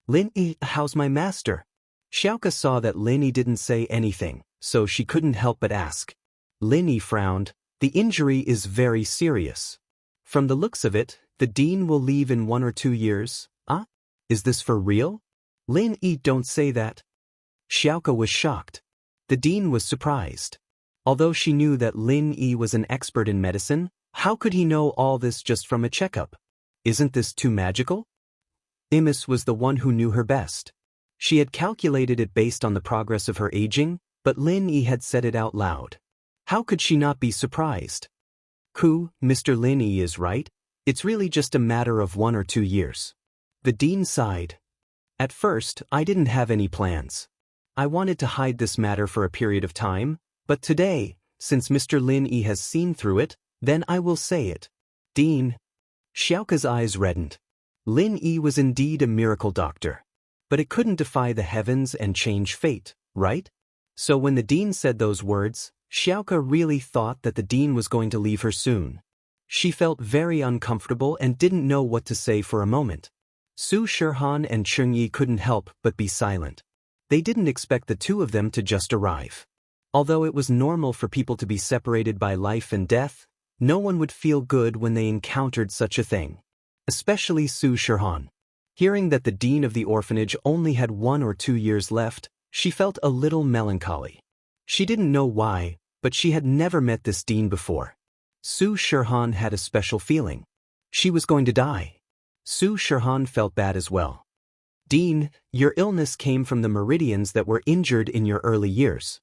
Lin Yi, how's my master? Xiaoke saw that Lin Yi didn't say anything, so she couldn't help but ask. Lin Yi frowned. The injury is very serious. From the looks of it, the dean will leave in 1 or 2 years. Ah? Is this for real? Lin Yi, don't say that. Xiaoke was shocked. The dean was surprised. Although she knew that Lin Yi was an expert in medicine, how could he know all this just from a checkup? Isn't this too magical? Imis was the one who knew her best. She had calculated it based on the progress of her aging, but Lin Yi had said it out loud. How could she not be surprised? Mr. Lin Yi is right. It's really just a matter of 1 or 2 years. The dean sighed. At first, I didn't have any plans. I wanted to hide this matter for a period of time, but today, since Mr. Lin Yi has seen through it, then I will say it. Dean. Xiaoke's eyes reddened. Lin Yi was indeed a miracle doctor. But it couldn't defy the heavens and change fate, right? So when the dean said those words, Xiaoka really thought that the dean was going to leave her soon. She felt very uncomfortable and didn't know what to say for a moment. Su Shihan and Chengyi couldn't help but be silent. They didn't expect the two of them to just arrive. Although it was normal for people to be separated by life and death, no one would feel good when they encountered such a thing. Especially Su Shihan. Hearing that the dean of the orphanage only had 1 or 2 years left, she felt a little melancholy. She didn't know why, but she had never met this dean before. Su Shihan had a special feeling. She was going to die. Su Shihan felt bad as well. Dean, your illness came from the meridians that were injured in your early years.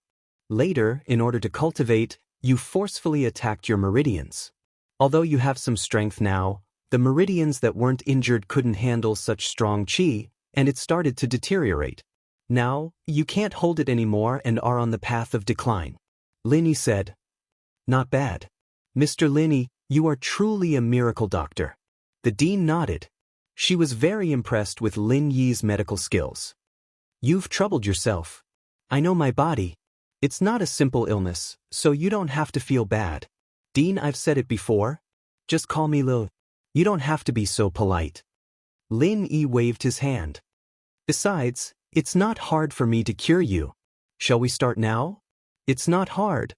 Later, in order to cultivate, you forcefully attacked your meridians. Although you have some strength now, the meridians that weren't injured couldn't handle such strong qi, and it started to deteriorate. Now, you can't hold it anymore and are on the path of decline. Lin said. Not bad. Mr. Lin, you are truly a miracle doctor. The dean nodded. She was very impressed with Lin Yi's medical skills. You've troubled yourself. I know my body. It's not a simple illness, so you don't have to feel bad. Dean, I've said it before. Just call me Lil. You don't have to be so polite. Lin Yi waved his hand. Besides, it's not hard for me to cure you. Shall we start now? It's not hard.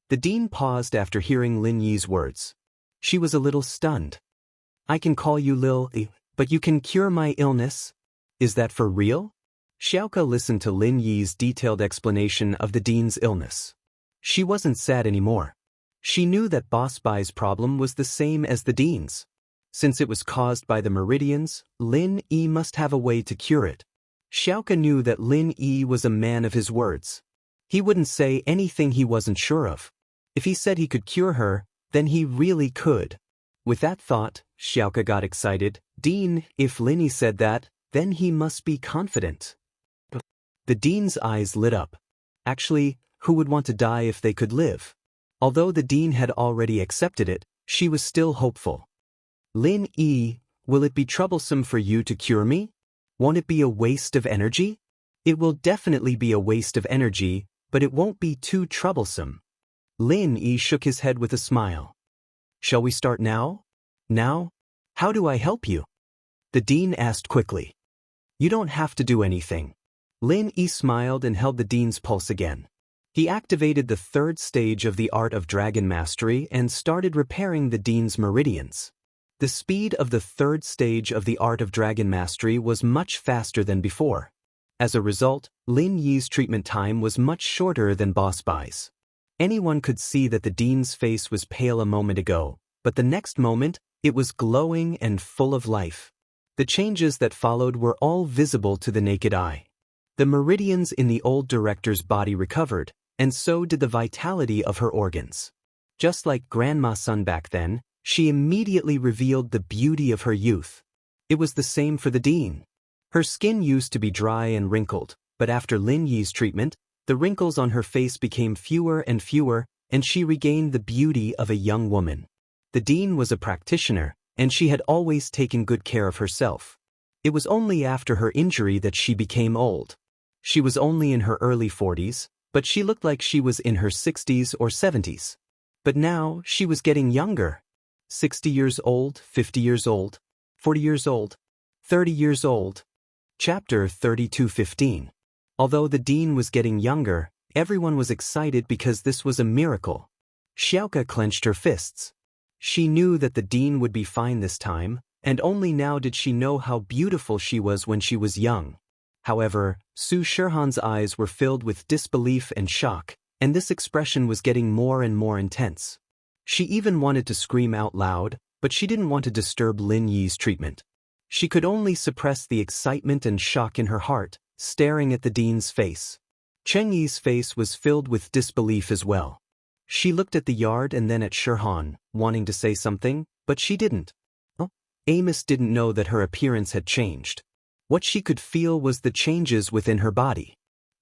The dean paused after hearing Lin Yi's words. She was a little stunned. I can call you Lil, but you can cure my illness? Is that for real? Xiaoka listened to Lin Yi's detailed explanation of the dean's illness. She wasn't sad anymore. She knew that Boss Bai's problem was the same as the dean's. Since it was caused by the meridians, Lin Yi must have a way to cure it. Xiaoka knew that Lin Yi was a man of his words. He wouldn't say anything he wasn't sure of. If he said he could cure her, then he really could. With that thought, Xiaoka got excited. Dean, if Lin Yi said that, then he must be confident. The dean's eyes lit up. Actually, who would want to die if they could live? Although the dean had already accepted it, she was still hopeful. Lin Yi, will it be troublesome for you to cure me? Won't it be a waste of energy? It will definitely be a waste of energy, but it won't be too troublesome. Lin Yi shook his head with a smile. Shall we start now? Now? How do I help you? The dean asked quickly. You don't have to do anything. Lin Yi smiled and held the dean's pulse again. He activated the 3rd stage of the art of dragon mastery and started repairing the dean's meridians. The speed of the 3rd stage of the art of dragon mastery was much faster than before. As a result, Lin Yi's treatment time was much shorter than Boss Bai's. Anyone could see that the dean's face was pale a moment ago, but the next moment, it was glowing and full of life. The changes that followed were all visible to the naked eye. The meridians in the old director's body recovered, and so did the vitality of her organs. Just like Grandma Sun back then, she immediately revealed the beauty of her youth. It was the same for the dean. Her skin used to be dry and wrinkled, but after Lin Yi's treatment, the wrinkles on her face became fewer and fewer, and she regained the beauty of a young woman. The dean was a practitioner, and she had always taken good care of herself. It was only after her injury that she became old. She was only in her early 40s, but she looked like she was in her 60s or 70s. But now she was getting younger. 60 years old, 50 years old, 40 years old, 30 years old. Chapter 32:15. Although the dean was getting younger, everyone was excited because this was a miracle. Xiaoka clenched her fists. She knew that the dean would be fine this time, and only now did she know how beautiful she was when she was young. However, Su Shihan's eyes were filled with disbelief and shock, and this expression was getting more and more intense. She even wanted to scream out loud, but she didn't want to disturb Lin Yi's treatment. She could only suppress the excitement and shock in her heart, staring at the dean's face. Chengyi's face was filled with disbelief as well. She looked at the yard and then at Shihan, wanting to say something, but she didn't. Amos didn't know that her appearance had changed. What she could feel was the changes within her body.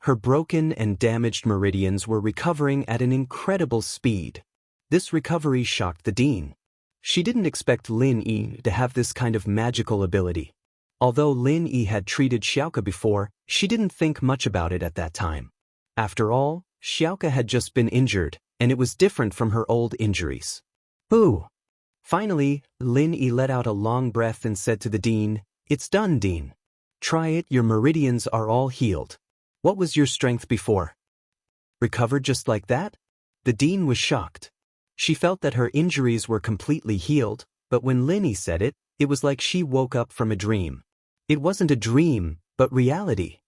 Her broken and damaged meridians were recovering at an incredible speed. This recovery shocked the dean. She didn't expect Lin Yi to have this kind of magical ability. Although Lin Yi had treated Xiaoka before, she didn't think much about it at that time. After all, Xiaoka had just been injured, and it was different from her old injuries. Ooh! Finally, Lin Yi let out a long breath and said to the dean, "It's done, Dean. Try it, your meridians are all healed. What was your strength before? Recovered just like that?" The dean was shocked. She felt that her injuries were completely healed, but when Lin Yi said it, it was like she woke up from a dream. It wasn't a dream, but reality.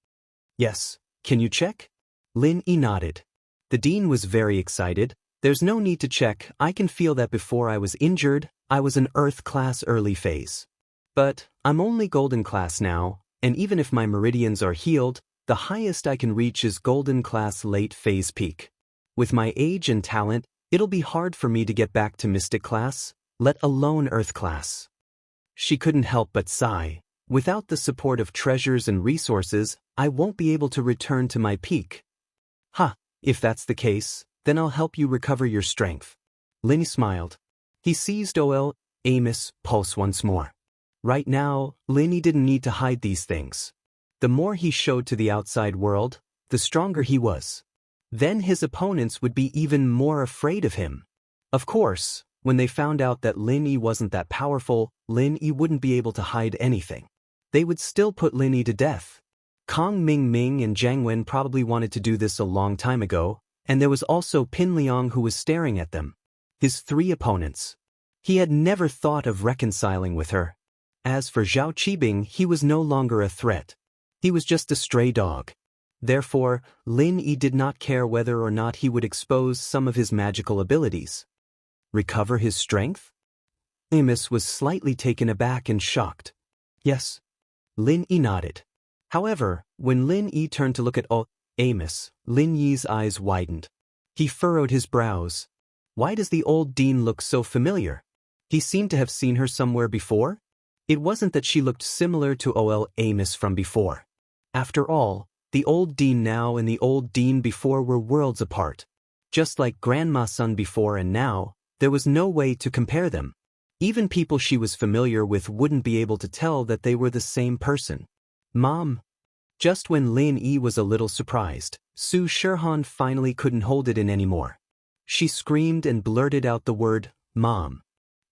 "Yes, can you check?" Lin Yi nodded. The dean was very excited. "There's no need to check, I can feel that before I was injured, I was an Earth class early phase. But I'm only Golden class now, and even if my meridians are healed, the highest I can reach is Golden class late phase peak. With my age and talent, it'll be hard for me to get back to Mystic class, let alone Earth class." She couldn't help but sigh. "Without the support of treasures and resources, I won't be able to return to my peak." "Ha, if that's the case, then I'll help you recover your strength." Lin smiled. He seized Amos' pulse once more. Right now, Lin didn't need to hide these things. The more he showed to the outside world, the stronger he was. Then his opponents would be even more afraid of him. Of course, when they found out that Lin Yi wasn't that powerful, Lin Yi wouldn't be able to hide anything. They would still put Lin Yi to death. Kong Ming and Zhang Wen probably wanted to do this a long time ago, and there was also Pin Liang who was staring at them. His 3 opponents. He had never thought of reconciling with her. As for Zhao Qibing, he was no longer a threat. He was just a stray dog. Therefore, Lin Yi did not care whether or not he would expose some of his magical abilities. Recover his strength? Amos was slightly taken aback and shocked. "Yes." Lin Yi nodded. However, when Lin Yi turned to look at Amos, Lin Yi's eyes widened. He furrowed his brows. Why does the old dean look so familiar? He seemed to have seen her somewhere before. It wasn't that she looked similar to Amos from before. After all, the old dean now and the old dean before were worlds apart. Just like Grandma's son before and now, there was no way to compare them. Even people she was familiar with wouldn't be able to tell that they were the same person. "Mom." Just when Lin Yi was a little surprised, Su Shihan finally couldn't hold it in anymore. She screamed and blurted out the word, "Mom."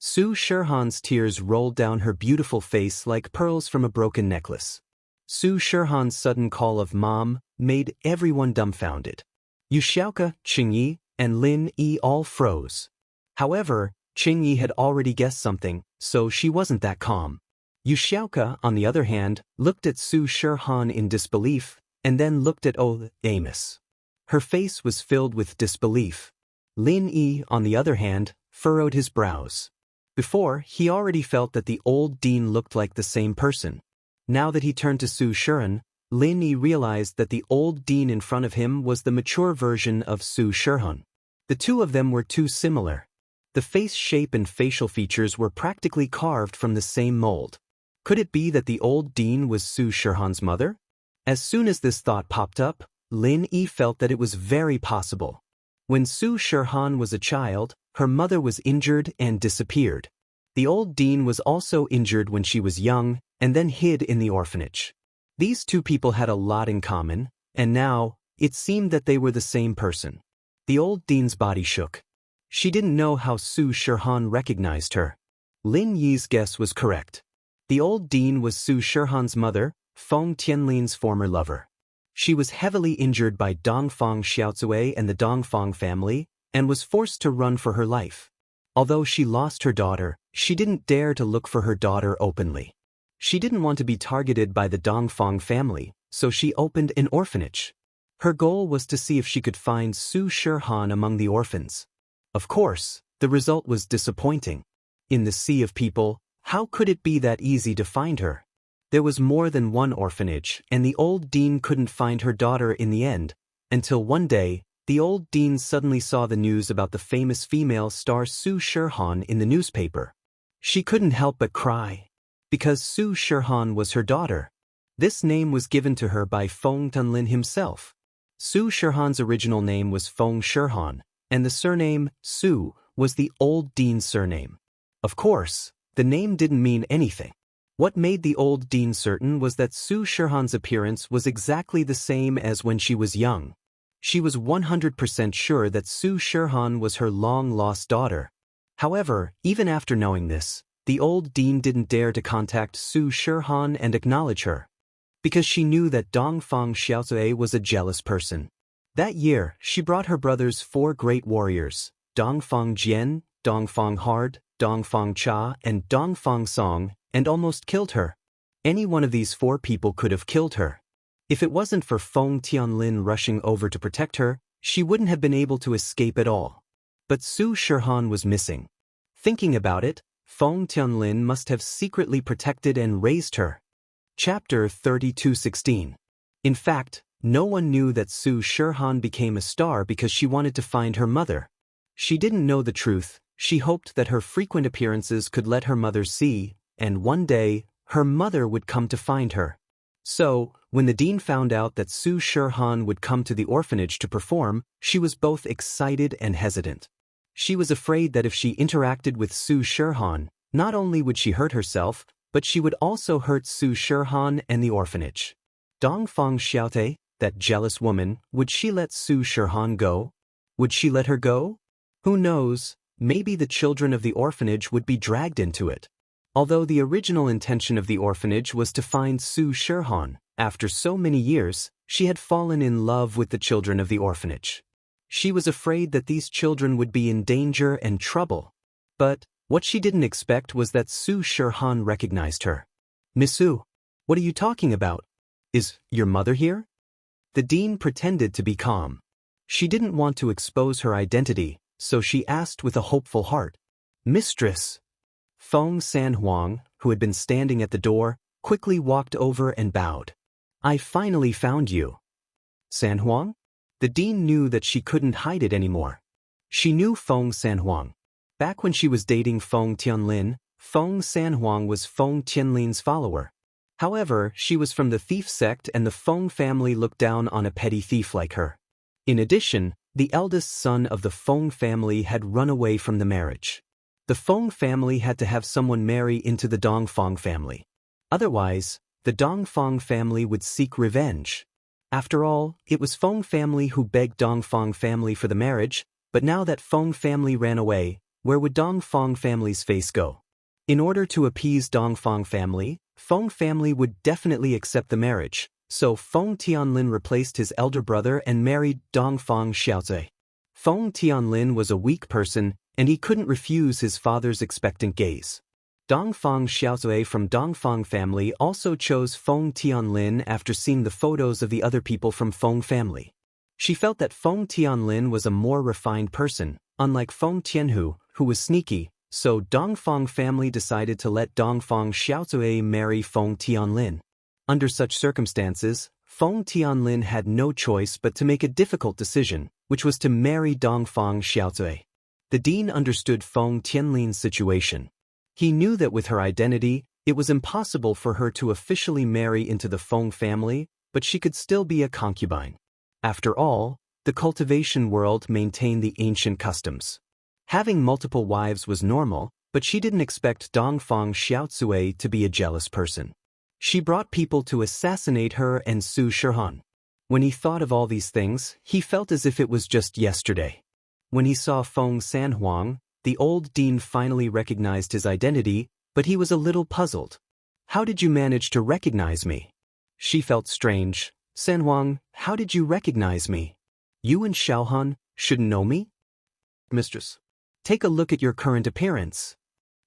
Su Shihan's tears rolled down her beautiful face like pearls from a broken necklace. Su Shihan's sudden call of "Mom" made everyone dumbfounded. Xiaoka, Qingyi, and Lin Yi all froze. However, Qingyi had already guessed something, so she wasn't that calm. Xiaoka, on the other hand, looked at Su Shihan in disbelief, and then looked at Amos. Her face was filled with disbelief. Lin Yi, on the other hand, furrowed his brows. Before, he already felt that the old dean looked like the same person. Now that he turned to Su Shihan, Lin Yi realized that the old dean in front of him was the mature version of Su Shihan. The two of them were too similar. The face shape and facial features were practically carved from the same mold. Could it be that the old dean was Su Shihan's mother? As soon as this thought popped up, Lin Yi felt that it was very possible. When Su Shihan was a child, her mother was injured and disappeared. The old dean was also injured when she was young, and then hid in the orphanage. These two people had a lot in common, and now, it seemed that they were the same person. The old dean's body shook. She didn't know how Su Shihan recognized her. Lin Yi's guess was correct. The old dean was Su Shihan's mother, Feng Tianlin's former lover. She was heavily injured by Dongfang Xiaozue and the Dongfang family, and was forced to run for her life. Although she lost her daughter, she didn't dare to look for her daughter openly. She didn't want to be targeted by the Dongfang family, so she opened an orphanage. Her goal was to see if she could find Su Shihan among the orphans. Of course, the result was disappointing. In the sea of people, how could it be that easy to find her? There was more than one orphanage, and the old dean couldn't find her daughter in the end, until one day, the old dean suddenly saw the news about the famous female star Su Shihan in the newspaper. She couldn't help but cry. Because Su Shihan was her daughter. This name was given to her by Feng Tianlin himself. Su Shihan's original name was Feng Shihan, and the surname, Su, was the old dean's surname. Of course, the name didn't mean anything. What made the old dean certain was that Su Shihan's appearance was exactly the same as when she was young. She was 100% sure that Su Shirhan was her long-lost daughter. However, even after knowing this, the old dean didn't dare to contact Su Shirhan and acknowledge her, because she knew that Dongfang Xiaozui was a jealous person. That year, she brought her brothers 4 great warriors, Dongfang Jian, Dongfang Hard, Dongfang Cha, and Dongfang Song, and almost killed her. Any one of these 4 people could have killed her. If it wasn't for Feng Tianlin rushing over to protect her, she wouldn't have been able to escape at all. But Su Shirhan was missing. Thinking about it, Feng Tianlin must have secretly protected and raised her. Chapter 32:16. In fact, no one knew that Su Shirhan became a star because she wanted to find her mother. She didn't know the truth. She hoped that her frequent appearances could let her mother see, and one day, her mother would come to find her. So, when the dean found out that Su Shirhan would come to the orphanage to perform, she was both excited and hesitant. She was afraid that if she interacted with Su Shirhan, not only would she hurt herself, but she would also hurt Su Shirhan and the orphanage. Dongfang Xiaote, that jealous woman, would she let Su Shirhan go? Would she let her go? Who knows, maybe the children of the orphanage would be dragged into it. Although the original intention of the orphanage was to find Su Shirhan, after so many years, she had fallen in love with the children of the orphanage. She was afraid that these children would be in danger and trouble. But what she didn't expect was that Su Shirhan recognized her. "Miss Su, what are you talking about? Is your mother here?" The dean pretended to be calm. She didn't want to expose her identity, so she asked with a hopeful heart. "Mistress." Feng Sanhuang, who had been standing at the door, quickly walked over and bowed. "I finally found you." "Sanhuang?" The dean knew that she couldn't hide it anymore. She knew Feng Sanhuang. Back when she was dating Feng Tianlin, Feng Sanhuang was Feng Tianlin's follower. However, she was from the thief sect and the Feng family looked down on a petty thief like her. In addition, the eldest son of the Feng family had run away from the marriage. The Feng family had to have someone marry into the Dongfang family. Otherwise, the Dongfang family would seek revenge. After all, it was Feng family who begged Dongfang family for the marriage, but now that Feng family ran away, where would Dongfang family's face go? In order to appease Dongfang family, Feng family would definitely accept the marriage, so Feng Tianlin replaced his elder brother and married Dongfang Xiaozui. Feng Tianlin was a weak person, and he couldn't refuse his father's expectant gaze. Dongfang Xiaozui from Dongfang family also chose Feng Tianlin after seeing the photos of the other people from Feng family. She felt that Feng Tianlin was a more refined person, unlike Feng Tianhu, who was sneaky, so Dongfang family decided to let Dongfang Xiaozui marry Feng Tianlin. Under such circumstances, Feng Tianlin had no choice but to make a difficult decision, which was to marry Dongfang Xiaozui. The dean understood Feng Tianlin's situation. He knew that with her identity, it was impossible for her to officially marry into the Feng family, but she could still be a concubine. After all, the cultivation world maintained the ancient customs. Having multiple wives was normal, but she didn't expect Dongfang Xiaozui to be a jealous person. She brought people to assassinate her and Su Shirhan. When he thought of all these things, he felt as if it was just yesterday. When he saw Feng Sanhuang, the old dean finally recognized his identity, but he was a little puzzled. "How did you manage to recognize me?" She felt strange. "Sanhuang, how did you recognize me? You and Xiaohan shouldn't know me?" "Mistress, take a look at your current appearance."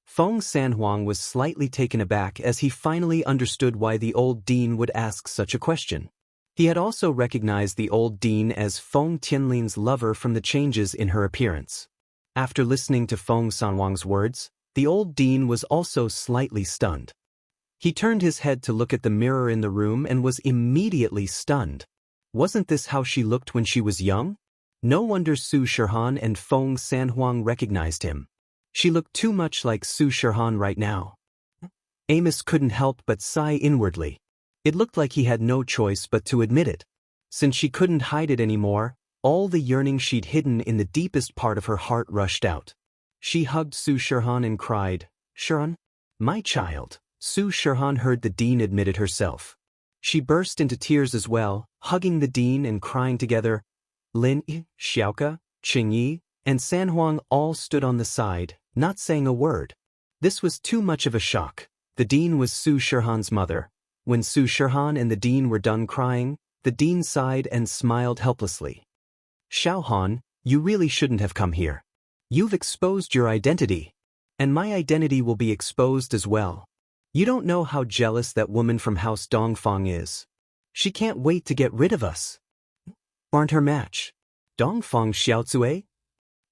Feng Sanhuang was slightly taken aback as he finally understood why the old dean would ask such a question. He had also recognized the old dean as Feng Tianlin's lover from the changes in her appearance. After listening to Feng Sanhuang's words, the old dean was also slightly stunned. He turned his head to look at the mirror in the room and was immediately stunned. Wasn't this how she looked when she was young? No wonder Su Shirhan and Feng Sanhuang recognized him. She looked too much like Su Shirhan right now. Amos couldn't help but sigh inwardly. It looked like he had no choice but to admit it. Since she couldn't hide it anymore, all the yearning she'd hidden in the deepest part of her heart rushed out. She hugged Su Shirhan and cried, "Shirhan, my child." Su Shirhan heard the dean admit it herself. She burst into tears as well, hugging the dean and crying together, Lin, Xiaoka, Qingyi, and San Huang all stood on the side, not saying a word. This was too much of a shock. The dean was Su Shihan's mother. When Su Shihan and the dean were done crying, the dean sighed and smiled helplessly. Xiaohan, you really shouldn't have come here. You've exposed your identity. And my identity will be exposed as well. You don't know how jealous that woman from House Dongfang is. She can't wait to get rid of us. Aren't her match. Dongfang Xiaozue?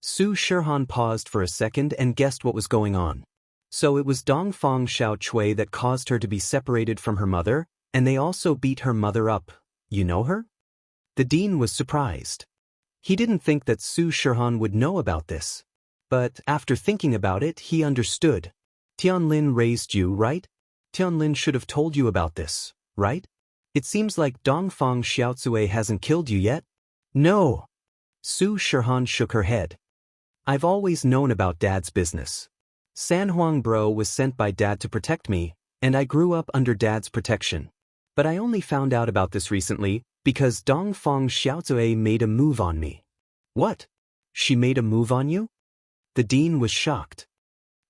Su Shihan paused for a second and guessed what was going on. So it was Dongfang Xiaochui that caused her to be separated from her mother, and they also beat her mother up. You know her? The dean was surprised. He didn't think that Su Shihan would know about this. But after thinking about it, he understood. Tianlin raised you, right? Tianlin should have told you about this, right? It seems like Dongfang Xiaozue hasn't killed you yet? No. Su Shihan shook her head. I've always known about Dad's business. San Huang Bro was sent by Dad to protect me, and I grew up under Dad's protection. But I only found out about this recently because Dongfang Xiaozue made a move on me. What? She made a move on you? The dean was shocked.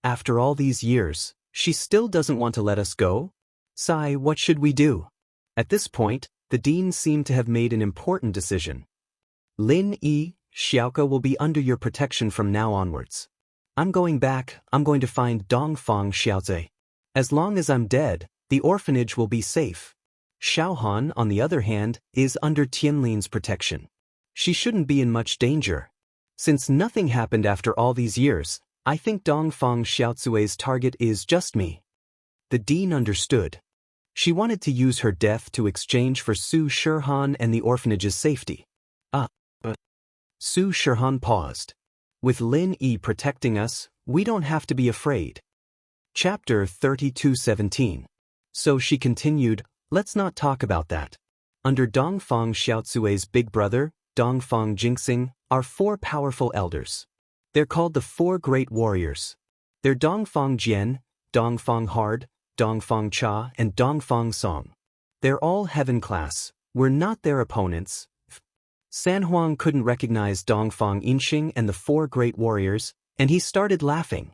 After all these years, she still doesn't want to let us go? Sai, what should we do? At this point, the dean seemed to have made an important decision. Lin Yi, Xiaoka will be under your protection from now onwards. I'm going back, I'm going to find Dongfang Xiaozue. As long as I'm dead, the orphanage will be safe. Xiaohan, on the other hand, is under Tianlin's protection. She shouldn't be in much danger. Since nothing happened after all these years, I think Dongfang Xiaozue's target is just me. The dean understood. She wanted to use her death to exchange for Su Shihan and the orphanage's safety. Su Shihan paused. With Lin Yi protecting us, we don't have to be afraid. Chapter 32:17. So she continued, let's not talk about that. Under Dongfang Xiaozue's big brother, Dongfang Jingxing, are 4 powerful elders. They're called the 4 great warriors. They're Dongfang Jian, Dongfang Hard, Dongfang Cha, and Dongfang Song. They're all heaven class. We're not their opponents. San Huang couldn't recognize Dongfang Yinxing and the 4 great warriors, and he started laughing.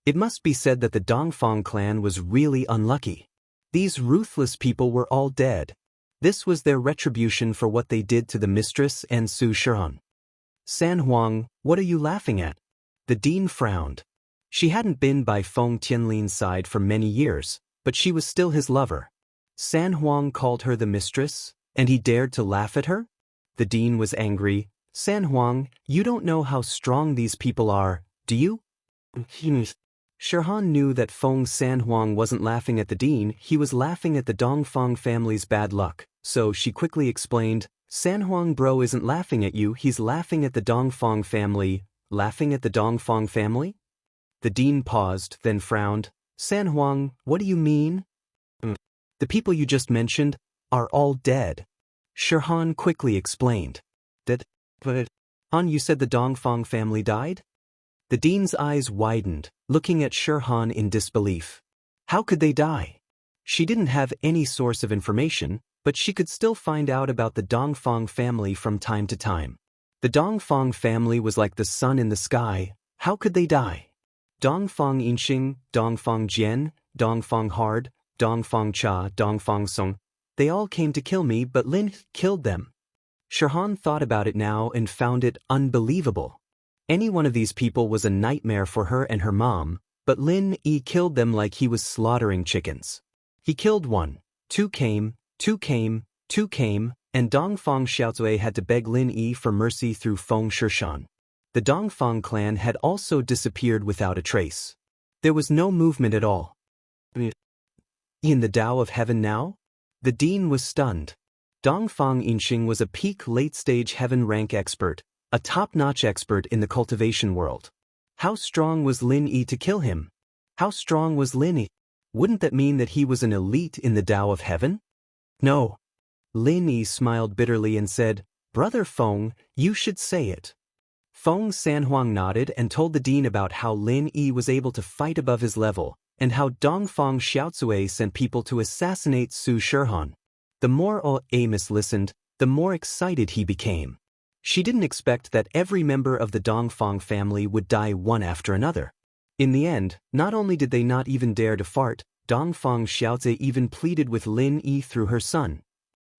It must be said that the Dongfang clan was really unlucky. These ruthless people were all dead. This was their retribution for what they did to the mistress and Su Shihan. San Huang, what are you laughing at? The dean frowned. She hadn't been by Feng Tianlin's side for many years, but she was still his lover. San Huang called her the mistress, and he dared to laugh at her? The dean was angry. San Huang, you don't know how strong these people are, do you? Shihan knew that Feng San Huang wasn't laughing at the dean, he was laughing at the Dongfang family's bad luck, so she quickly explained, San Huang Bro isn't laughing at you, he's laughing at the Dongfang family. Laughing at the Dongfang family? The dean paused, then frowned. San Huang, what do you mean? The people you just mentioned are all dead. Shihan quickly explained. But Han, you said the Dongfang family died? The dean's eyes widened, looking at Shihan in disbelief. How could they die? She didn't have any source of information, but she could still find out about the Dongfang family from time to time. The Dongfang family was like the sun in the sky. How could they die? Dongfang Yinxing, Dongfang Jian, Dongfang Hard, Dongfang Cha, Dongfang Song. They all came to kill me, but Lin killed them. Shihan thought about it now and found it unbelievable. Any one of these people was a nightmare for her and her mom, but Lin Yi killed them like he was slaughtering chickens. He killed 1, 2 came, 2 came, 2 came, and Dongfang Xiaozue had to beg Lin Yi for mercy through Feng Shishan. The Dongfang clan had also disappeared without a trace. There was no movement at all. In the Tao of Heaven now? The dean was stunned. Dongfang Yinxing was a peak late-stage heaven rank expert, a top-notch expert in the cultivation world. How strong was Lin Yi to kill him? How strong was Lin Yi? Wouldn't that mean that he was an elite in the Tao of Heaven? No. Lin Yi smiled bitterly and said, Brother Feng, you should say it. Feng San Huang nodded and told the dean about how Lin Yi was able to fight above his level, and how Dongfang Xiaozue sent people to assassinate Su Shihan. The more Amos listened, the more excited he became. She didn't expect that every member of the Dongfang family would die one after another. In the end, not only did they not even dare to fart, Dongfang Xiaozi even pleaded with Lin Yi through her son.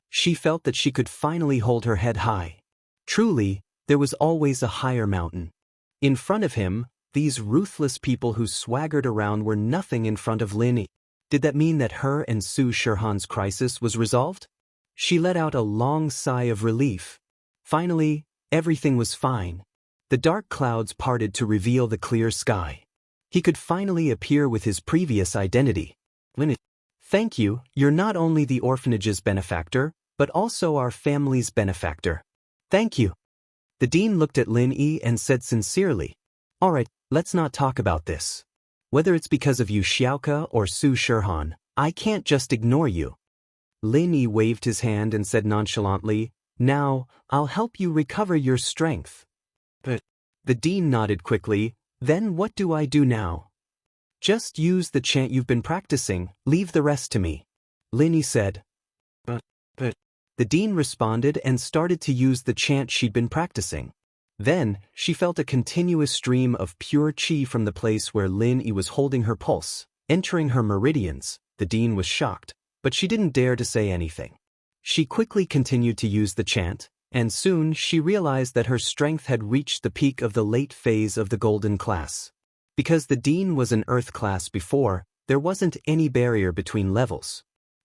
She felt that she could finally hold her head high. Truly, there was always a higher mountain. In front of him, these ruthless people who swaggered around were nothing in front of Lin Yi. Did that mean that her and Su Shihan's crisis was resolved? She let out a long sigh of relief. Finally, everything was fine. The dark clouds parted to reveal the clear sky. He could finally appear with his previous identity. Lin Yi, thank you, you're not only the orphanage's benefactor, but also our family's benefactor. Thank you. The dean looked at Lin Yi and said sincerely, all right, let's not talk about this. Whether it's because of you Xiaoke or Su Shihan, I can't just ignore you. Lin Yi waved his hand and said nonchalantly, now, I'll help you recover your strength. But the dean nodded quickly, then what do I do now? Just use the chant you've been practicing, leave the rest to me. Lin Yi said. But. The dean responded and started to use the chant she'd been practicing. Then, she felt a continuous stream of pure qi from the place where Lin Yi was holding her pulse, entering her meridians. The dean was shocked, but she didn't dare to say anything. She quickly continued to use the chant, and soon she realized that her strength had reached the peak of the late phase of the golden class. Because the dean was an earth class before, there wasn't any barrier between levels.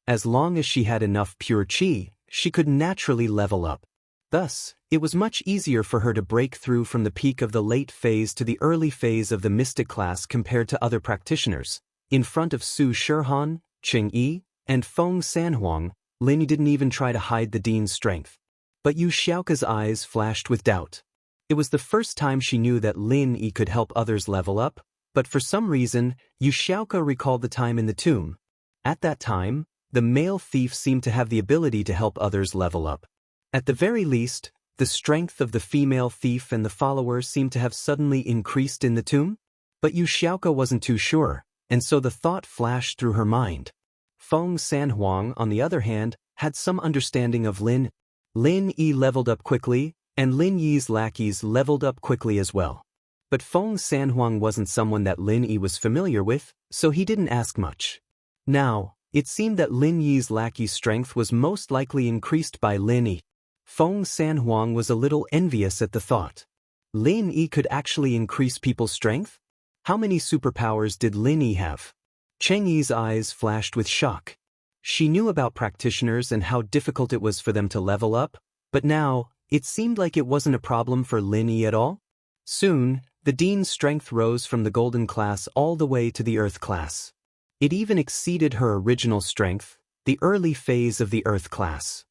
As long as she had enough pure qi, she could naturally level up. Thus, it was much easier for her to break through from the peak of the late phase to the early phase of the mystic class compared to other practitioners. In front of Su Shihan, Qing Yi, and Feng Sanhuang, Lin Yi didn't even try to hide the dean's strength. But Yu Xiaoke's eyes flashed with doubt. It was the first time she knew that Lin Yi could help others level up, but for some reason, Yu Xiaoke recalled the time in the tomb. At that time, the male thief seemed to have the ability to help others level up. At the very least, the strength of the female thief and the follower seemed to have suddenly increased in the tomb? But Yu Xiaoke wasn't too sure, and so the thought flashed through her mind. Feng Sanhuang, on the other hand, had some understanding of Lin Yi leveled up quickly, and Lin Yi's lackeys leveled up quickly as well. But Feng Sanhuang wasn't someone that Lin Yi was familiar with, so he didn't ask much. Now, it seemed that Lin Yi's lackey's strength was most likely increased by Lin Yi. Feng Sanhuang was a little envious at the thought. Lin Yi could actually increase people's strength? How many superpowers did Lin Yi have? Cheng Yi's eyes flashed with shock. She knew about practitioners and how difficult it was for them to level up, but now, it seemed like it wasn't a problem for Lin Yi at all. Soon, the dean's strength rose from the golden class all the way to the earth class. It even exceeded her original strength, the early phase of the earth class.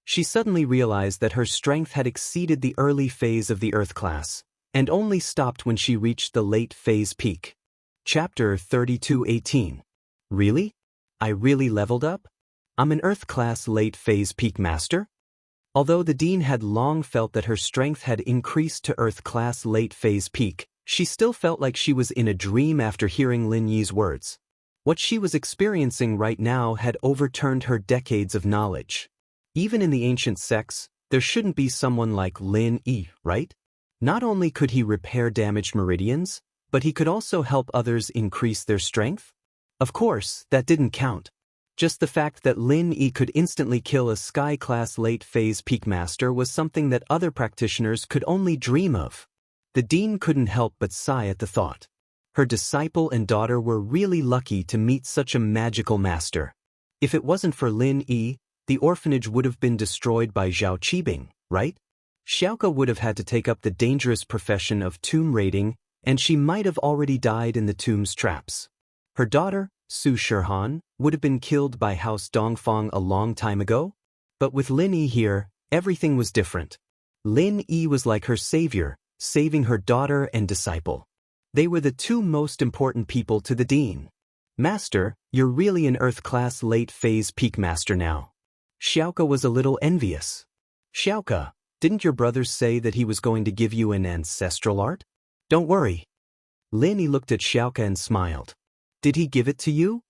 She suddenly realized that her strength had exceeded the early phase of the earth class, and only stopped when she reached the late phase peak. Chapter 32:18. Really? I really leveled up? I'm an earth class late phase peak master? Although the dean had long felt that her strength had increased to earth class late phase peak, she still felt like she was in a dream after hearing Lin Yi's words. What she was experiencing right now had overturned her decades of knowledge. Even in the ancient sects, there shouldn't be someone like Lin Yi, right? Not only could he repair damaged meridians, but he could also help others increase their strength? Of course, that didn't count. Just the fact that Lin Yi could instantly kill a sky-class late-phase peak master was something that other practitioners could only dream of. The dean couldn't help but sigh at the thought. Her disciple and daughter were really lucky to meet such a magical master. If it wasn't for Lin Yi, the orphanage would have been destroyed by Zhao Qibing, right? Xiaoke would have had to take up the dangerous profession of tomb raiding, and she might have already died in the tomb's traps. Her daughter, Su Shihan, would have been killed by House Dongfang a long time ago. But with Lin Yi here, everything was different. Lin Yi was like her savior, saving her daughter and disciple. They were the two most important people to the dean. Master, you're really an earth-class late-phase peak master now. Xiaoke was a little envious. Xiaoke, didn't your brother say that he was going to give you an ancestral art? Don't worry. Lin Yi looked at Xiaoke and smiled. Did he give it to you?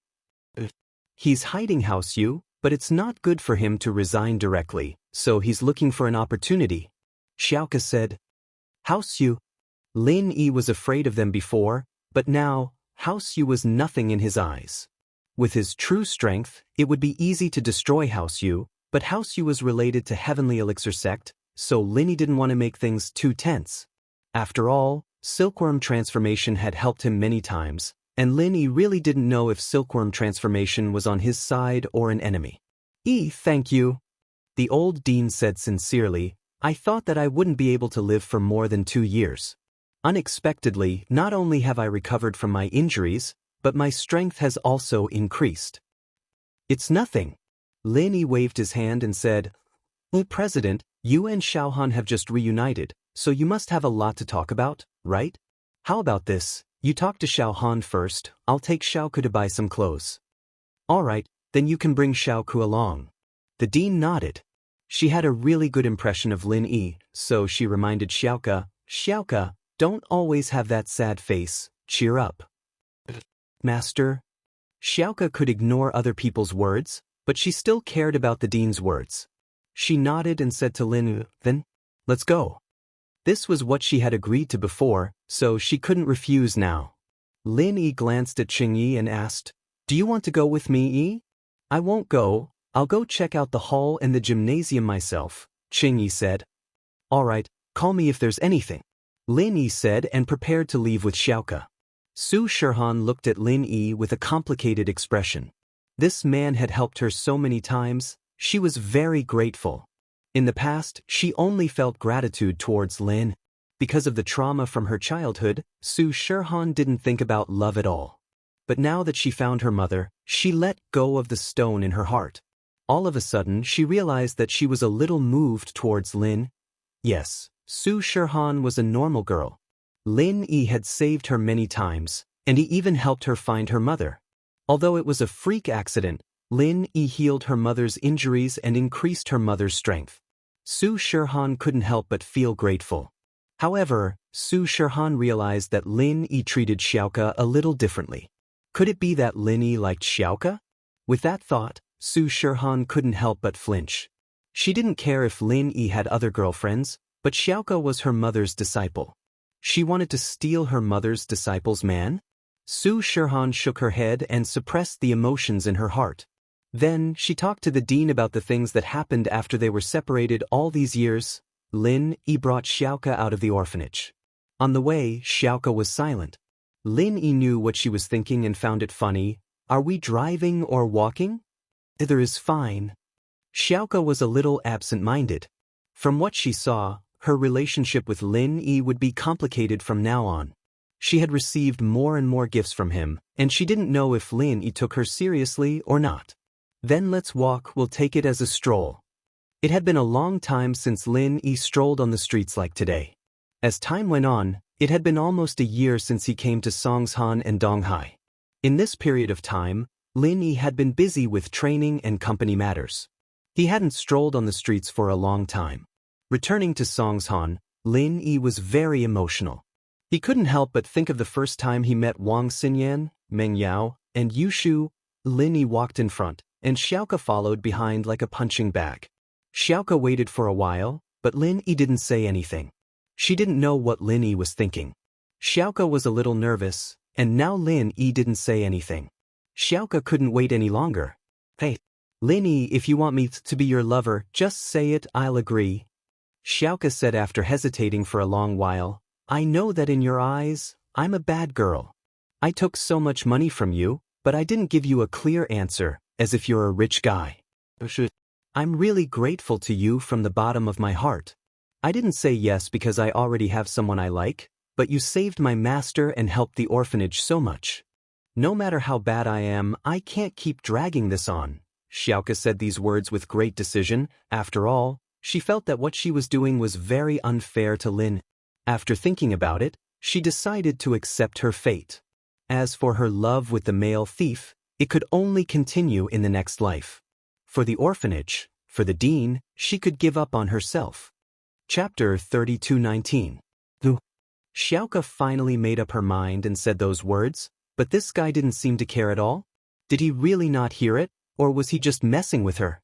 He's hiding House Yu, but it's not good for him to resign directly, so he's looking for an opportunity. Xiaoka said. House Yu. Lin Yi was afraid of them before, but now, House Yu was nothing in his eyes. With his true strength, it would be easy to destroy House Yu, but House Yu was related to Heavenly Elixir sect, so Lin Yi didn't want to make things too tense. After all, silkworm transformation had helped him many times, and Lin Yi really didn't know if silkworm transformation was on his side or an enemy. Thank you. The old dean said sincerely, I thought that I wouldn't be able to live for more than 2 years. Unexpectedly, not only have I recovered from my injuries, but my strength has also increased. It's nothing. Lin Yi waved his hand and said, President, you and Xiaohan have just reunited, so you must have a lot to talk about, right? How about this? You talk to Xiaohan first, I'll take Xiaoku to buy some clothes. Alright, then you can bring Xiaoku along. The dean nodded. She had a really good impression of Lin Yi, so she reminded Xiaoka, Xiaoka, don't always have that sad face, cheer up. Master? Xiaoka could ignore other people's words, but she still cared about the dean's words. She nodded and said to Lin Yi, then, let's go. This was what she had agreed to before, so she couldn't refuse now. Lin Yi glanced at Qing Yi and asked, do you want to go with me, Yi? I won't go, I'll go check out the hall and the gymnasium myself, Qing Yi said. Alright, call me if there's anything. Lin Yi said and prepared to leave with Xiaoka. Su Shihan looked at Lin Yi with a complicated expression. This man had helped her so many times, she was very grateful. In the past, she only felt gratitude towards Lin. Because of the trauma from her childhood, Su Shihan didn't think about love at all. But now that she found her mother, she let go of the stone in her heart. All of a sudden, she realized that she was a little moved towards Lin. Yes, Su Shihan was a normal girl. Lin Yi had saved her many times, and he even helped her find her mother. Although it was a freak accident, Lin Yi healed her mother's injuries and increased her mother's strength. Su Shihan couldn't help but feel grateful. However, Su Shihan realized that Lin Yi treated Xiaoka a little differently. Could it be that Lin Yi liked Xiaoka? With that thought, Su Shihan couldn't help but flinch. She didn't care if Lin Yi had other girlfriends, but Xiaoka was her mother's disciple. She wanted to steal her mother's disciple's man? Su Shihan shook her head and suppressed the emotions in her heart. Then, she talked to the dean about the things that happened after they were separated all these years. Lin Yi brought Xiaoka out of the orphanage. On the way, Xiaoka was silent. Lin Yi knew what she was thinking and found it funny. Are we driving or walking? Either is fine. Xiaoka was a little absent-minded. From what she saw, her relationship with Lin Yi would be complicated from now on. She had received more and more gifts from him, and she didn't know if Lin Yi took her seriously or not. Then let's walk, we'll take it as a stroll. It had been a long time since Lin Yi strolled on the streets like today. As time went on, it had been almost a year since he came to Songshan and Donghai. In this period of time, Lin Yi had been busy with training and company matters. He hadn't strolled on the streets for a long time. Returning to Songshan, Lin Yi was very emotional. He couldn't help but think of the first time he met Wang Xinyan, Meng Yao, and Yushu. Lin Yi walked in front, and Xiaoka followed behind like a punching bag. Xiaoka waited for a while, but Lin Yi didn't say anything. She didn't know what Lin Yi was thinking. Xiaoka was a little nervous, and now Lin Yi didn't say anything. Xiaoka couldn't wait any longer. Hey, Lin Yi, if you want me to be your lover, just say it, I'll agree. Xiaoka said after hesitating for a long while, I know that in your eyes, I'm a bad girl. I took so much money from you, but I didn't give you a clear answer, as if you're a rich guy. I'm really grateful to you from the bottom of my heart. I didn't say yes because I already have someone I like, but you saved my master and helped the orphanage so much. No matter how bad I am, I can't keep dragging this on. Xiaoka said these words with great decision. After all, she felt that what she was doing was very unfair to Lin. After thinking about it, she decided to accept her fate. As for her love with the male thief, it could only continue in the next life. For the orphanage, for the dean, she could give up on herself. Chapter 32:19. Xiaoka finally made up her mind and said those words, but this guy didn't seem to care at all. Did he really not hear it, or was he just messing with her?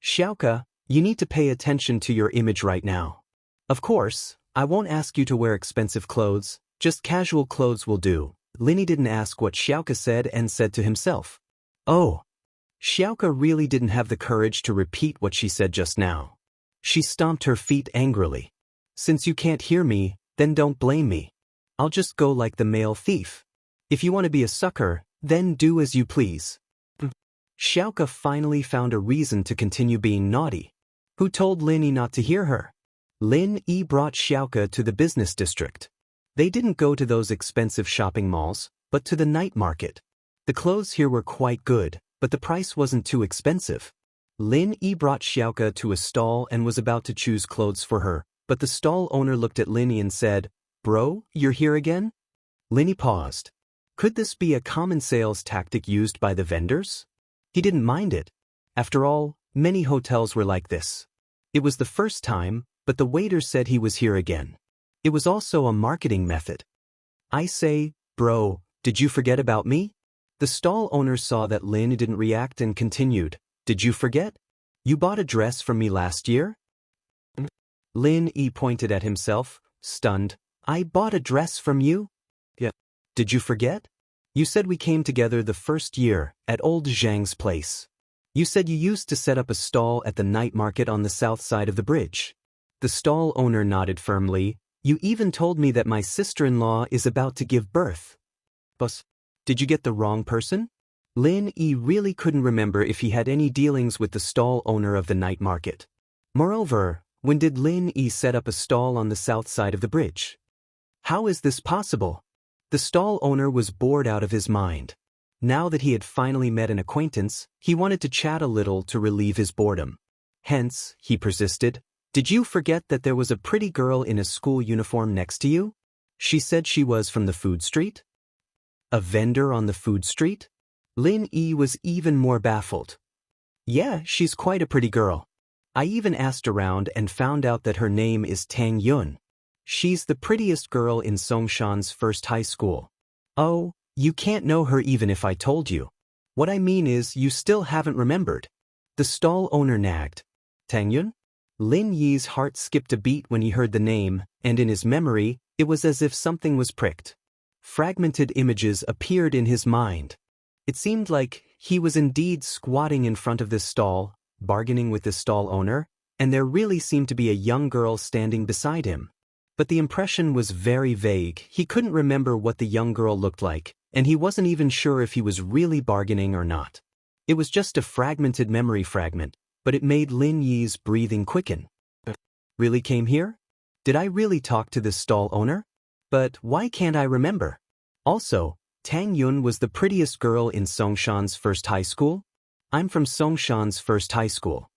Xiaoka, you need to pay attention to your image right now. Of course, I won't ask you to wear expensive clothes, just casual clothes will do. Lin didn't ask what Xiaoka said and said to himself. Oh. Xiaoka really didn't have the courage to repeat what she said just now. She stomped her feet angrily. Since you can't hear me, then don't blame me. I'll just go like the male thief. If you want to be a sucker, then do as you please. Xiaoka finally found a reason to continue being naughty. Who told Lin not to hear her? Lin brought Xiaoka to the business district. They didn't go to those expensive shopping malls, but to the night market. The clothes here were quite good, but the price wasn't too expensive. Lin brought Xiaoka to a stall and was about to choose clothes for her, but the stall owner looked at Lin and said, "Bro, you're here again?" Lin paused. Could this be a common sales tactic used by the vendors? He didn't mind it. After all, many hotels were like this. It was the first time, but the waiter said he was here again. It was also a marketing method. I say, bro, did you forget about me? The stall owner saw that Lin didn't react and continued, did you forget? You bought a dress from me last year? Lin pointed at himself, stunned. I bought a dress from you? Yeah. Did you forget? You said we came together the first year, at old Zhang's place. You said you used to set up a stall at the night market on the south side of the bridge. The stall owner nodded firmly. You even told me that my sister-in-law is about to give birth. But did you get the wrong person? Lin really couldn't remember if he had any dealings with the stall owner of the night market. Moreover, when did Lin set up a stall on the south side of the bridge? How is this possible? The stall owner was bored out of his mind. Now that he had finally met an acquaintance, he wanted to chat a little to relieve his boredom. Hence, he persisted, did you forget that there was a pretty girl in a school uniform next to you? She said she was from the food street? A vendor on the food street? Lin was even more baffled. Yeah, she's quite a pretty girl. I even asked around and found out that her name is Tang Yun. She's the prettiest girl in Songshan's first high school. Oh, you can't know her even if I told you. What I mean is you still haven't remembered. The stall owner nagged. Tang Yun? Lin Yi's heart skipped a beat when he heard the name, and in his memory, it was as if something was pricked. Fragmented images appeared in his mind. It seemed like he was indeed squatting in front of this stall, bargaining with the stall owner, and there really seemed to be a young girl standing beside him. But the impression was very vague. He couldn't remember what the young girl looked like, and he wasn't even sure if he was really bargaining or not. It was just a fragmented memory fragment, but it made Lin Yi's breathing quicken. Really came here? Did I really talk to this stall owner? But why can't I remember? Also, Tang Yun was the prettiest girl in Songshan's first high school? I'm from Songshan's first high school.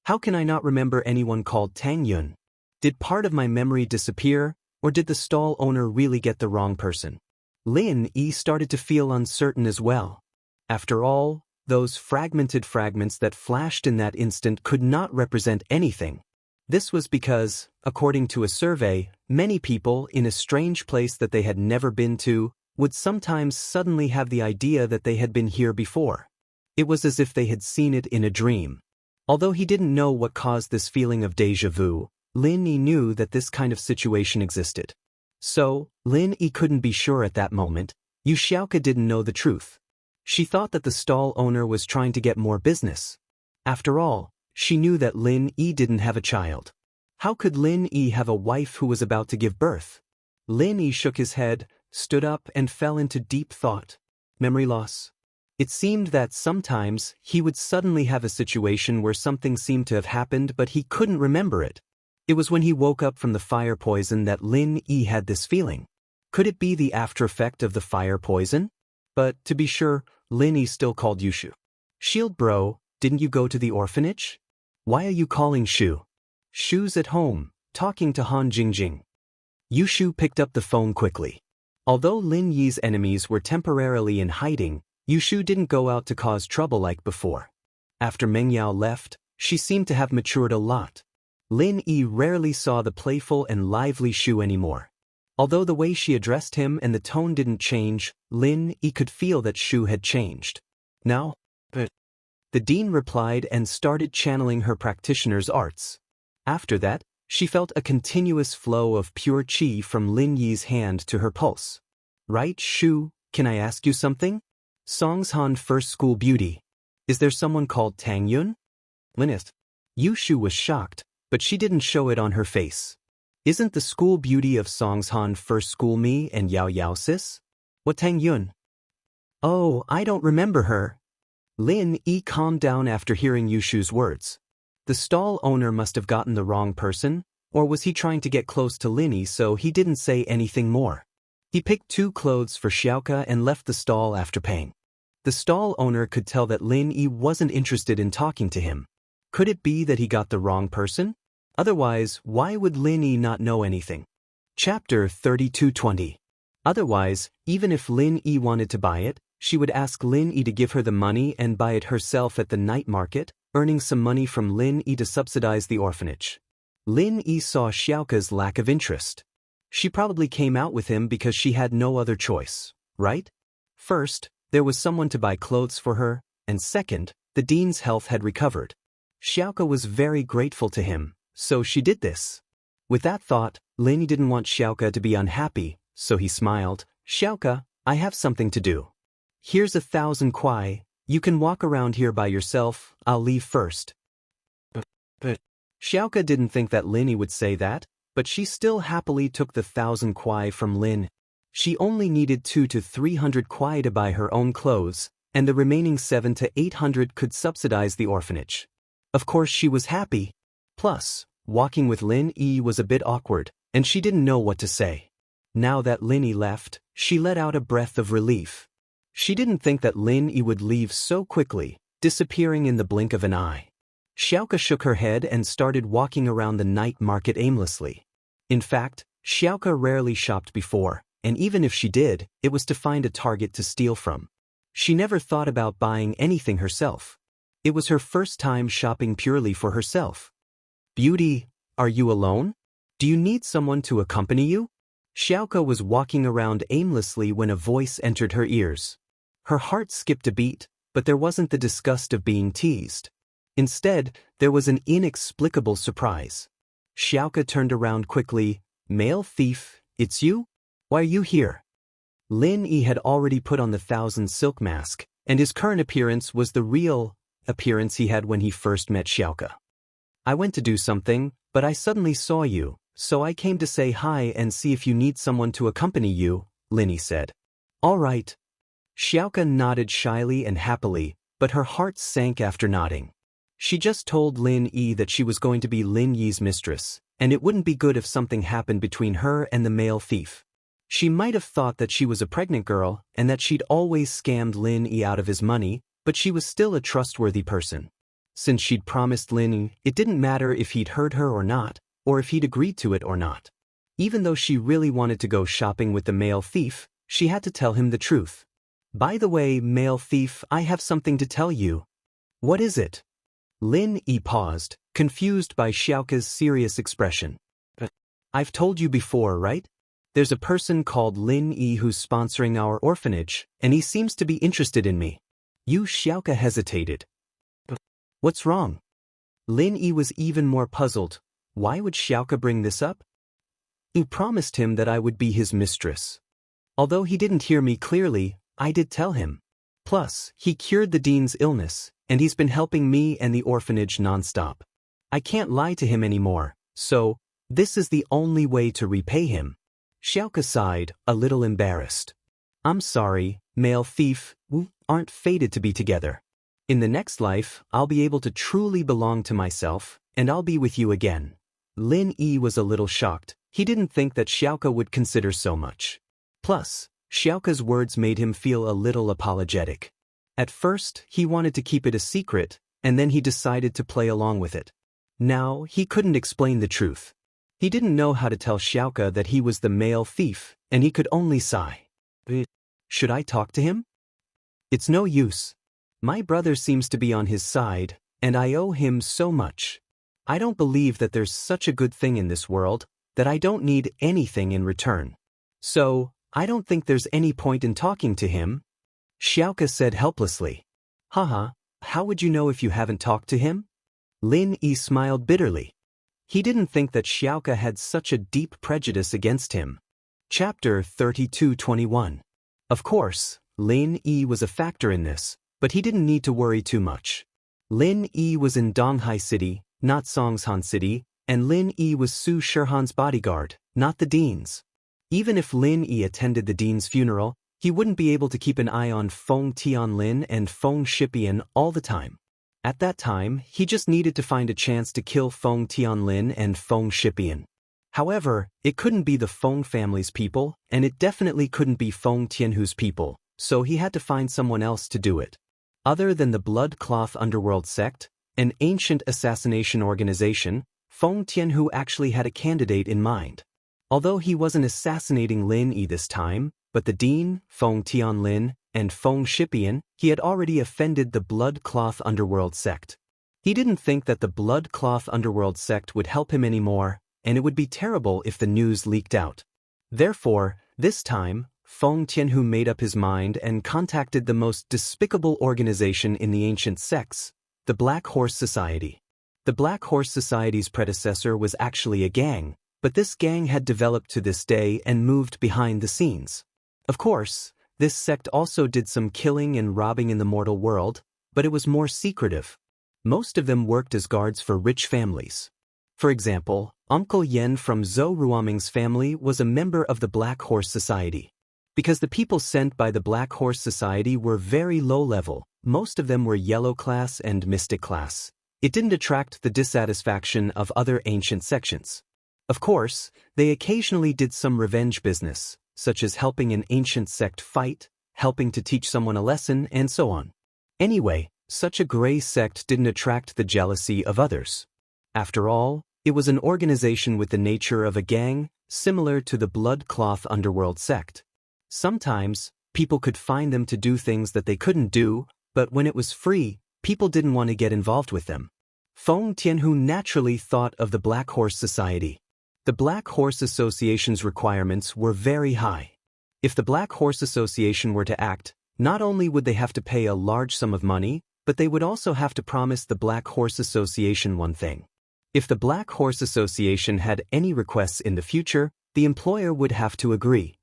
How can I not remember anyone called Tang Yun? Did part of my memory disappear, or did the stall owner really get the wrong person? Lin started to feel uncertain as well. After all, those fragmented fragments that flashed in that instant could not represent anything. This was because, according to a survey, many people in a strange place that they had never been to would sometimes suddenly have the idea that they had been here before. It was as if they had seen it in a dream. Although he didn't know what caused this feeling of déjà vu, Lin knew that this kind of situation existed. So, Lin couldn't be sure at that moment. Yu Xiaoka didn't know the truth. She thought that the stall owner was trying to get more business. After all, she knew that Lin didn't have a child. How could Lin have a wife who was about to give birth? Lin shook his head, stood up and fell into deep thought. Memory loss. It seemed that sometimes he would suddenly have a situation where something seemed to have happened but he couldn't remember it. It was when he woke up from the fire poison that Lin had this feeling. Could it be the after effect of the fire poison? But, to be sure, Lin still called Yushu. Shield bro, didn't you go to the orphanage? Why are you calling Shu? Shu's at home, talking to Han Jingjing. Yushu picked up the phone quickly. Although Lin Yi's enemies were temporarily in hiding, Yushu didn't go out to cause trouble like before. After Meng Yao left, she seemed to have matured a lot. Lin rarely saw the playful and lively Shu anymore. Although the way she addressed him and the tone didn't change, Lin could feel that Shu had changed. Now? The dean replied and started channeling her practitioner's arts. After that, She felt a continuous flow of pure qi from Lin Yi's hand to her pulse. Right, Shu, can I ask you something? Songshan First School Beauty. Is there someone called Tang Yun? Lineth. Yu Shu was shocked, but she didn't show it on her face. Isn't the school beauty of Songshan First School me and Yao Yao sis? What Tang Yun? Oh, I don't remember her. Lin Yi calmed down after hearing Yu Shu's words. The stall owner must have gotten the wrong person, or was he trying to get close to Lin Yi so he didn't say anything more? He picked 2 clothes for Xiaoka and left the stall after paying. The stall owner could tell that Lin Yi wasn't interested in talking to him. Could it be that he got the wrong person? Otherwise, why would Lin Yi not know anything? Chapter 3220. Otherwise, even if Lin Yi wanted to buy it, she would ask Lin Yi to give her the money and buy it herself at the night market, earning some money from Lin Yi to subsidize the orphanage. Lin Yi saw Xiaoka's lack of interest. She probably came out with him because she had no other choice, right? First, there was someone to buy clothes for her, and second, the dean's health had recovered. Xiaoka was very grateful to him, so she did this. With that thought, Lin Yi didn't want Xiaoka to be unhappy, so he smiled. Xiaoka, I have something to do. Here's 1,000 kuai. You can walk around here by yourself, I'll leave first. But Xiaoka didn't think that Lin Yi would say that, but she still happily took the 1,000 kuai from Lin. She only needed 200 to 300 kuai to buy her own clothes, and the remaining 700 to 800 could subsidize the orphanage. Of course she was happy. Plus, walking with Lin Yi was a bit awkward, and she didn't know what to say. Now that Lin Yi left, she let out a breath of relief. She didn't think that Lin Yi would leave so quickly, disappearing in the blink of an eye. Xiaoka shook her head and started walking around the night market aimlessly. In fact, Xiaoka rarely shopped before, and even if she did, it was to find a target to steal from. She never thought about buying anything herself. It was her first time shopping purely for herself. Beauty, are you alone? Do you need someone to accompany you? Xiaoka was walking around aimlessly when a voice entered her ears. Her heart skipped a beat, but there wasn't the disgust of being teased. Instead, there was an inexplicable surprise. Xiaoka turned around quickly. Male thief, it's you? Why are you here? Lin Yi had already put on the 1,000 silk mask, and his current appearance was the real appearance he had when he first met Xiaoka. I went to do something, but I suddenly saw you, so I came to say hi and see if you need someone to accompany you, Lin Yi said. All right. Xiaoka nodded shyly and happily, but her heart sank after nodding. She just told Lin Yi that she was going to be Lin Yi's mistress, and it wouldn't be good if something happened between her and the male thief. She might have thought that she was a pregnant girl and that she'd always scammed Lin Yi out of his money, but she was still a trustworthy person. Since she'd promised Lin Yi, it didn't matter if he'd heard her or not, or if he'd agreed to it or not. Even though she really wanted to go shopping with the male thief, she had to tell him the truth. By the way, male thief, I have something to tell you. What is it? Lin Yi paused, confused by Xiaoka's serious expression. I've told you before, right? There's a person called Lin Yi who's sponsoring our orphanage, and he seems to be interested in me. Xiaoka hesitated. What's wrong? Lin Yi was even more puzzled. Why would Xiaoka bring this up? You promised him that I would be his mistress. Although he didn't hear me clearly, I did tell him. Plus, he cured the dean's illness, and he's been helping me and the orphanage nonstop. I can't lie to him anymore, so this is the only way to repay him. Xiaoka sighed, a little embarrassed. I'm sorry, male thief, we aren't fated to be together. In the next life, I'll be able to truly belong to myself, and I'll be with you again. Lin Yi was a little shocked. He didn't think that Xiaoka would consider so much. Plus, Xiaoka's words made him feel a little apologetic. At first, he wanted to keep it a secret, and then he decided to play along with it. Now, he couldn't explain the truth. He didn't know how to tell Xiaoka that he was the male thief, and he could only sigh. Should I talk to him? It's no use. My brother seems to be on his side, and I owe him so much. I don't believe that there's such a good thing in this world, that I don't need anything in return. So, I don't think there's any point in talking to him. Xiaoka said helplessly. Haha, how would you know if you haven't talked to him? Lin Yi smiled bitterly. He didn't think that Xiaoka had such a deep prejudice against him. Chapter 32:21. Of course, Lin Yi was a factor in this, but he didn't need to worry too much. Lin Yi was in Donghai City, not Songshan City, and Lin Yi was Su Shihan's bodyguard, not the dean's. Even if Lin Yi attended the dean's funeral, he wouldn't be able to keep an eye on Feng Tianlin and Feng Shipian all the time. At that time, he just needed to find a chance to kill Feng Tianlin and Feng Shipian. However, it couldn't be the Feng family's people, and it definitely couldn't be Feng Tianhu's people, so he had to find someone else to do it. Other than the Blood Cloth Underworld sect, an ancient assassination organization, Feng Tianhu actually had a candidate in mind. Although he wasn't assassinating Lin Yi this time, but the dean, Feng Tianlin, and Feng Shipian, he had already offended the Blood Cloth Underworld sect. He didn't think that the Blood Cloth Underworld sect would help him anymore, and it would be terrible if the news leaked out. Therefore, this time, Feng Tianhu made up his mind and contacted the most despicable organization in the ancient sects, the Black Horse Society. The Black Horse Society's predecessor was actually a gang, but this gang had developed to this day and moved behind the scenes. Of course, this sect also did some killing and robbing in the mortal world, but it was more secretive. Most of them worked as guards for rich families. For example, Uncle Yen from Zhou Ruoming's family was a member of the Black Horse Society. Because the people sent by the Black Horse Society were very low level, most of them were yellow class and mystic class. It didn't attract the dissatisfaction of other ancient sections. Of course, they occasionally did some revenge business, such as helping an ancient sect fight, helping to teach someone a lesson, and so on. Anyway, such a gray sect didn't attract the jealousy of others. After all, it was an organization with the nature of a gang, similar to the Blood Cloth Underworld sect. Sometimes, people could find them to do things that they couldn't do, but when it was free, people didn't want to get involved with them. Feng Tianhu naturally thought of the Black Horse Society. The Black Horse Association's requirements were very high. If the Black Horse Association were to act, not only would they have to pay a large sum of money, but they would also have to promise the Black Horse Association one thing. If the Black Horse Association had any requests in the future, the employer would have to agree.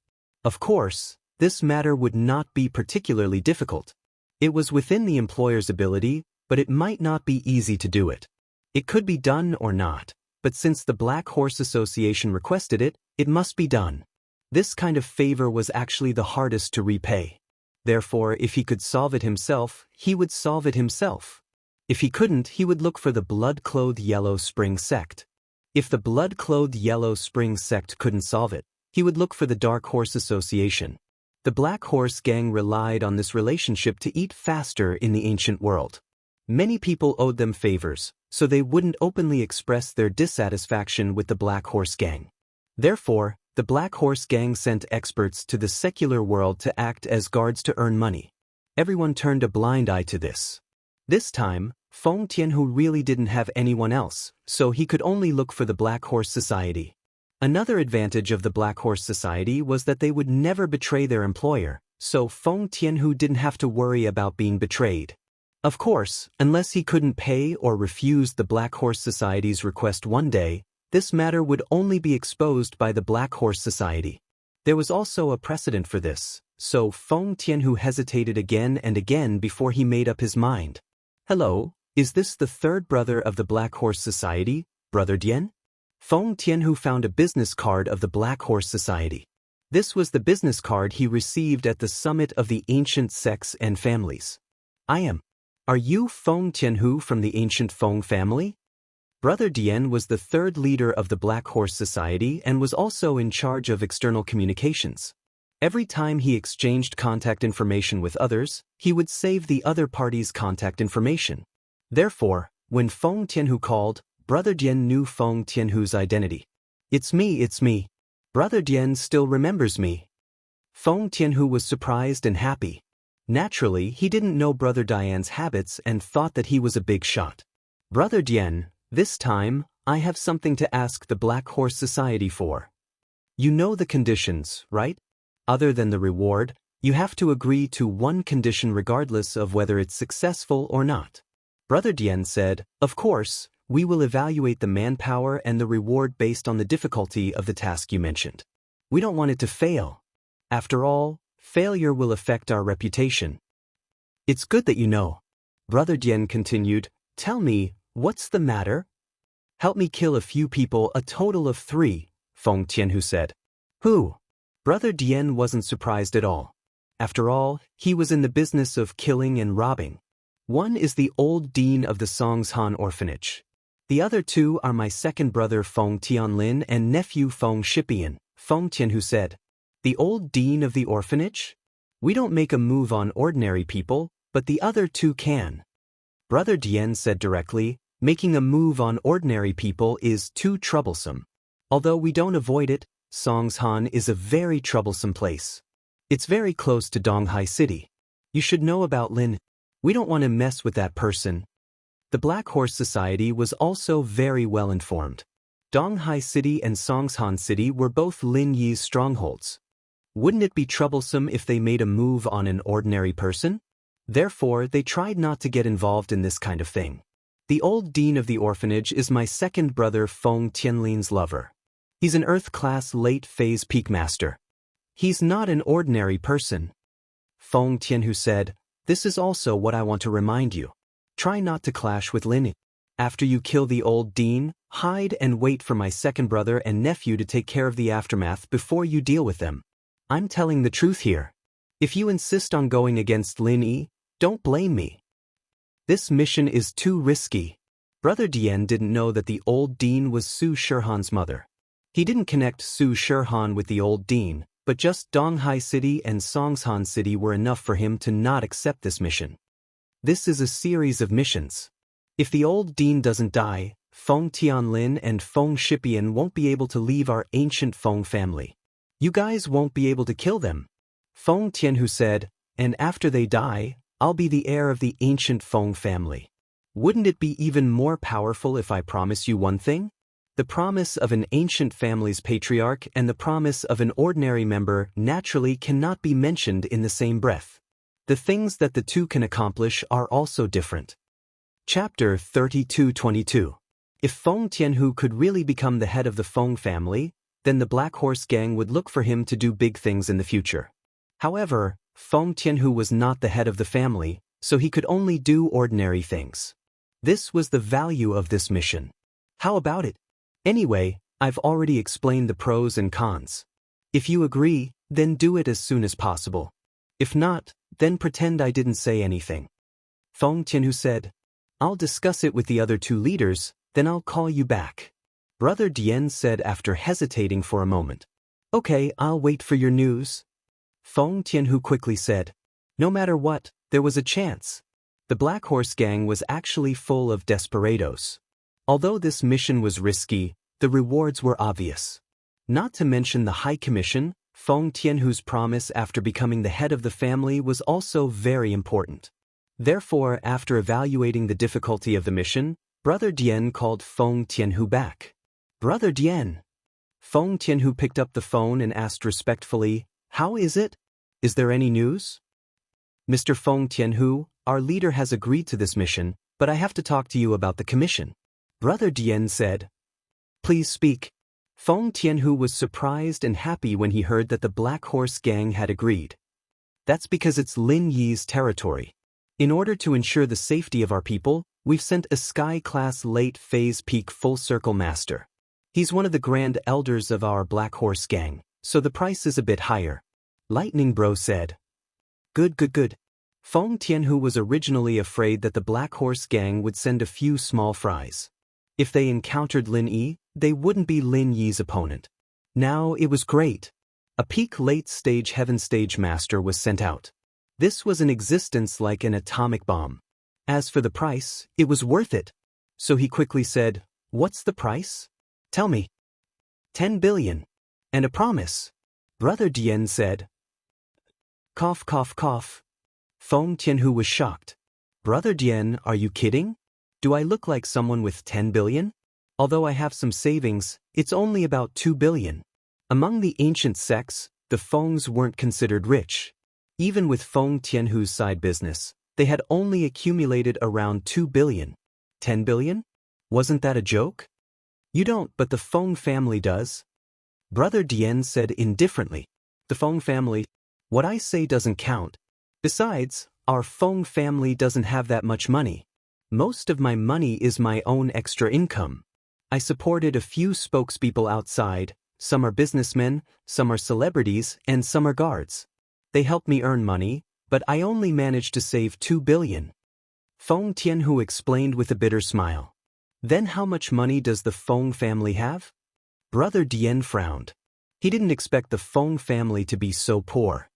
Of course, this matter would not be particularly difficult. It was within the employer's ability, but it might not be easy to do it. It could be done or not, but since the Black Horse Association requested it, it must be done. This kind of favor was actually the hardest to repay. Therefore, if he could solve it himself, he would solve it himself. If he couldn't, he would look for the Blood-Clothed Yellow Spring sect. If the Blood-Clothed Yellow Spring sect couldn't solve it, he would look for the Dark Horse Association. The Black Horse gang relied on this relationship to eat faster in the ancient world. Many people owed them favors, so they wouldn't openly express their dissatisfaction with the Black Horse gang. Therefore, the Black Horse gang sent experts to the secular world to act as guards to earn money. Everyone turned a blind eye to this. This time, Feng Tianhu really didn't have anyone else, so he could only look for the Black Horse Society. Another advantage of the Black Horse Society was that they would never betray their employer, so Feng Tianhu didn't have to worry about being betrayed. Of course, unless he couldn't pay or refuse the Black Horse Society's request one day, this matter would only be exposed by the Black Horse Society. There was also a precedent for this, so Feng Tianhu hesitated again and again before he made up his mind. Hello, is this the third brother of the Black Horse Society, Brother Dian? Feng Tianhu found a business card of the Black Horse Society. This was the business card he received at the summit of the ancient sects and families. I am. Are you Feng Tianhu from the ancient Feng family? Brother Dian was the third leader of the Black Horse Society and was also in charge of external communications. Every time he exchanged contact information with others, he would save the other party's contact information. Therefore, when Feng Tianhu called, Brother Dian knew Feng Tianhu's identity. It's me. Brother Dian still remembers me. Feng Tianhu was surprised and happy. Naturally, he didn't know Brother Dian's habits and thought that he was a big shot. Brother Dian, this time, I have something to ask the Black Horse Society for. You know the conditions, right? Other than the reward, you have to agree to one condition regardless of whether it's successful or not. Brother Dian said, of course, we will evaluate the manpower and the reward based on the difficulty of the task you mentioned. We don't want it to fail. After all, failure will affect our reputation. It's good that you know. Brother Dian continued, tell me, what's the matter? Help me kill a few people, a total of 3, Feng Tianhu said. Who? Brother Dian wasn't surprised at all. After all, he was in the business of killing and robbing. One is the old dean of the Songshan orphanage. The other 2 are my second brother Feng Tianlin and nephew Feng Shipian, Feng Tianhu said. The old dean of the orphanage? We don't make a move on ordinary people, but the other 2 can. Brother Dian said directly, making a move on ordinary people is too troublesome. Although we don't avoid it, Songshan is a very troublesome place. It's very close to Donghai City. You should know about Lin. We don't want to mess with that person. The Black Horse Society was also very well informed. Donghai City and Songshan City were both Lin Yi's strongholds. Wouldn't it be troublesome if they made a move on an ordinary person? Therefore, they tried not to get involved in this kind of thing. The old dean of the orphanage is my second brother Feng Tianlin's lover. He's an Earth-class late-phase peak master. He's not an ordinary person. Feng Tianhu said, this is also what I want to remind you. Try not to clash with Lin. After you kill the old dean, hide and wait for my second brother and nephew to take care of the aftermath before you deal with them. I'm telling the truth here. If you insist on going against Lin Yi, don't blame me. This mission is too risky. Brother Dian didn't know that the old dean was Su Shihan's mother. He didn't connect Su Shihan with the old dean, but just Donghai City and Songshan City were enough for him to not accept this mission. This is a series of missions. If the old dean doesn't die, Feng Tianlin and Feng Shipian won't be able to leave our ancient Feng family. You guys won't be able to kill them. Feng Tianhu said, and after they die, I'll be the heir of the ancient Feng family. Wouldn't it be even more powerful if I promise you one thing? The promise of an ancient family's patriarch and the promise of an ordinary member naturally cannot be mentioned in the same breath. The things that the 2 can accomplish are also different. Chapter 32-22. If Feng Tianhu could really become the head of the Feng family, then the Black Horse Gang would look for him to do big things in the future. However, Feng Tianhu was not the head of the family, so he could only do ordinary things. This was the value of this mission. How about it? Anyway, I've already explained the pros and cons. If you agree, then do it as soon as possible. If not, then pretend I didn't say anything. Feng Tianhu said, I'll discuss it with the other 2 leaders, then I'll call you back. Brother Dian said after hesitating for a moment. Okay, I'll wait for your news. Feng Tianhu quickly said, no matter what, there was a chance. The Black Horse Gang was actually full of desperados. Although this mission was risky, the rewards were obvious. Not to mention the High Commission, Feng Tianhu's promise after becoming the head of the family was also very important. Therefore, after evaluating the difficulty of the mission, Brother Dian called Feng Tianhu back. Brother Dian. Feng Tianhu picked up the phone and asked respectfully, how is it? Is there any news? Mr. Feng Tianhu, our leader has agreed to this mission, but I have to talk to you about the commission. Brother Dian said. Please speak. Feng Tianhu was surprised and happy when he heard that the Black Horse Gang had agreed. That's because it's Lin Yi's territory. In order to ensure the safety of our people, we've sent a Sky-class late-phase peak full-circle master. He's one of the grand elders of our Black Horse Gang, so the price is a bit higher. Lightning Bro said. Good. Feng Tianhu was originally afraid that the Black Horse Gang would send a few small fries. If they encountered Lin Yi, they wouldn't be Lin Yi's opponent. Now it was great. A peak late-stage heaven stage master was sent out. This was in existence like an atomic bomb. As for the price, it was worth it. So he quickly said, what's the price? Tell me. 10 billion. And a promise. Brother Dian said. Cough. Feng Tianhu was shocked. Brother Dian, are you kidding? Do I look like someone with 10 billion? Although I have some savings, it's only about 2 billion. Among the ancient sects, the Fengs weren't considered rich. Even with Feng Tianhu's side business, they had only accumulated around 2 billion. 10 billion? Wasn't that a joke? You don't, but the Feng family does. Brother Dian said indifferently. The Feng family? What I say doesn't count. Besides, our Feng family doesn't have that much money. Most of my money is my own extra income. I supported a few spokespeople outside. Some are businessmen, some are celebrities, and some are guards. They help me earn money, but I only managed to save 2 billion. Feng Tianhu explained with a bitter smile. Then how much money does the Feng family have? Brother Dian frowned. He didn't expect the Feng family to be so poor.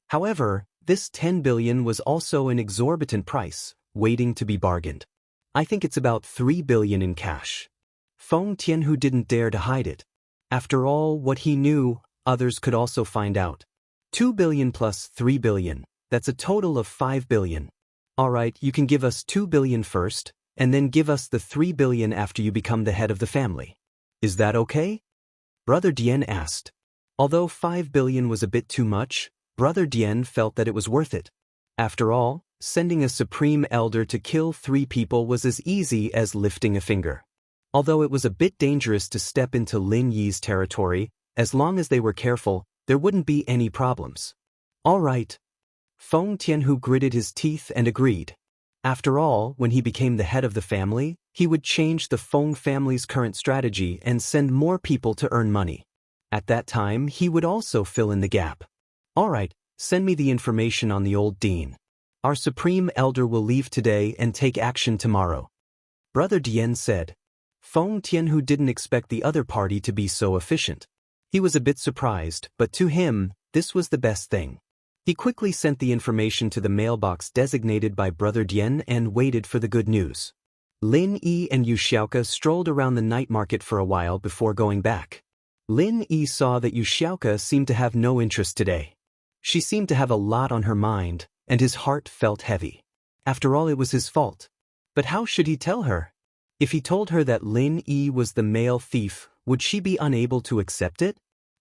However, this 10 billion was also an exorbitant price, waiting to be bargained. I think it's about 3 billion in cash. Feng Tianhu didn't dare to hide it. After all, what he knew, others could also find out. 2 billion plus 3 billion, that's a total of 5 billion. Alright, you can give us 2 billion first, and then give us the 3 billion after you become the head of the family. Is that okay? Brother Dian asked. Although 5 billion was a bit too much, Brother Dian felt that it was worth it. After all, sending a supreme elder to kill 3 people was as easy as lifting a finger. Although it was a bit dangerous to step into Lin Yi's territory, as long as they were careful, there wouldn't be any problems. All right. Feng Tianhu gritted his teeth and agreed. After all, when he became the head of the family, he would change the Feng family's current strategy and send more people to earn money. At that time, he would also fill in the gap. All right, send me the information on the old dean. Our supreme elder will leave today and take action tomorrow. Brother Dian said. Feng Tianhu didn't expect the other party to be so efficient. He was a bit surprised, but to him, this was the best thing. He quickly sent the information to the mailbox designated by Brother Dian and waited for the good news. Lin Yi and Yu Xiaoka strolled around the night market for a while before going back. Lin Yi saw that Yu Xiaoka seemed to have no interest today. She seemed to have a lot on her mind, and his heart felt heavy. After all, it was his fault. But how should he tell her? If he told her that Lin Yi was the male thief, would she be unable to accept it?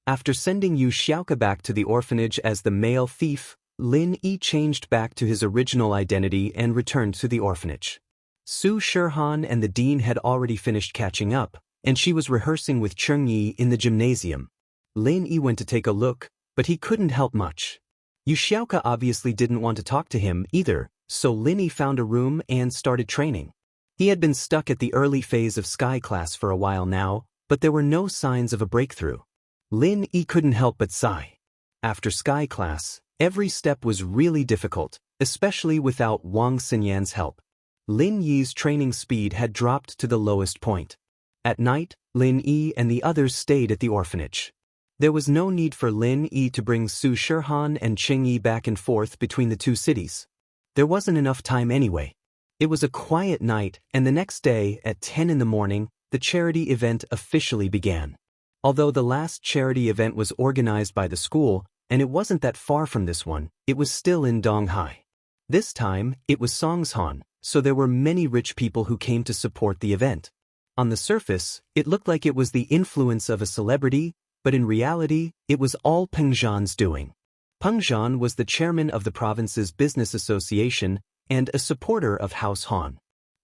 After sending Yu Xiaoka back to the orphanage as the male thief, Lin Yi changed back to his original identity and returned to the orphanage. Su Shihan and the dean had already finished catching up, and she was rehearsing with Cheng Yi in the gymnasium. Lin Yi went to take a look, but he couldn't help much. Yu Xiaoka obviously didn't want to talk to him either, so Lin Yi found a room and started training. He had been stuck at the early phase of Sky class for a while now, but there were no signs of a breakthrough. Lin Yi couldn't help but sigh. After Sky class, every step was really difficult, especially without Wang Xinyan's help. Lin Yi's training speed had dropped to the lowest point. At night, Lin Yi and the others stayed at the orphanage. There was no need for Lin Yi to bring Su Shihan and Cheng Yi back and forth between the two cities. There wasn't enough time anyway. It was a quiet night, and the next day, at 10 in the morning, the charity event officially began. Although the last charity event was organized by the school, and it wasn't that far from this one, it was still in Donghai. This time, it was Songshan, so there were many rich people who came to support the event. On the surface, it looked like it was the influence of a celebrity, but in reality, it was all Peng Zhan's doing. Peng Zhan was the chairman of the province's business association and a supporter of House Han.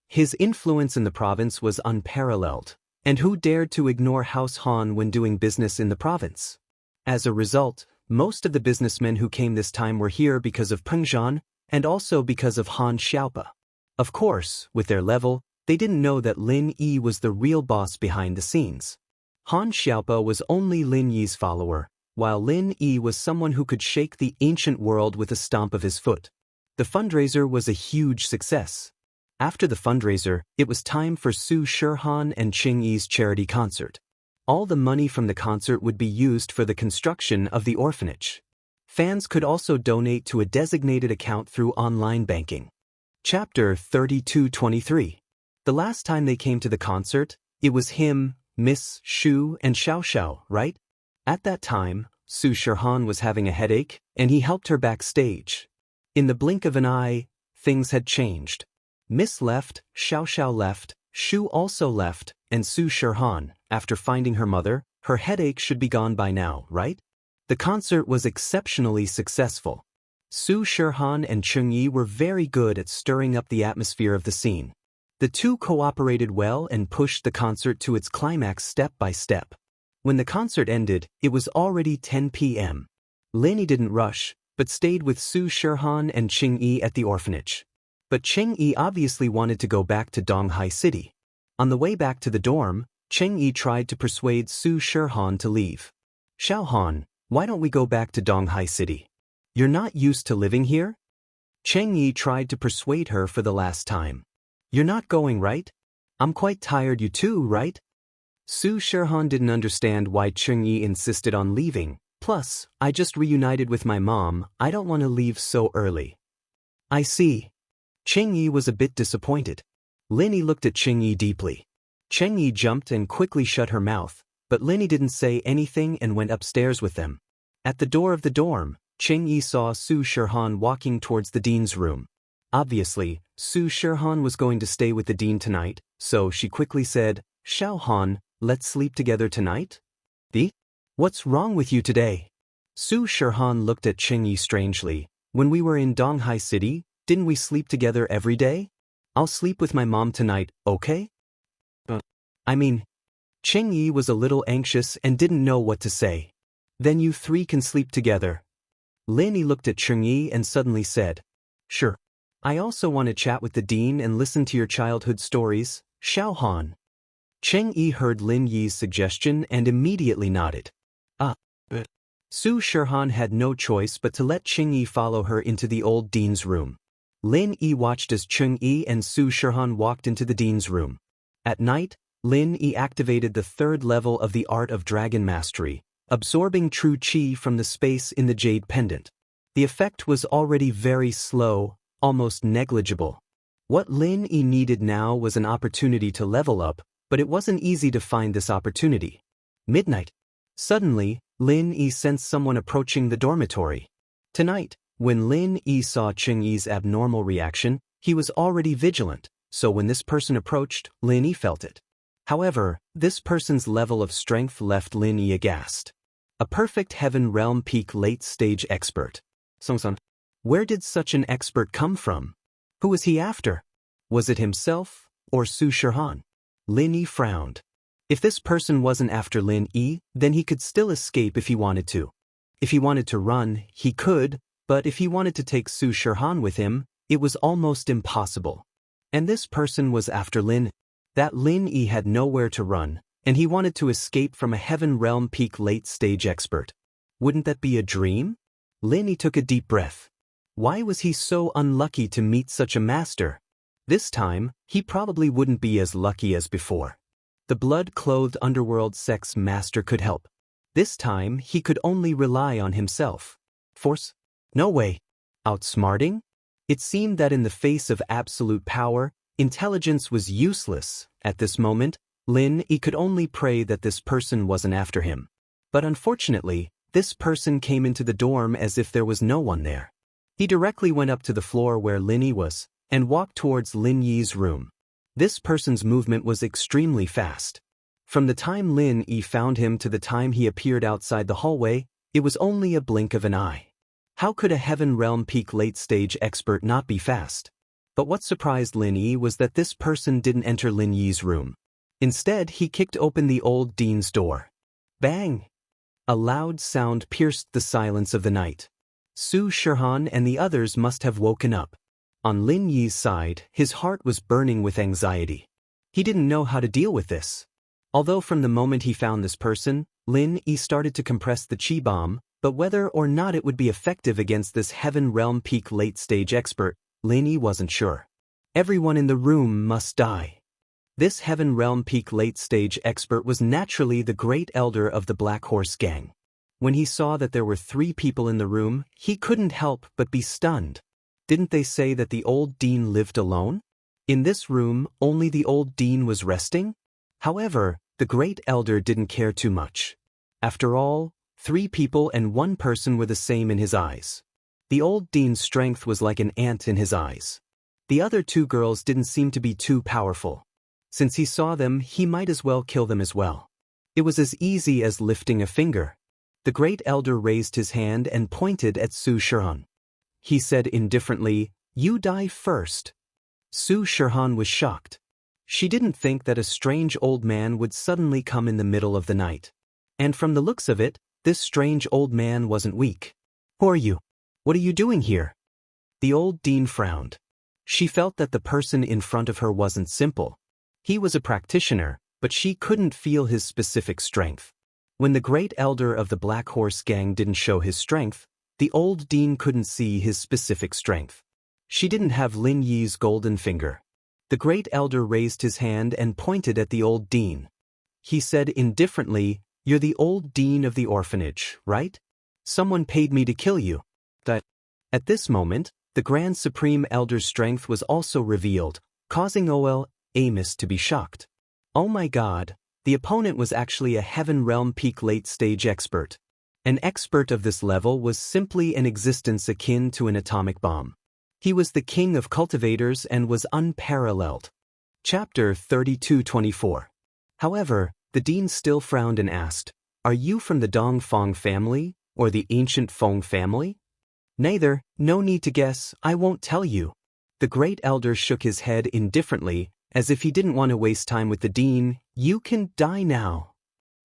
His influence in the province was unparalleled. And who dared to ignore House Han when doing business in the province? As a result, most of the businessmen who came this time were here because of Peng Zhan, and also because of Han Xiaopa. Of course, with their level, they didn't know that Lin Yi was the real boss behind the scenes. Han Xiaopa was only Lin Yi's follower, while Lin Yi was someone who could shake the ancient world with a stomp of his foot. The fundraiser was a huge success. After the fundraiser, it was time for Su Shihan and Cheng Yi's charity concert. All the money from the concert would be used for the construction of the orphanage. Fans could also donate to a designated account through online banking. Chapter 3223. The last time they came to the concert, it was him, Miss Shu, and Xiao Xiao, right? At that time, Su Shihan was having a headache, and he helped her backstage. In the blink of an eye, things had changed. Miss left, Xiao Xiao left, Shu also left, and Su Shihan, after finding her mother, her headache should be gone by now, right? The concert was exceptionally successful. Su Shihan and Cheng Yi were very good at stirring up the atmosphere of the scene. The two cooperated well and pushed the concert to its climax step by step. When the concert ended, it was already 10 p.m. Lin didn't rush, but stayed with Su Shihan and Qingyi at the orphanage. But Qingyi obviously wanted to go back to Donghai City. On the way back to the dorm, Qingyi tried to persuade Su Shihan to leave. Xiaohan, why don't we go back to Donghai City? You're not used to living here? Qingyi tried to persuade her for the last time. You're not going, right? I'm quite tired, you too, right? Su Shihan didn't understand why Qingyi insisted on leaving. Plus, I just reunited with my mom, I don't want to leave so early. I see. Qingyi was a bit disappointed. Lin looked at Qingyi deeply. Qingyi jumped and quickly shut her mouth, but Lin didn't say anything and went upstairs with them. At the door of the dorm, Qingyi saw Su Shihan walking towards the dean's room. Obviously, Su Shihan was going to stay with the dean tonight, so she quickly said, Xiaohan, let's sleep together tonight? What's wrong with you today? Su Shihan looked at Qingyi strangely. When we were in Donghai City, didn't we sleep together every day? I'll sleep with my mom tonight, okay? Qingyi was a little anxious and didn't know what to say. Then you three can sleep together. Lin looked at Qingyi and suddenly said, Sure. I also want to chat with the dean and listen to your childhood stories, Xiaohan. Qingyi heard Lin Yi's suggestion and immediately nodded. But Su Shihan had no choice but to let Qingyi follow her into the old dean's room. Lin Yi watched as Qingyi and Su Shihan walked into the dean's room. At night, Lin Yi activated the third level of the art of dragon mastery, absorbing true qi from the space in the jade pendant. The effect was already very slow, almost negligible. What Lin Yi needed now was an opportunity to level up, but it wasn't easy to find this opportunity. Midnight. Suddenly, Lin Yi sensed someone approaching the dormitory. Tonight, when Lin Yi saw Qingyi's abnormal reaction, he was already vigilant, so when this person approached, Lin Yi felt it. However, this person's level of strength left Lin Yi aghast. A perfect Heaven Realm Peak late-stage expert. Songsun. Where did such an expert come from? Who was he after? Was it himself, or Su Shihan? Lin Yi frowned. If this person wasn't after Lin Yi, then he could still escape if he wanted to. If he wanted to run, he could, but if he wanted to take Su Shihan with him, it was almost impossible. And this person was after Lin. That Lin Yi had nowhere to run, and he wanted to escape from a Heaven Realm Peak late-stage expert. Wouldn't that be a dream? Lin Yi took a deep breath. Why was he so unlucky to meet such a master? This time, he probably wouldn't be as lucky as before. The blood-clothed underworld sex master could help. This time, he could only rely on himself. Force? No way. Outsmarting? It seemed that in the face of absolute power, intelligence was useless. At this moment, Lin Yi could only pray that this person wasn't after him. But unfortunately, this person came into the dorm as if there was no one there. He directly went up to the floor where Lin Yi was, and walked towards Lin Yi's room. This person's movement was extremely fast. From the time Lin Yi found him to the time he appeared outside the hallway, it was only a blink of an eye. How could a Heaven Realm Peak late-stage expert not be fast? But what surprised Lin Yi was that this person didn't enter Lin Yi's room. Instead, he kicked open the old dean's door. Bang! A loud sound pierced the silence of the night. Su Shihan and the others must have woken up. On Lin Yi's side, his heart was burning with anxiety. He didn't know how to deal with this. Although from the moment he found this person, Lin Yi started to compress the chi bomb, but whether or not it would be effective against this Heaven Realm Peak late-stage expert, Lin Yi wasn't sure. Everyone in the room must die. This Heaven Realm Peak late-stage expert was naturally the great elder of the Black Horse Gang. When he saw that there were 3 people in the room, he couldn't help but be stunned. Didn't they say that the old dean lived alone? In this room, only the old dean was resting? However, the great elder didn't care too much. After all, 3 people and 1 person were the same in his eyes. The old dean's strength was like an ant in his eyes. The other 2 girls didn't seem to be too powerful. Since he saw them, he might as well kill them as well. It was as easy as lifting a finger. The great elder raised his hand and pointed at Su Shihan. He said indifferently, "You die first." Su Shihan was shocked. She didn't think that a strange old man would suddenly come in the middle of the night. And from the looks of it, this strange old man wasn't weak. Who are you? What are you doing here? The old dean frowned. She felt that the person in front of her wasn't simple. He was a practitioner, but she couldn't feel his specific strength. When the great elder of the Black Horse gang didn't show his strength, the old dean couldn't see his specific strength. She didn't have Lin Yi's golden finger. The great elder raised his hand and pointed at the old dean. He said indifferently, "You're the old dean of the orphanage, right? Someone paid me to kill you." At this moment, the Grand Supreme Elder's strength was also revealed, causing Ol Amos to be shocked. Oh my god, the opponent was actually a Heaven Realm Peak late-stage expert. An expert of this level was simply an existence akin to an atomic bomb. He was the king of cultivators and was unparalleled. Chapter 32-24. However, the dean still frowned and asked, "Are you from the Dong Fong family, or the ancient Fong family?" "Neither, no need to guess, I won't tell you." The great elder shook his head indifferently, as if he didn't want to waste time with the dean. "You can die now."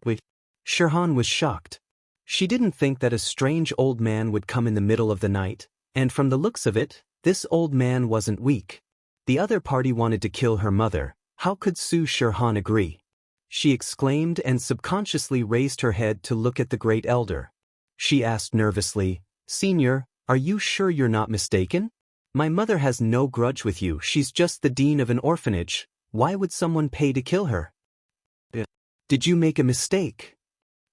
Wait. Xianxia was shocked. She didn't think that a strange old man would come in the middle of the night, and from the looks of it, this old man wasn't weak. The other party wanted to kill her mother. How could Xianxia agree? She exclaimed and subconsciously raised her head to look at the great elder. She asked nervously, "Senior, are you sure you're not mistaken? My mother has no grudge with you, she's just the dean of an orphanage. Why would someone pay to kill her?" "Did you make a mistake?"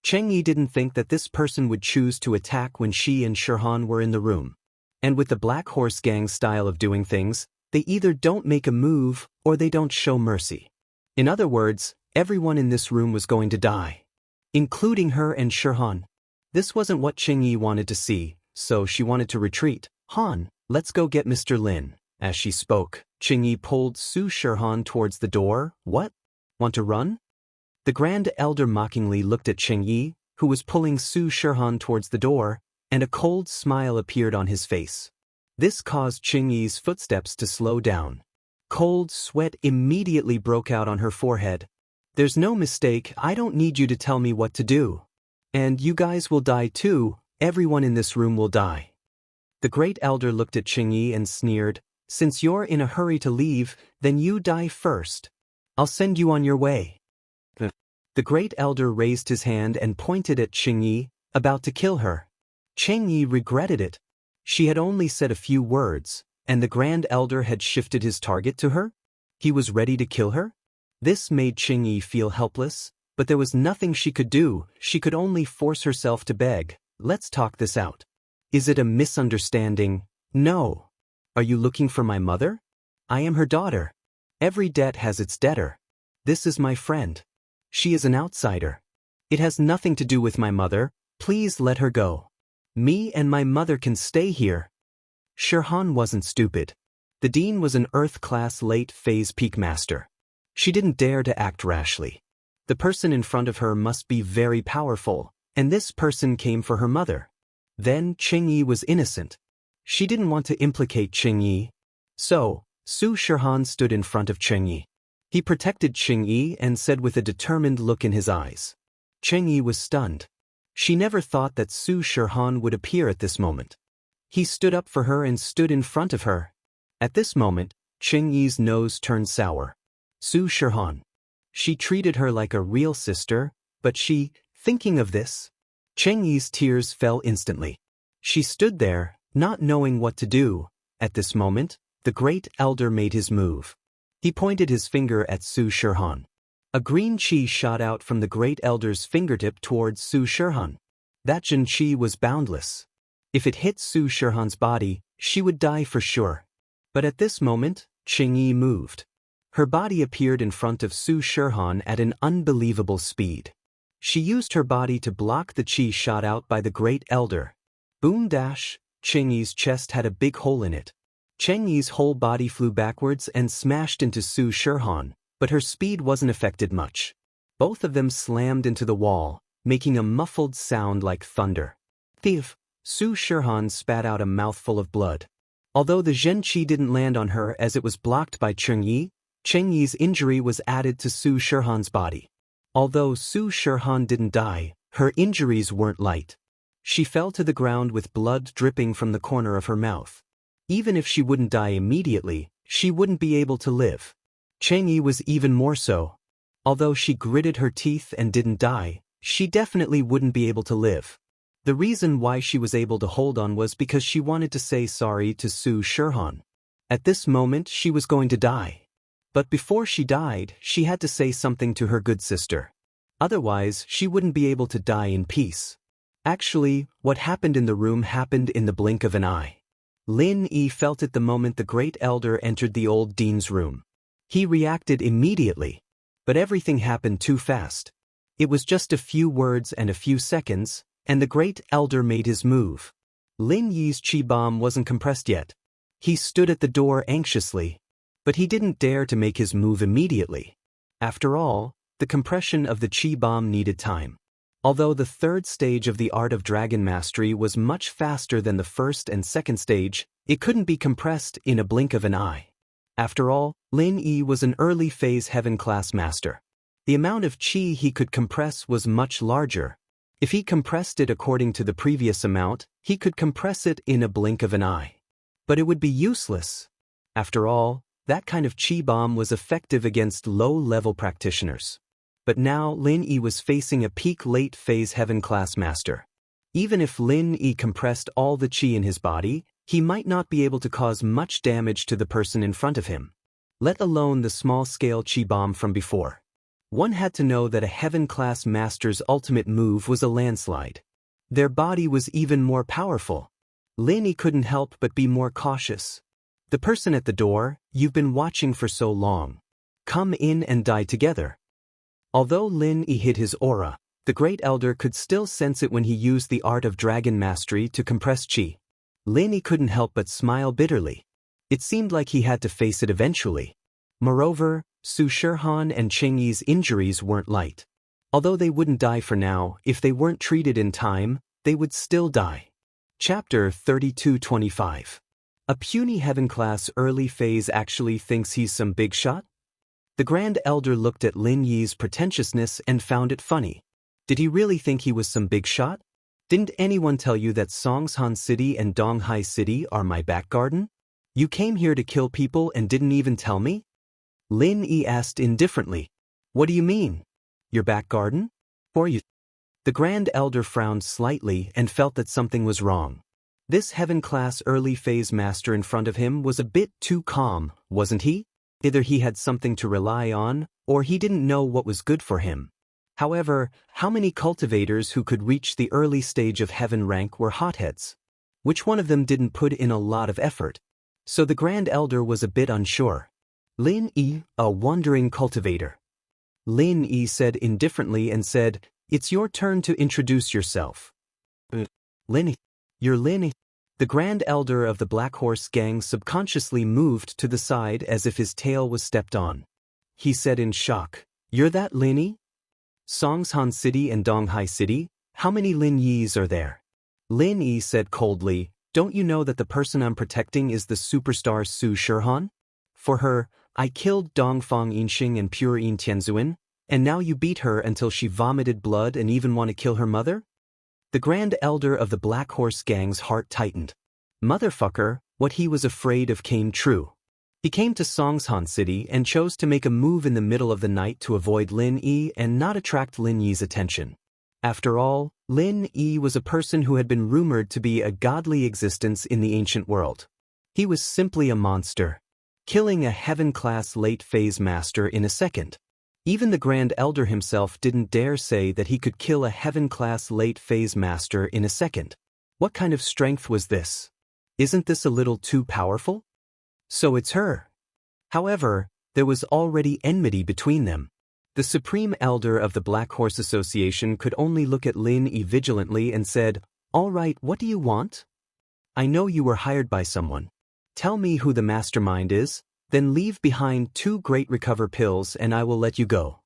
Chengyi didn't think that this person would choose to attack when she and Xianxia were in the room. And with the Black Horse Gang style of doing things, they either don't make a move or they don't show mercy. In other words, everyone in this room was going to die, including her and Xianxia. This wasn't what Chengyi wanted to see, so she wanted to retreat. "Han, let's go get Mr. Lin." As she spoke, Chengyi pulled Xianxia towards the door. "What? Want to run?" The Grand Elder mockingly looked at Chengyi, who was pulling Xianxia towards the door, and a cold smile appeared on his face. This caused Chengyi's footsteps to slow down. Cold sweat immediately broke out on her forehead. "There's no mistake, I don't need you to tell me what to do. And you guys will die too, everyone in this room will die." The great elder looked at Chengyi and sneered, "Since you're in a hurry to leave, then you die first. I'll send you on your way." The great elder raised his hand and pointed at Chengyi, about to kill her. Chengyi regretted it. She had only said a few words, and the Grand Elder had shifted his target to her? He was ready to kill her? This made Chengyi feel helpless, but there was nothing she could do. She could only force herself to beg, "Let's talk this out. Is it a misunderstanding?" "No." "Are you looking for my mother?" "I am her daughter. Every debt has its debtor. This is my friend. She is an outsider. It has nothing to do with my mother. Please let her go. Me and my mother can stay here." Xianxia wasn't stupid. The dean was an Earth-class late-phase peak master. She didn't dare to act rashly. The person in front of her must be very powerful, and this person came for her mother. Then Chengyi was innocent. She didn't want to implicate Chengyi. So, Xianxia stood in front of Chengyi. He protected Chengyi and said with a determined look in his eyes. Chengyi was stunned. She never thought that Xianxia would appear at this moment. He stood up for her and stood in front of her. At this moment, Chengyi's nose turned sour. Xianxia. She treated her like a real sister, but she, thinking of this, Chengyi's tears fell instantly. She stood there, not knowing what to do. At this moment, the great elder made his move. He pointed his finger at Xianxia. A green chi shot out from the great elder's fingertip towards Xianxia. That Jin chi was boundless. If it hit Xianxia's body, she would die for sure. But at this moment, Chengyi moved. Her body appeared in front of Xianxia at an unbelievable speed. She used her body to block the chi shot out by the great elder. Boom dash, Chengyi's chest had a big hole in it. Chengyi's whole body flew backwards and smashed into Xianxia, but her speed wasn't affected much. Both of them slammed into the wall, making a muffled sound like thunder. Thief! Xianxia spat out a mouthful of blood. Although the Zhen Qi didn't land on her as it was blocked by Chengyi, Cheng Yi's injury was added to Su Shihan's body. Although Su Shihan didn't die, her injuries weren't light. She fell to the ground with blood dripping from the corner of her mouth. Even if she wouldn't die immediately, she wouldn't be able to live. Cheng Yi was even more so. Although she gritted her teeth and didn't die, she definitely wouldn't be able to live. The reason why she was able to hold on was because she wanted to say sorry to Su Shihan. At this moment she was going to die. But before she died, she had to say something to her good sister. Otherwise, she wouldn't be able to die in peace. Actually, what happened in the room happened in the blink of an eye. Lin Yi felt it the moment the great elder entered the old dean's room. He reacted immediately. But everything happened too fast. It was just a few words and a few seconds, and the great elder made his move. Lin Yi's chi bomb wasn't compressed yet. He stood at the door anxiously. But he didn't dare to make his move immediately. After all, the compression of the chi bomb needed time. Although the third stage of the art of dragon mastery was much faster than the first and second stage, it couldn't be compressed in a blink of an eye. After all, Lin Yi was an early phase heaven-class master. The amount of chi he could compress was much larger. If he compressed it according to the previous amount, he could compress it in a blink of an eye. But it would be useless. After all, that kind of chi bomb was effective against low-level practitioners. But now Lin Yi was facing a peak late-phase heaven-class master. Even if Lin Yi compressed all the chi in his body, he might not be able to cause much damage to the person in front of him. Let alone the small-scale chi bomb from before. One had to know that a heaven-class master's ultimate move was a landslide. Their body was even more powerful. Lin Yi couldn't help but be more cautious. The person at the door, you've been watching for so long. Come in and die together. Although Lin Yi hid his aura, the great elder could still sense it when he used the art of dragon mastery to compress chi. Lin Yi couldn't help but smile bitterly. It seemed like he had to face it eventually. Moreover, Su Shihan and Cheng Yi's injuries weren't light. Although they wouldn't die for now, if they weren't treated in time, they would still die. Chapter 3225. A puny heaven-class early phase actually thinks he's some big shot? The Grand Elder looked at Lin Yi's pretentiousness and found it funny. Did he really think he was some big shot? Didn't anyone tell you that Songshan City and Donghai City are my back garden? You came here to kill people and didn't even tell me? Lin Yi asked indifferently. What do you mean? Your back garden? Or you? The Grand Elder frowned slightly and felt that something was wrong. This heaven-class early phase master in front of him was a bit too calm, wasn't he? Either he had something to rely on, or he didn't know what was good for him. However, how many cultivators who could reach the early stage of heaven rank were hotheads? Which one of them didn't put in a lot of effort? So the Grand Elder was a bit unsure. Lin Yi, a wandering cultivator. Lin Yi said indifferently and said, It's your turn to introduce yourself. Lin Yi. You're Lin Yi. The Grand Elder of the Black Horse Gang subconsciously moved to the side as if his tail was stepped on. He said in shock, You're that Lin Yi? Songshan City and Donghai City, how many Lin Yis are there? Lin Yi said coldly, Don't you know that the person I'm protecting is the superstar Su Shihan? For her, I killed Dongfang Yinxing and Pure Yin Tianzuan, and now you beat her until she vomited blood and even want to kill her mother? The Grand Elder of the Black Horse Gang's heart tightened. Motherfucker, what he was afraid of came true. He came to Songshan City and chose to make a move in the middle of the night to avoid Lin Yi and not attract Lin Yi's attention. After all, Lin Yi was a person who had been rumored to be a godly existence in the ancient world. He was simply a monster, killing a heaven-class late-phase master in a second. Even the Grand Elder himself didn't dare say that he could kill a heaven-class late-phase master in a second. What kind of strength was this? Isn't this a little too powerful? So it's her. However, there was already enmity between them. The Supreme Elder of the Black Horse Association could only look at Lin Yi vigilantly and said, All right, what do you want? I know you were hired by someone. Tell me who the mastermind is. Then leave behind 2 great recover pills and I will let you go.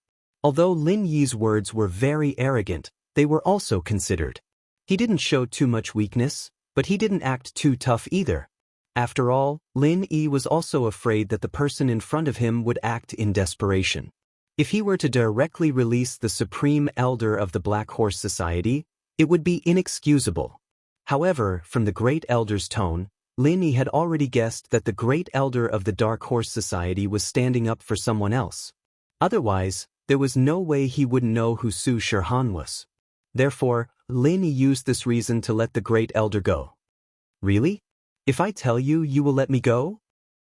Although Lin Yi's words were very arrogant, they were also considered. He didn't show too much weakness, but he didn't act too tough either. After all, Lin Yi was also afraid that the person in front of him would act in desperation. If he were to directly release the Supreme Elder of the Black Horse Society, it would be inexcusable. However, from the Great Elder's tone, Lin Yi had already guessed that the Great Elder of the Dark Horse Society was standing up for someone else. Otherwise, there was no way he wouldn't know who Su Shihan was. Therefore, Lin Yi used this reason to let the Great Elder go. Really? If I tell you, you will let me go?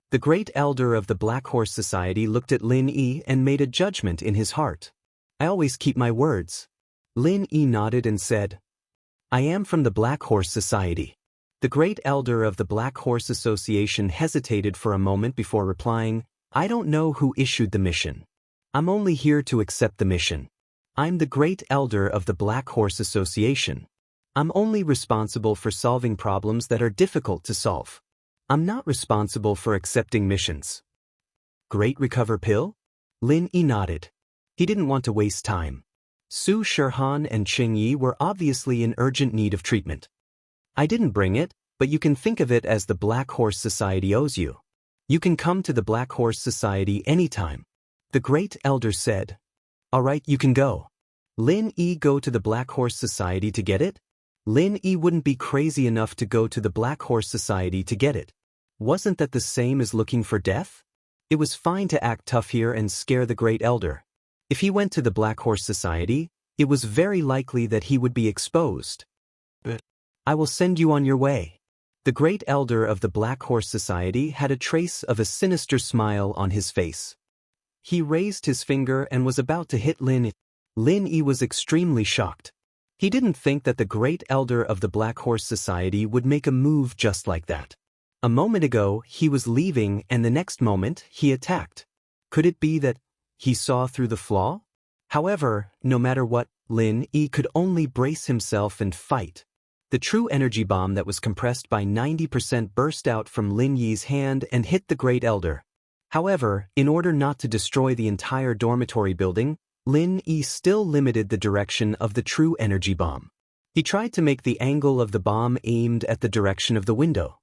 The Great Elder of the Black Horse Society looked at Lin Yi and made a judgment in his heart. I always keep my words. Lin Yi nodded and said, I am from the Black Horse Society. The Great Elder of the Black Horse Association hesitated for a moment before replying, I don't know who issued the mission. I'm only here to accept the mission. I'm the Great Elder of the Black Horse Association. I'm only responsible for solving problems that are difficult to solve. I'm not responsible for accepting missions. Great Recover Pill? Lin Yi nodded. He didn't want to waste time. Su Shihan and Cheng Yi were obviously in urgent need of treatment. I didn't bring it, but you can think of it as the Black Horse Society owes you. You can come to the Black Horse Society anytime. The Great Elder said. All right, you can go. Lin Yi go to the Black Horse Society to get it? Lin Yi wouldn't be crazy enough to go to the Black Horse Society to get it. Wasn't that the same as looking for death? It was fine to act tough here and scare the Great Elder. If he went to the Black Horse Society, it was very likely that he would be exposed. But I will send you on your way. The Great Elder of the Black Horse Society had a trace of a sinister smile on his face. He raised his finger and was about to hit Lin Yi. Lin Yi was extremely shocked. He didn't think that the Great Elder of the Black Horse Society would make a move just like that. A moment ago, he was leaving and the next moment, he attacked. Could it be that he saw through the flaw? However, no matter what, Lin Yi could only brace himself and fight. The true energy bomb that was compressed by 90% burst out from Lin Yi's hand and hit the Great Elder. However, in order not to destroy the entire dormitory building, Lin Yi still limited the direction of the true energy bomb. He tried to make the angle of the bomb aimed at the direction of the window.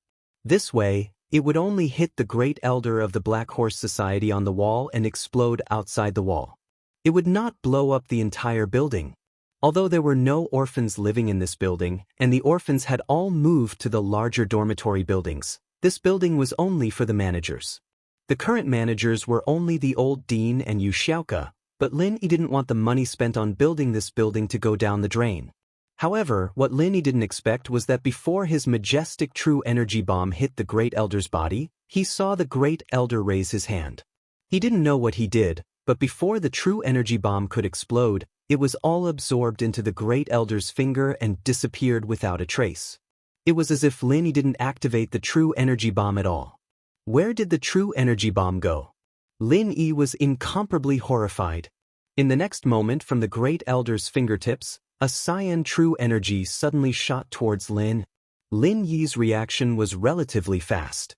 This way, it would only hit the Great Elder of the Black Horse Society on the wall and explode outside the wall. It would not blow up the entire building. Although there were no orphans living in this building, and the orphans had all moved to the larger dormitory buildings, this building was only for the managers. The current managers were only the old dean and Yu Xiaoka, but Lin Yi didn't want the money spent on building this building to go down the drain. However, what Lin Yi didn't expect was that before his majestic true energy bomb hit the Great Elder's body, he saw the Great Elder raise his hand. He didn't know what he did, but before the true energy bomb could explode, it was all absorbed into the Great Elder's finger and disappeared without a trace. It was as if Lin Yi didn't activate the true energy bomb at all. Where did the true energy bomb go? Lin Yi was incomparably horrified. In the next moment, from the Great Elder's fingertips, a cyan true energy suddenly shot towards Lin. Lin Yi's reaction was relatively fast.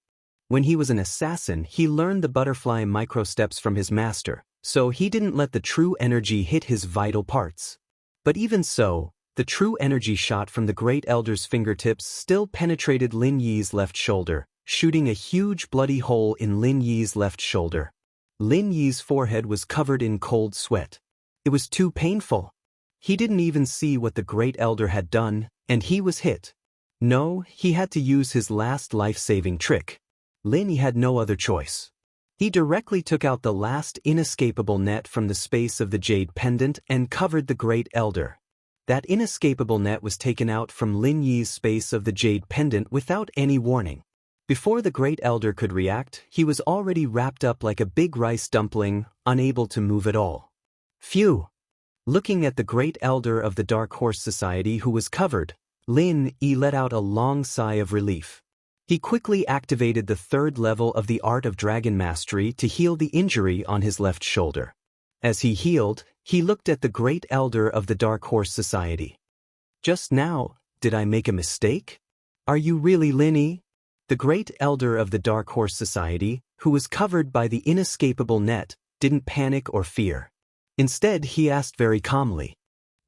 When he was an assassin, he learned the butterfly microsteps from his master, so he didn't let the true energy hit his vital parts. But even so, the true energy shot from the Great Elder's fingertips still penetrated Lin Yi's left shoulder, shooting a huge bloody hole in Lin Yi's left shoulder. Lin Yi's forehead was covered in cold sweat. It was too painful. He didn't even see what the Great Elder had done, and he was hit. No, he had to use his last life-saving trick. Lin Yi had no other choice. He directly took out the last inescapable net from the space of the jade pendant and covered the Great Elder. That inescapable net was taken out from Lin Yi's space of the jade pendant without any warning. Before the Great Elder could react, he was already wrapped up like a big rice dumpling, unable to move at all. Phew! Looking at the Great Elder of the Dark Horse Society who was covered, Lin Yi let out a long sigh of relief. He quickly activated the third level of the Art of Dragon Mastery to heal the injury on his left shoulder. As he healed, he looked at the Great Elder of the Dark Horse Society. Just now, did I make a mistake? Are you really Lin Yi? The Great Elder of the Dark Horse Society, who was covered by the inescapable net, didn't panic or fear. Instead, he asked very calmly.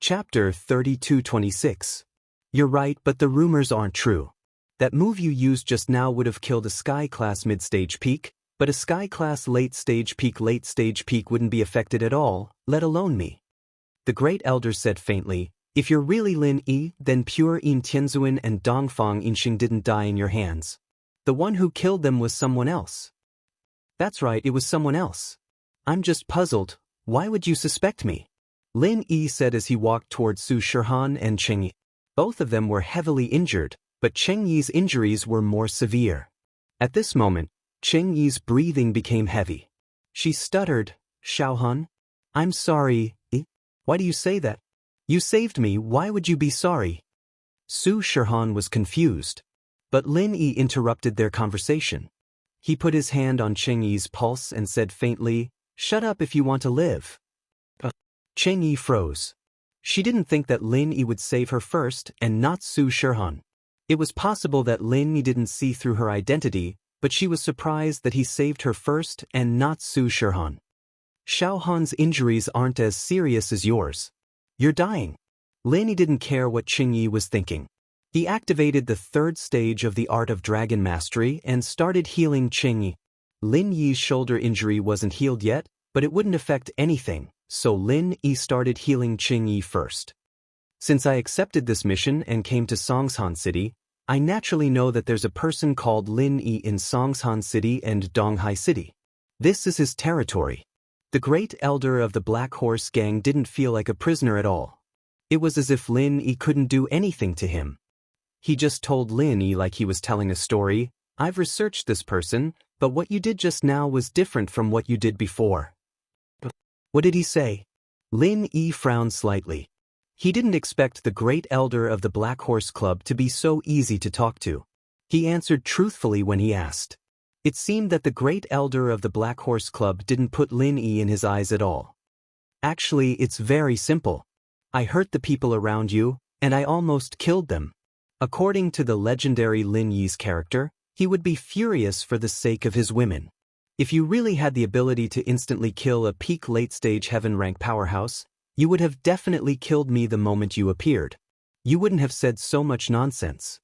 Chapter 3226. You're right, but the rumors aren't true. That move you used just now would have killed a Sky-class mid-stage peak, but a Sky-class late-stage peak wouldn't be affected at all, let alone me. The Great Elder said faintly, if you're really Lin Yi, then pure Yin Tianzuan and Dongfang Yinxing didn't die in your hands. The one who killed them was someone else. That's right, it was someone else. I'm just puzzled, why would you suspect me? Lin Yi said as he walked toward Su Shihan and Cheng Yi. Both of them were heavily injured, but Cheng Yi's injuries were more severe. At this moment, Cheng Yi's breathing became heavy. She stuttered, Xiaohan? I'm sorry, Why do you say that? You saved me, why would you be sorry? Su Shihan was confused. But Lin Yi interrupted their conversation. He put his hand on Cheng Yi's pulse and said faintly, shut up if you want to live. Cheng Yi froze. She didn't think that Lin Yi would save her first and not Su Shihan. It was possible that Lin Yi didn't see through her identity, but she was surprised that he saved her first and not Su Shihan. Xiaohan's injuries aren't as serious as yours. You're dying. Lin Yi didn't care what Cheng Yi was thinking. He activated the third stage of the Art of Dragon Mastery and started healing Cheng Yi. Lin Yi's shoulder injury wasn't healed yet, but it wouldn't affect anything, so Lin Yi started healing Cheng Yi first. Since I accepted this mission and came to Songshan City, I naturally know that there's a person called Lin Yi in Songshan City and Donghai City. This is his territory. The Great Elder of the Black Horse Gang didn't feel like a prisoner at all. It was as if Lin Yi couldn't do anything to him. He just told Lin Yi like he was telling a story, I've researched this person, but what you did just now was different from what you did before. What did he say? Lin Yi frowned slightly. He didn't expect the Great Elder of the Black Horse Club to be so easy to talk to. He answered truthfully when he asked. It seemed that the Great Elder of the Black Horse Club didn't put Lin Yi in his eyes at all. Actually, it's very simple. I hurt the people around you, and I almost killed them. According to the legendary Lin Yi's character, he would be furious for the sake of his women. If you really had the ability to instantly kill a peak late-stage heaven-rank powerhouse, you would have definitely killed me the moment you appeared. You wouldn't have said so much nonsense.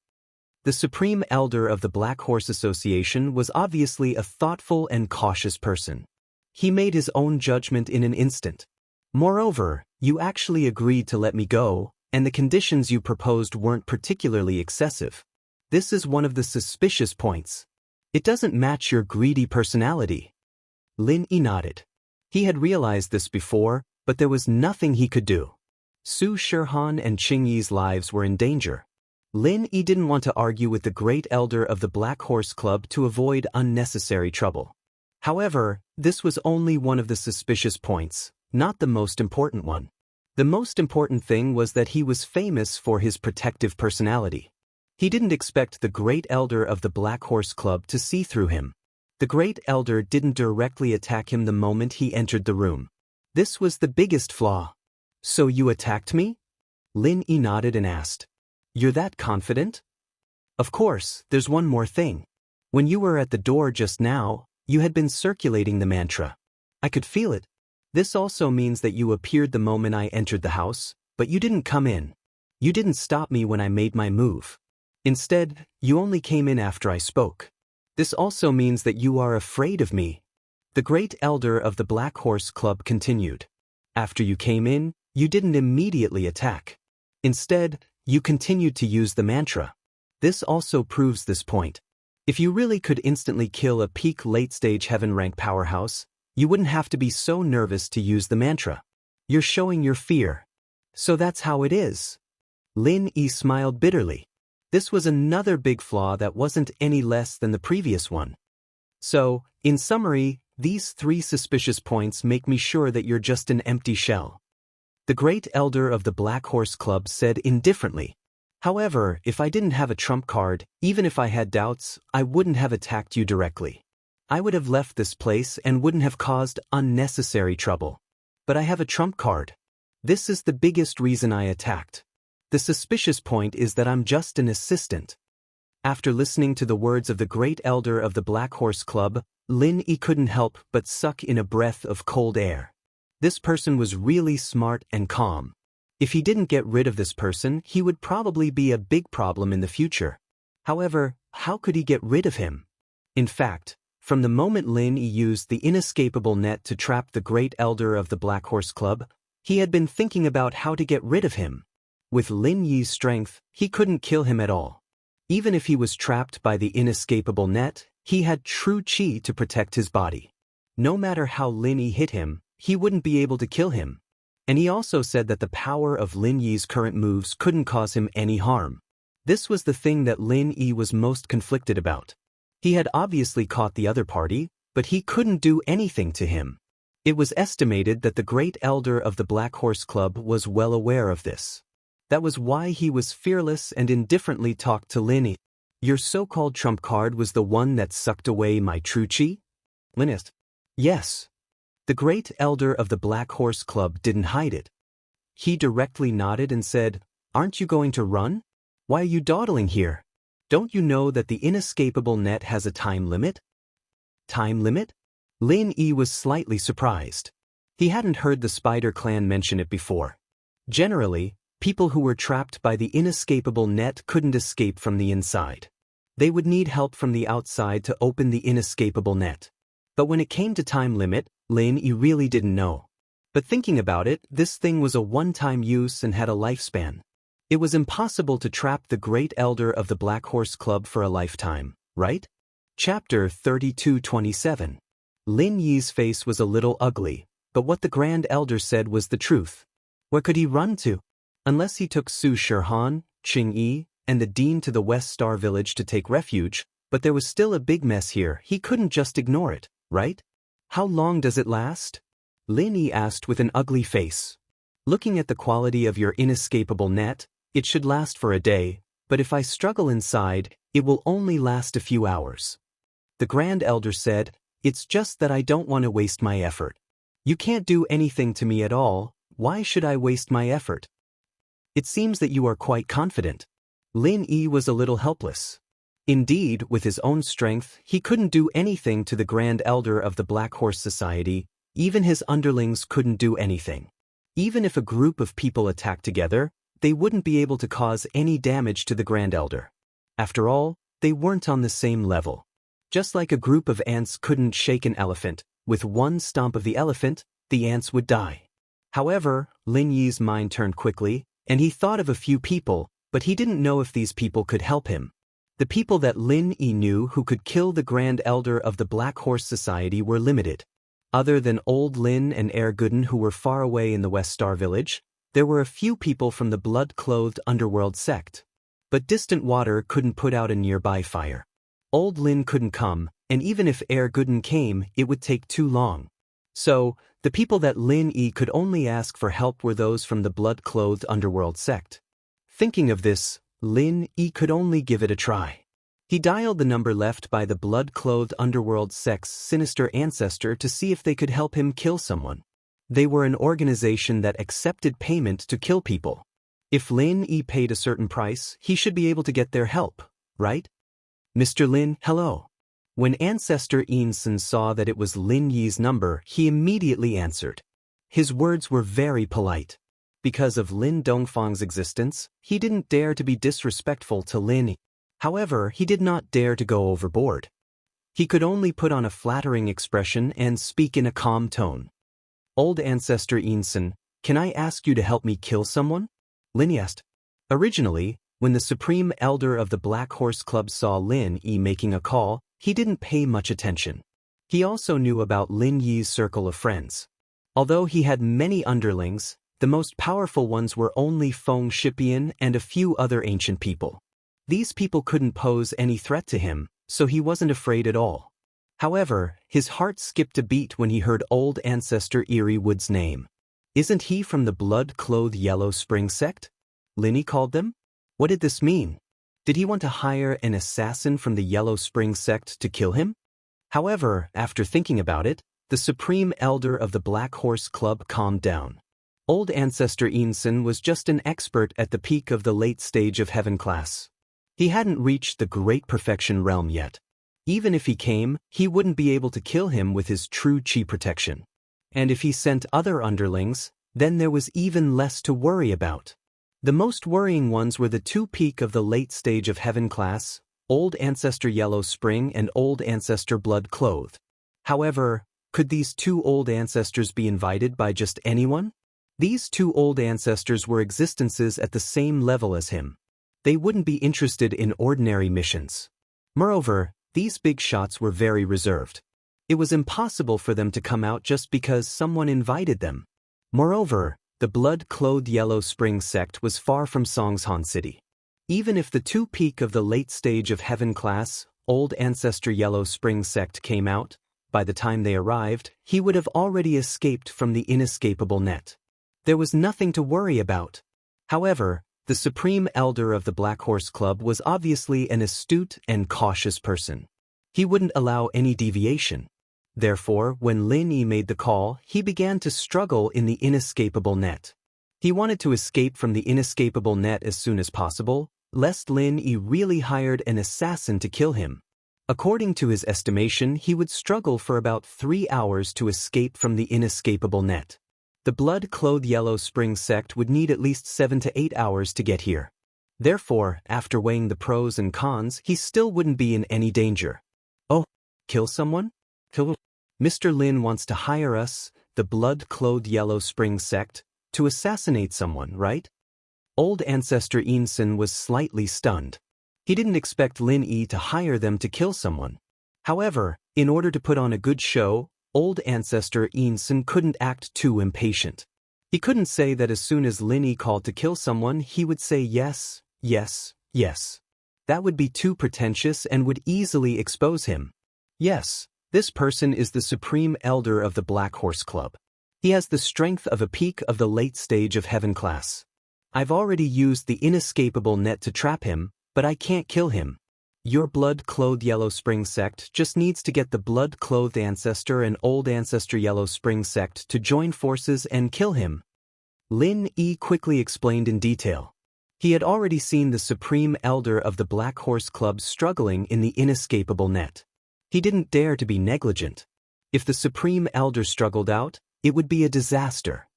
The Supreme Elder of the Black Horse Association was obviously a thoughtful and cautious person. He made his own judgment in an instant. Moreover, you actually agreed to let me go, and the conditions you proposed weren't particularly excessive. This is one of the suspicious points. It doesn't match your greedy personality. Lin Yi nodded. He had realized this before, but there was nothing he could do. Su Shihan and Cheng Yi's lives were in danger. Lin Yi didn't want to argue with the Great Elder of the Black Horse Club to avoid unnecessary trouble. However, this was only one of the suspicious points, not the most important one. The most important thing was that he was famous for his protective personality. He didn't expect the Great Elder of the Black Horse Club to see through him. The Great Elder didn't directly attack him the moment he entered the room. This was the biggest flaw. So you attacked me? Lin Yi nodded and asked. You're that confident? Of course, there's one more thing. When you were at the door just now, you had been circulating the mantra. I could feel it. This also means that you appeared the moment I entered the house, but you didn't come in. You didn't stop me when I made my move. Instead, you only came in after I spoke. This also means that you are afraid of me. The Great Elder of the Black Horse Club continued. After you came in, you didn't immediately attack. Instead, you continued to use the mantra. This also proves this point. If you really could instantly kill a peak late-stage heaven-rank powerhouse, you wouldn't have to be so nervous to use the mantra. You're showing your fear. So that's how it is. Lin Yi smiled bitterly. This was another big flaw that wasn't any less than the previous one. So, in summary, these three suspicious points make me sure that you're just an empty shell. The Great Elder of the Black Horse Club said indifferently. However, if I didn't have a trump card, even if I had doubts, I wouldn't have attacked you directly. I would have left this place and wouldn't have caused unnecessary trouble. But I have a trump card. This is the biggest reason I attacked. The suspicious point is that I'm just an assistant. After listening to the words of the Great Elder of the Black Horse Club, Lin Yi couldn't help but suck in a breath of cold air. This person was really smart and calm. If he didn't get rid of this person, he would probably be a big problem in the future. However, how could he get rid of him? In fact, from the moment Lin Yi used the inescapable net to trap the great elder of the Black Horse Club, he had been thinking about how to get rid of him. With Lin Yi's strength, he couldn't kill him at all. Even if he was trapped by the inescapable net, he had true qi to protect his body. No matter how Lin Yi hit him, he wouldn't be able to kill him. And he also said that the power of Lin Yi's current moves couldn't cause him any harm. This was the thing that Lin Yi was most conflicted about. He had obviously caught the other party, but he couldn't do anything to him. It was estimated that the great elder of the Black Horse Club was well aware of this. That was why he was fearless and indifferently talked to Lin Yi. Your so-called trump card was the one that sucked away my true qi? Lin asked. Yes. The great elder of the Black Horse Club didn't hide it. He directly nodded and said, Aren't you going to run? Why are you dawdling here? Don't you know that the inescapable net has a time limit? Time limit? Lin Yi was slightly surprised. He hadn't heard the Spider Clan mention it before. Generally, people who were trapped by the inescapable net couldn't escape from the inside. They would need help from the outside to open the inescapable net. But when it came to time limit, Lin Yi really didn't know. But thinking about it, this thing was a one-time use and had a lifespan. It was impossible to trap the great elder of the Black Horse Club for a lifetime, right? Chapter 32:27. Lin Yi's face was a little ugly, but what the Grand Elder said was the truth. Where could he run to? Unless he took Su Shihan, Qing Yi, and the Dean to the West Star Village to take refuge, but there was still a big mess here, he couldn't just ignore it, right? How long does it last? Lin Yi asked with an ugly face. Looking at the quality of your inescapable net, it should last for a day, but if I struggle inside, it will only last a few hours. The Grand Elder said, It's just that I don't want to waste my effort. You can't do anything to me at all, why should I waste my effort? It seems that you are quite confident. Lin Yi was a little helpless. Indeed, with his own strength, he couldn't do anything to the Grand Elder of the Black Horse Society, even his underlings couldn't do anything. Even if a group of people attacked together, they wouldn't be able to cause any damage to the Grand Elder. After all, they weren't on the same level. Just like a group of ants couldn't shake an elephant, with one stomp of the elephant, the ants would die. However, Lin Yi's mind turned quickly, and he thought of a few people, but he didn't know if these people could help him. The people that Lin Yi knew who could kill the Grand Elder of the Black Horse Society were limited. Other than Old Lin and Air Gooden who were far away in the West Star Village, there were a few people from the blood-clothed underworld sect. But distant water couldn't put out a nearby fire. Old Lin couldn't come, and even if Air Gooden came, it would take too long. So, the people that Lin Yi could only ask for help were those from the blood-clothed underworld sect. Thinking of this, Lin Yi could only give it a try. He dialed the number left by the blood-clothed underworld sect's sinister ancestor to see if they could help him kill someone. They were an organization that accepted payment to kill people. If Lin Yi paid a certain price, he should be able to get their help, right? Mr. Lin, hello. When Ancestor Insen saw that it was Lin Yi's number, he immediately answered. His words were very polite. Because of Lin Dongfang's existence, he didn't dare to be disrespectful to Lin Yi. However, he did not dare to go overboard. He could only put on a flattering expression and speak in a calm tone. Old Ancestor Insen, can I ask you to help me kill someone? Lin Yi asked. Originally, when the Supreme Elder of the Black Horse Club saw Lin Yi making a call, he didn't pay much attention. He also knew about Lin Yi's circle of friends. Although he had many underlings, the most powerful ones were only Feng Shipian and a few other ancient people. These people couldn't pose any threat to him, so he wasn't afraid at all. However, his heart skipped a beat when he heard Old Ancestor Eerie Wood's name. Isn't he from the blood-clothed Yellow Spring sect? Lin Yi called them? What did this mean? Did he want to hire an assassin from the Yellow Spring sect to kill him? However, after thinking about it, the Supreme Elder of the Black Horse Club calmed down. Old Ancestor Insen was just an expert at the peak of the late stage of Heaven class. He hadn't reached the Great Perfection realm yet. Even if he came, he wouldn't be able to kill him with his true qi protection. And if he sent other underlings, then there was even less to worry about. The most worrying ones were the two peak of the late stage of Heaven class, Old Ancestor Yellow Spring and Old Ancestor Blood Clothed. However, could these two old ancestors be invited by just anyone? These two old ancestors were existences at the same level as him. They wouldn't be interested in ordinary missions. Moreover, these big shots were very reserved. It was impossible for them to come out just because someone invited them. Moreover, the blood-clothed Yellow Spring sect was far from Songshan City. Even if the two peak of the late stage of heaven class, Old Ancestor Yellow Spring sect came out, by the time they arrived, he would have already escaped from the inescapable net. There was nothing to worry about. However, the Supreme Elder of the Black Horse Club was obviously an astute and cautious person. He wouldn't allow any deviation. Therefore, when Lin Yi made the call, he began to struggle in the inescapable net. He wanted to escape from the inescapable net as soon as possible, lest Lin Yi really hired an assassin to kill him. According to his estimation, he would struggle for about 3 hours to escape from the inescapable net. The blood-clothed Yellow Spring sect would need at least 7 to 8 hours to get here. Therefore, after weighing the pros and cons, he still wouldn't be in any danger. Oh, kill someone? Kill? Mr. Lin wants to hire us, the blood-clothed Yellow Spring sect, to assassinate someone, right? Old Ancestor Xianxia was slightly stunned. He didn't expect Lin Yi to hire them to kill someone. However, in order to put on a good show, Old Ancestor Xianxia couldn't act too impatient. He couldn't say that as soon as Lin Yi called to kill someone, he would say yes, yes, yes. That would be too pretentious and would easily expose him. Yes, this person is the Supreme Elder of the Black Horse Club. He has the strength of a peak of the late stage of heaven class. I've already used the inescapable net to trap him, but I can't kill him. Your blood-clothed Yellow Spring sect just needs to get the blood-clothed Ancestor and Old Ancestor Yellow Spring sect to join forces and kill him. Lin Yi quickly explained in detail. He had already seen the Supreme Elder of the Black Horse Club struggling in the inescapable net. He didn't dare to be negligent. If the Supreme Elder struggled out, it would be a disaster.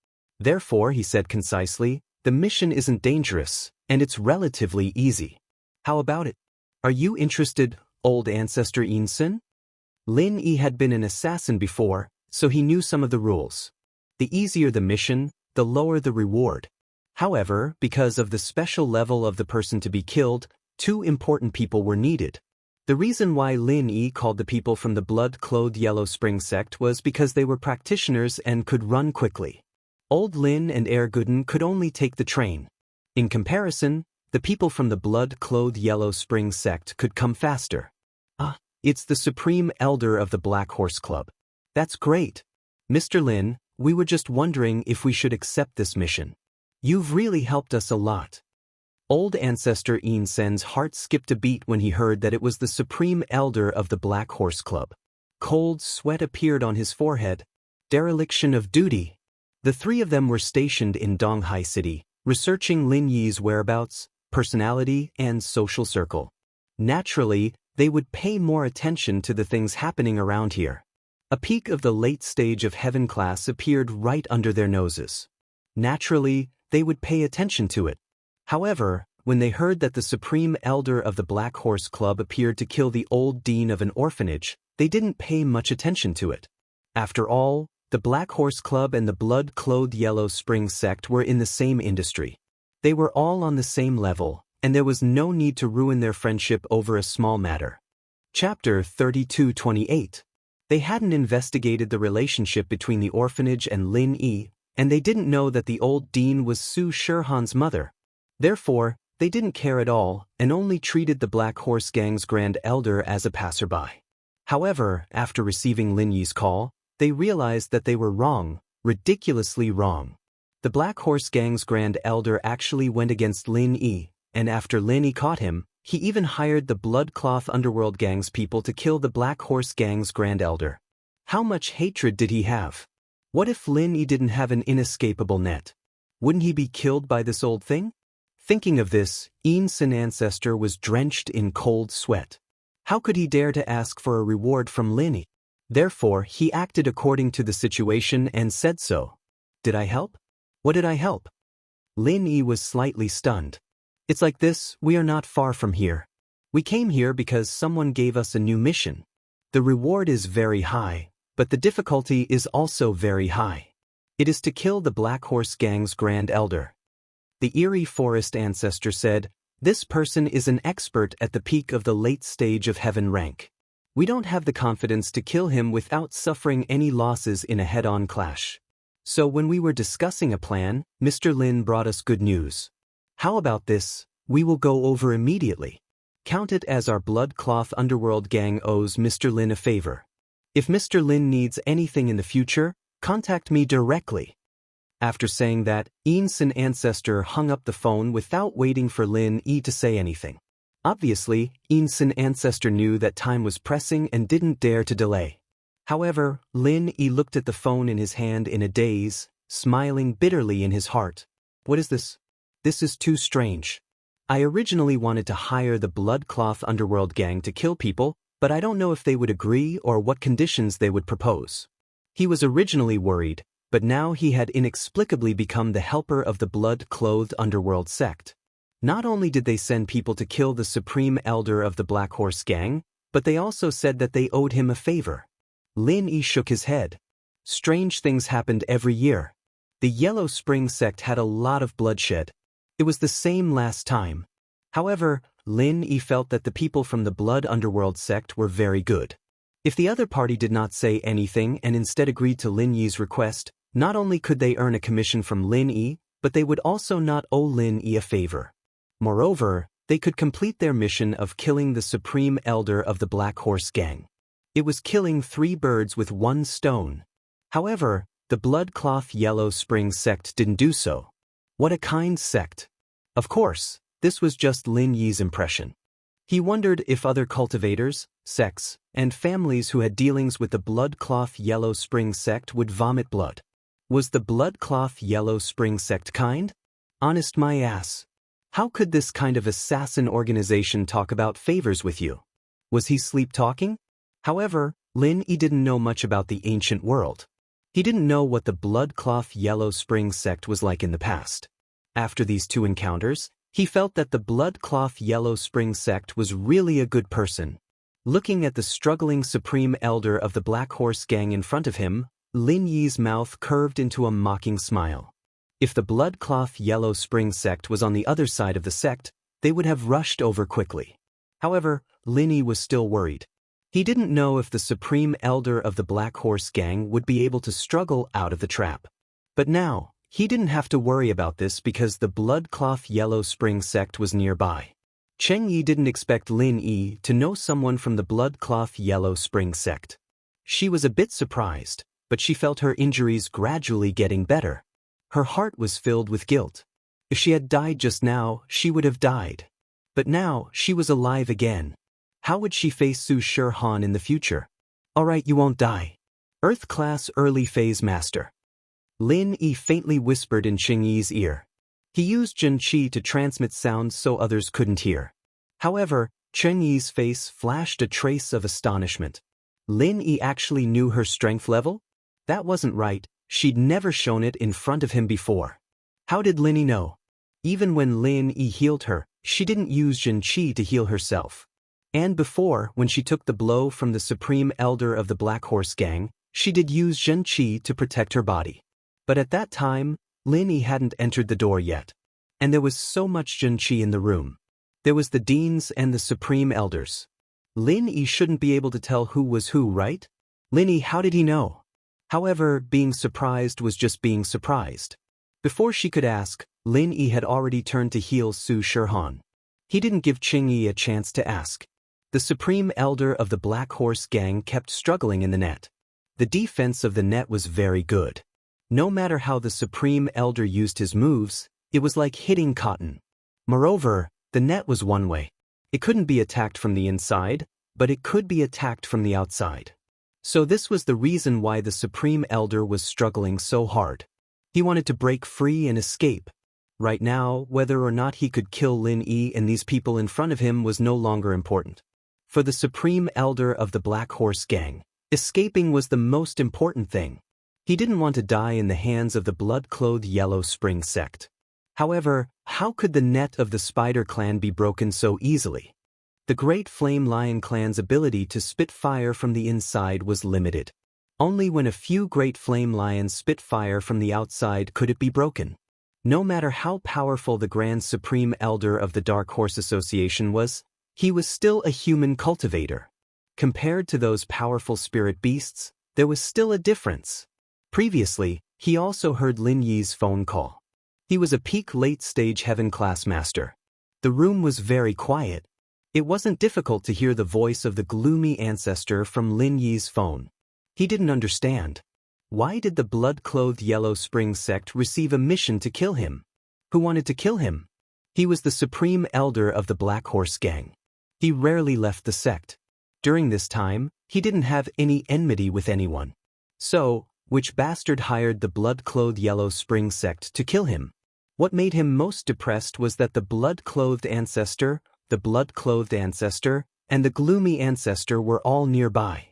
Therefore, he said concisely, the mission isn't dangerous, and it's relatively easy. How about it? Are you interested, Old Ancestor Xianxia? Lin Yi had been an assassin before, so he knew some of the rules. The easier the mission, the lower the reward. However, because of the special level of the person to be killed, 2 important people were needed. The reason why Lin Yi called the people from the blood-clothed Yellow Spring sect was because they were practitioners and could run quickly. Old Lin and Air Gooden could only take the train. In comparison, the people from the blood-clothed Yellow Spring sect could come faster. It's the Supreme Elder of the Black Horse Club. That's great. Mr. Lin, we were just wondering if we should accept this mission. You've really helped us a lot. Old Ancestor Xianxia's heart skipped a beat when he heard that it was the Supreme Elder of the Black Horse Club. Cold sweat appeared on his forehead. Dereliction of duty. The 3 of them were stationed in Donghai City, researching Lin Yi's whereabouts, personality, and social circle. Naturally, they would pay more attention to the things happening around here. A peak of the late stage of heaven class appeared right under their noses. Naturally, they would pay attention to it. However, when they heard that the Supreme Elder of the Black Horse Club appeared to kill the old dean of an orphanage, they didn't pay much attention to it. After all, the Black Horse Club and the blood-clothed Yellow Spring sect were in the same industry. They were all on the same level, and there was no need to ruin their friendship over a small matter. Chapter 32:28. They hadn't investigated the relationship between the orphanage and Lin Yi, and they didn't know that the old dean was Su Shihan's mother. Therefore, they didn't care at all and only treated the Black Horse Gang's Grand Elder as a passerby. However, after receiving Lin Yi's call, they realized that they were wrong, ridiculously wrong. The Black Horse Gang's Grand Elder actually went against Lin Yi, and after Lin Yi caught him, he even hired the Bloodcloth Underworld Gang's people to kill the Black Horse Gang's Grand Elder. How much hatred did he have? What if Lin Yi didn't have an inescapable net? Wouldn't he be killed by this old thing? Thinking of this, Xianxia Ancestor was drenched in cold sweat. How could he dare to ask for a reward from Lin Yi? Therefore, he acted according to the situation and said so. Did I help? What did I help? Lin Yi was slightly stunned. It's like this, we are not far from here. We came here because someone gave us a new mission. The reward is very high, but the difficulty is also very high. It is to kill the Black Horse Gang's Grand Elder. The Eerie Forest ancestor said, "This person is an expert at the peak of the late stage of heaven rank. We don't have the confidence to kill him without suffering any losses in a head-on clash." So when we were discussing a plan, Mr. Lin brought us good news. How about this? We will go over immediately. Count it as our blood cloth underworld gang owes Mr. Lin a favor. If Mr. Lin needs anything in the future, contact me directly. After saying that, Eanson Ancestor hung up the phone without waiting for Lin E to say anything. Obviously, Eanson Ancestor knew that time was pressing and didn't dare to delay. However, Lin E looked at the phone in his hand in a daze, smiling bitterly in his heart. What is this? This is too strange. I originally wanted to hire the Blood Cloth Underworld gang to kill people, but I don't know if they would agree or what conditions they would propose. He was originally worried, but now he had inexplicably become the helper of the blood-clothed underworld sect. Not only did they send people to kill the supreme elder of the Black Horse Gang, but they also said that they owed him a favor. Lin E shook his head. Strange things happened every year. The Yellow Spring sect had a lot of bloodshed. It was the same last time. However, Lin E felt that the people from the Blood Underworld sect were very good. If the other party did not say anything and instead agreed to Lin Yi's request, not only could they earn a commission from Lin E, but they would also not owe Lin E a favor. Moreover, they could complete their mission of killing the supreme elder of the Black Horse Gang. It was killing 3 birds with 1 stone. However, the Blood Cloth Yellow Spring sect didn't do so. What a kind sect. Of course, this was just Lin Yi's impression. He wondered if other cultivators, sects, and families who had dealings with the Blood Cloth Yellow Spring sect would vomit blood. Was the Blood Cloth Yellow Spring sect kind? Honest my ass. How could this kind of assassin organization talk about favors with you? Was he sleep-talking? However, Lin E didn't know much about the ancient world. He didn't know what the Blood Cloth Yellow Spring sect was like in the past. After these 2 encounters, he felt that the Blood Cloth Yellow Spring sect was really a good person. Looking at the struggling supreme elder of the Black Horse Gang in front of him, Lin Yi's mouth curved into a mocking smile. If the Blood Cloth Yellow Spring sect was on the other side of the sect, they would have rushed over quickly. However, Lin Yi was still worried. He didn't know if the supreme elder of the Black Horse Gang would be able to struggle out of the trap. But now, he didn't have to worry about this because the Blood Cloth Yellow Spring sect was nearby. Cheng Yi didn't expect Lin Yi to know someone from the Blood Cloth Yellow Spring sect. She was a bit surprised, but she felt her injuries gradually getting better. Her heart was filled with guilt. If she had died just now, she would have died. But now, she was alive again. How would she face Su Shihan in the future? Alright, you won't die. Earth-class early phase master. Lin Yi faintly whispered in Cheng Yi's ear. He used Jin Qi to transmit sounds so others couldn't hear. However, Cheng Yi's face flashed a trace of astonishment. Lin Yi actually knew her strength level? That wasn't right, she'd never shown it in front of him before. How did Lin Yi know? Even when Lin Yi healed her, she didn't use Jin Qi to heal herself. And before, when she took the blow from the Supreme Elder of the Black Horse Gang, she did use Jin Qi to protect her body. But at that time, Lin Yi hadn't entered the door yet. And there was so much Jin Qi in the room. There was the deans and the Supreme Elders. Lin Yi shouldn't be able to tell who was who, right? Lin Yi, how did he know? However, being surprised was just being surprised. Before she could ask, Lin Yi had already turned to heal Su Shihan. He didn't give Cheng Yi a chance to ask. The Supreme Elder of the Black Horse Gang kept struggling in the net. The defense of the net was very good. No matter how the Supreme Elder used his moves, it was like hitting cotton. Moreover, the net was one way. It couldn't be attacked from the inside, but it could be attacked from the outside. So this was the reason why the Supreme Elder was struggling so hard. He wanted to break free and escape. Right now, whether or not he could kill Lin Yi and these people in front of him was no longer important. For the Supreme Elder of the Black Horse Gang, escaping was the most important thing. He didn't want to die in the hands of the blood-clothed Yellow Spring sect. However, how could the net of the Spider Clan be broken so easily? The Great Flame Lion clan's ability to spit fire from the inside was limited. Only when a few Great Flame Lions spit fire from the outside could it be broken. No matter how powerful the Grand Supreme Elder of the Dark Horse Association was, he was still a human cultivator. Compared to those powerful spirit beasts, there was still a difference. Previously, he also heard Lin Yi's phone call. He was a peak late-stage heaven class master. The room was very quiet. It wasn't difficult to hear the voice of the gloomy ancestor from Lin Yi's phone. He didn't understand. Why did the blood-clothed Yellow Spring sect receive a mission to kill him? Who wanted to kill him? He was the supreme elder of the Black Horse Gang. He rarely left the sect. During this time, he didn't have any enmity with anyone. So, which bastard hired the blood-clothed Yellow Spring sect to kill him? What made him most depressed was that the blood-clothed ancestor, and the gloomy ancestor were all nearby.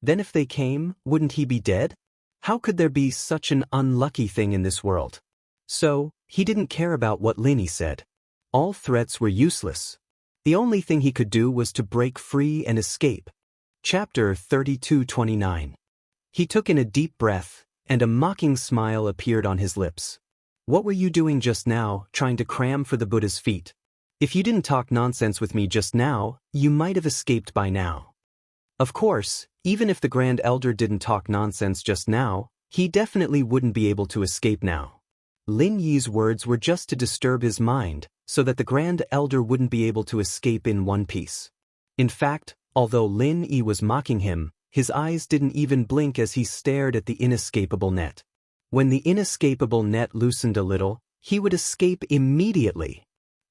Then if they came, wouldn't he be dead? How could there be such an unlucky thing in this world? So, he didn't care about what Lin Yi said. All threats were useless. The only thing he could do was to break free and escape. Chapter 32:29. He took in a deep breath, and a mocking smile appeared on his lips. What were you doing just now, trying to cram for the Buddha's feet? If you didn't talk nonsense with me just now, you might have escaped by now. Of course, even if the Grand Elder didn't talk nonsense just now, he definitely wouldn't be able to escape now. Lin Yi's words were just to disturb his mind, so that the Grand Elder wouldn't be able to escape in one piece. In fact, although Lin Yi was mocking him, his eyes didn't even blink as he stared at the inescapable net. When the inescapable net loosened a little, he would escape immediately.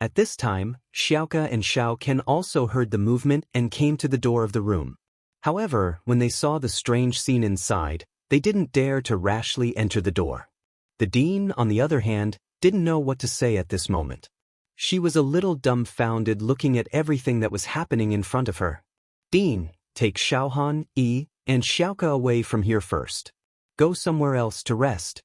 At this time, Xiaoka and Xiao Ken also heard the movement and came to the door of the room. However, when they saw the strange scene inside, they didn't dare to rashly enter the door. The dean, on the other hand, didn't know what to say at this moment. She was a little dumbfounded looking at everything that was happening in front of her. Dean, take Xiaohan, Yi, and Xiaoka away from here first. Go somewhere else to rest.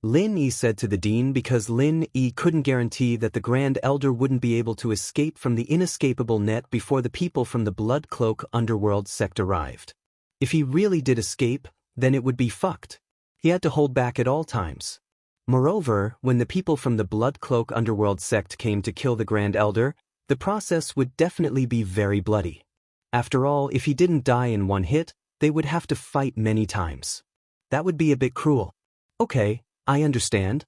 Lin Yi said to the dean because Lin Yi couldn't guarantee that the Grand Elder wouldn't be able to escape from the inescapable net before the people from the Blood Cloak Underworld sect arrived. If he really did escape, then it would be fucked. He had to hold back at all times. Moreover, when the people from the Blood Cloak Underworld sect came to kill the Grand Elder, the process would definitely be very bloody. After all, if he didn't die in one hit, they would have to fight many times. That would be a bit cruel. Okay, I understand.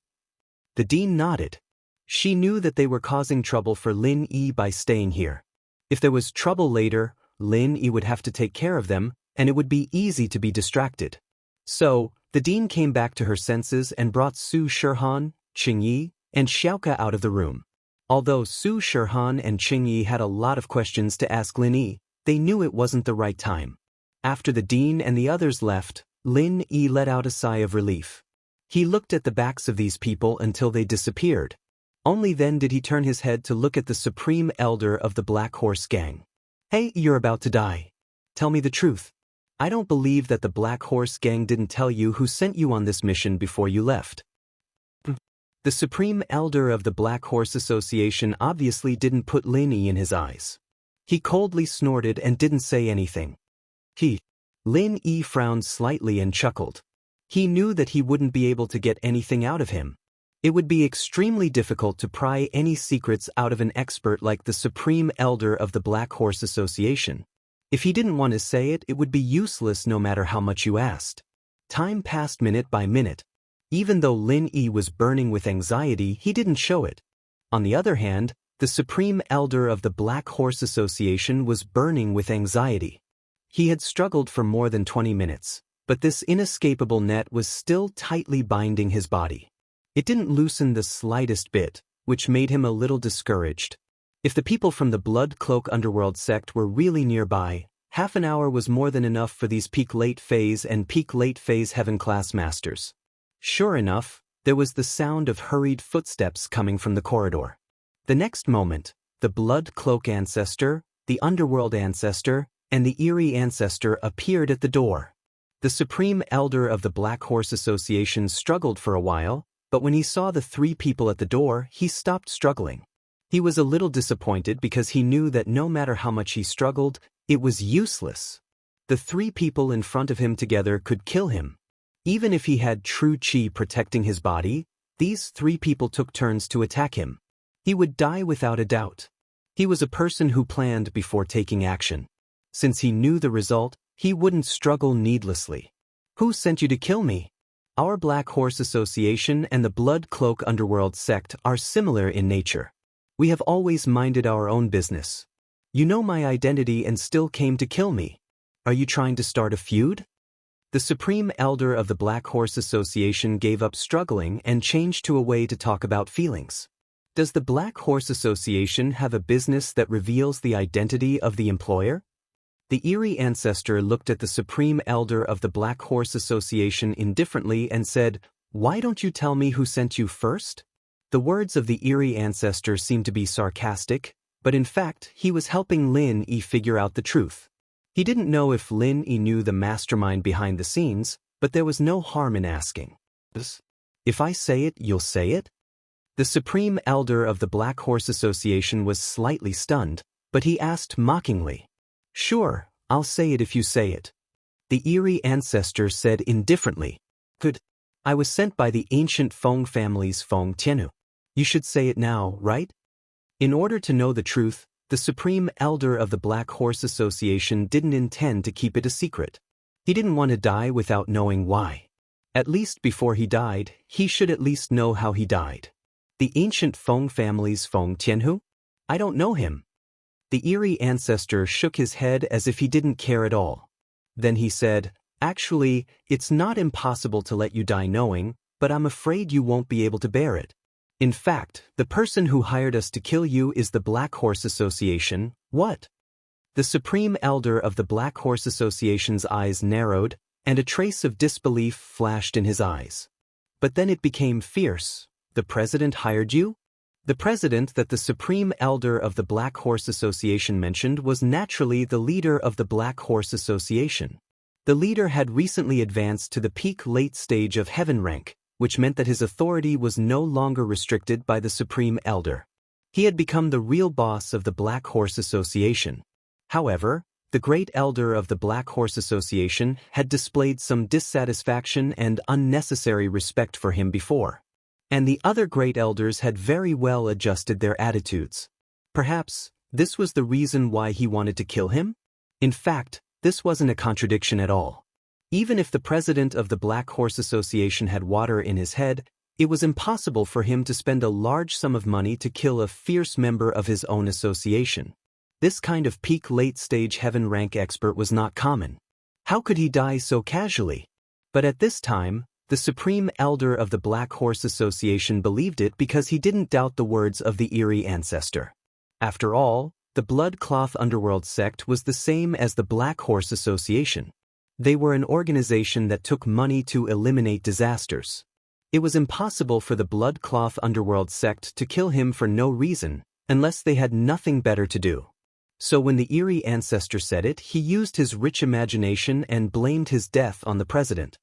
The dean nodded. She knew that they were causing trouble for Lin Yi by staying here. If there was trouble later, Lin Yi would have to take care of them, and it would be easy to be distracted. So, the dean came back to her senses and brought Su Shirhan, Qingyi, and Xiaoka out of the room. Although Su Shirhan and Qingyi had a lot of questions to ask Lin Yi, they knew it wasn't the right time. After the dean and the others left, Lin Yi let out a sigh of relief. He looked at the backs of these people until they disappeared. Only then did he turn his head to look at the Supreme Elder of the Black Horse Gang. Hey, you're about to die. Tell me the truth. I don't believe that the Black Horse Gang didn't tell you who sent you on this mission before you left. The Supreme Elder of the Black Horse Association obviously didn't put Lin Yi in his eyes. He coldly snorted and didn't say anything. Lin Yi frowned slightly and chuckled. He knew that he wouldn't be able to get anything out of him. It would be extremely difficult to pry any secrets out of an expert like the Supreme Elder of the Black Horse Association. If he didn't want to say it, it would be useless no matter how much you asked. Time passed minute by minute. Even though Lin Yi was burning with anxiety, he didn't show it. On the other hand, the Supreme Elder of the Black Horse Association was burning with anxiety. He had struggled for more than 20 minutes, but this inescapable net was still tightly binding his body. It didn't loosen the slightest bit, which made him a little discouraged. If the people from the Blood Cloak Underworld sect were really nearby, half an hour was more than enough for these peak late phase and peak late phase heaven class masters. Sure enough, there was the sound of hurried footsteps coming from the corridor. The next moment, the Blood Cloak Ancestor, the Underworld Ancestor, and the Eerie Ancestor appeared at the door. The Supreme Elder of the Black Horse Association struggled for a while, but when he saw the three people at the door, he stopped struggling. He was a little disappointed because he knew that no matter how much he struggled, it was useless. The three people in front of him together could kill him. Even if he had true chi protecting his body, these three people took turns to attack him. He would die without a doubt. He was a person who planned before taking action. Since he knew the result, he wouldn't struggle needlessly. Who sent you to kill me? Our Black Horse Association and the Blood Cloak Underworld sect are similar in nature. We have always minded our own business. You know my identity and still came to kill me. Are you trying to start a feud? The Supreme Elder of the Black Horse Association gave up struggling and changed to a way to talk about feelings. Does the Black Horse Association have a business that reveals the identity of the employer? The eerie ancestor looked at the Supreme Elder of the Black Horse Association indifferently and said, "Why don't you tell me who sent you first?" The words of the eerie ancestor seemed to be sarcastic, but in fact, he was helping Lin Yi figure out the truth. He didn't know if Lin Yi knew the mastermind behind the scenes, but there was no harm in asking. If I say it, you'll say it? The Supreme Elder of the Black Horse Association was slightly stunned, but he asked mockingly, "Sure, I'll say it if you say it." The eerie ancestor said indifferently, "Good. I was sent by the ancient Feng family's Feng Tianhu. You should say it now, right?" In order to know the truth, the Supreme Elder of the Black Horse Association didn't intend to keep it a secret. He didn't want to die without knowing why. At least before he died, he should at least know how he died. The ancient Feng family's Feng Tianhu? I don't know him. The eerie ancestor shook his head as if he didn't care at all. Then he said, "Actually, it's not impossible to let you die knowing, but I'm afraid you won't be able to bear it. In fact, the person who hired us to kill you is the Black Horse Association." What? The Supreme Elder of the Black Horse Association's eyes narrowed, and a trace of disbelief flashed in his eyes. But then it became fierce. The president hired you? The president that the Supreme Elder of the Black Horse Association mentioned was naturally the leader of the Black Horse Association. The leader had recently advanced to the peak late stage of heaven rank, which meant that his authority was no longer restricted by the Supreme Elder. He had become the real boss of the Black Horse Association. However, the Great Elder of the Black Horse Association had displayed some dissatisfaction and unnecessary respect for him before. And the other Great Elders had very well adjusted their attitudes. Perhaps, this was the reason why he wanted to kill him? In fact, this wasn't a contradiction at all. Even if the president of the Black Horse Association had water in his head, it was impossible for him to spend a large sum of money to kill a fierce member of his own association. This kind of peak late-stage heaven rank expert was not common. How could he die so casually? But at this time, the Supreme Elder of the Black Horse Association believed it because he didn't doubt the words of the eerie ancestor. After all, the Blood Cloth Underworld sect was the same as the Black Horse Association. They were an organization that took money to eliminate disasters. It was impossible for the Blood Cloth Underworld sect to kill him for no reason, unless they had nothing better to do. So when the eerie ancestor said it, he used his rich imagination and blamed his death on the president.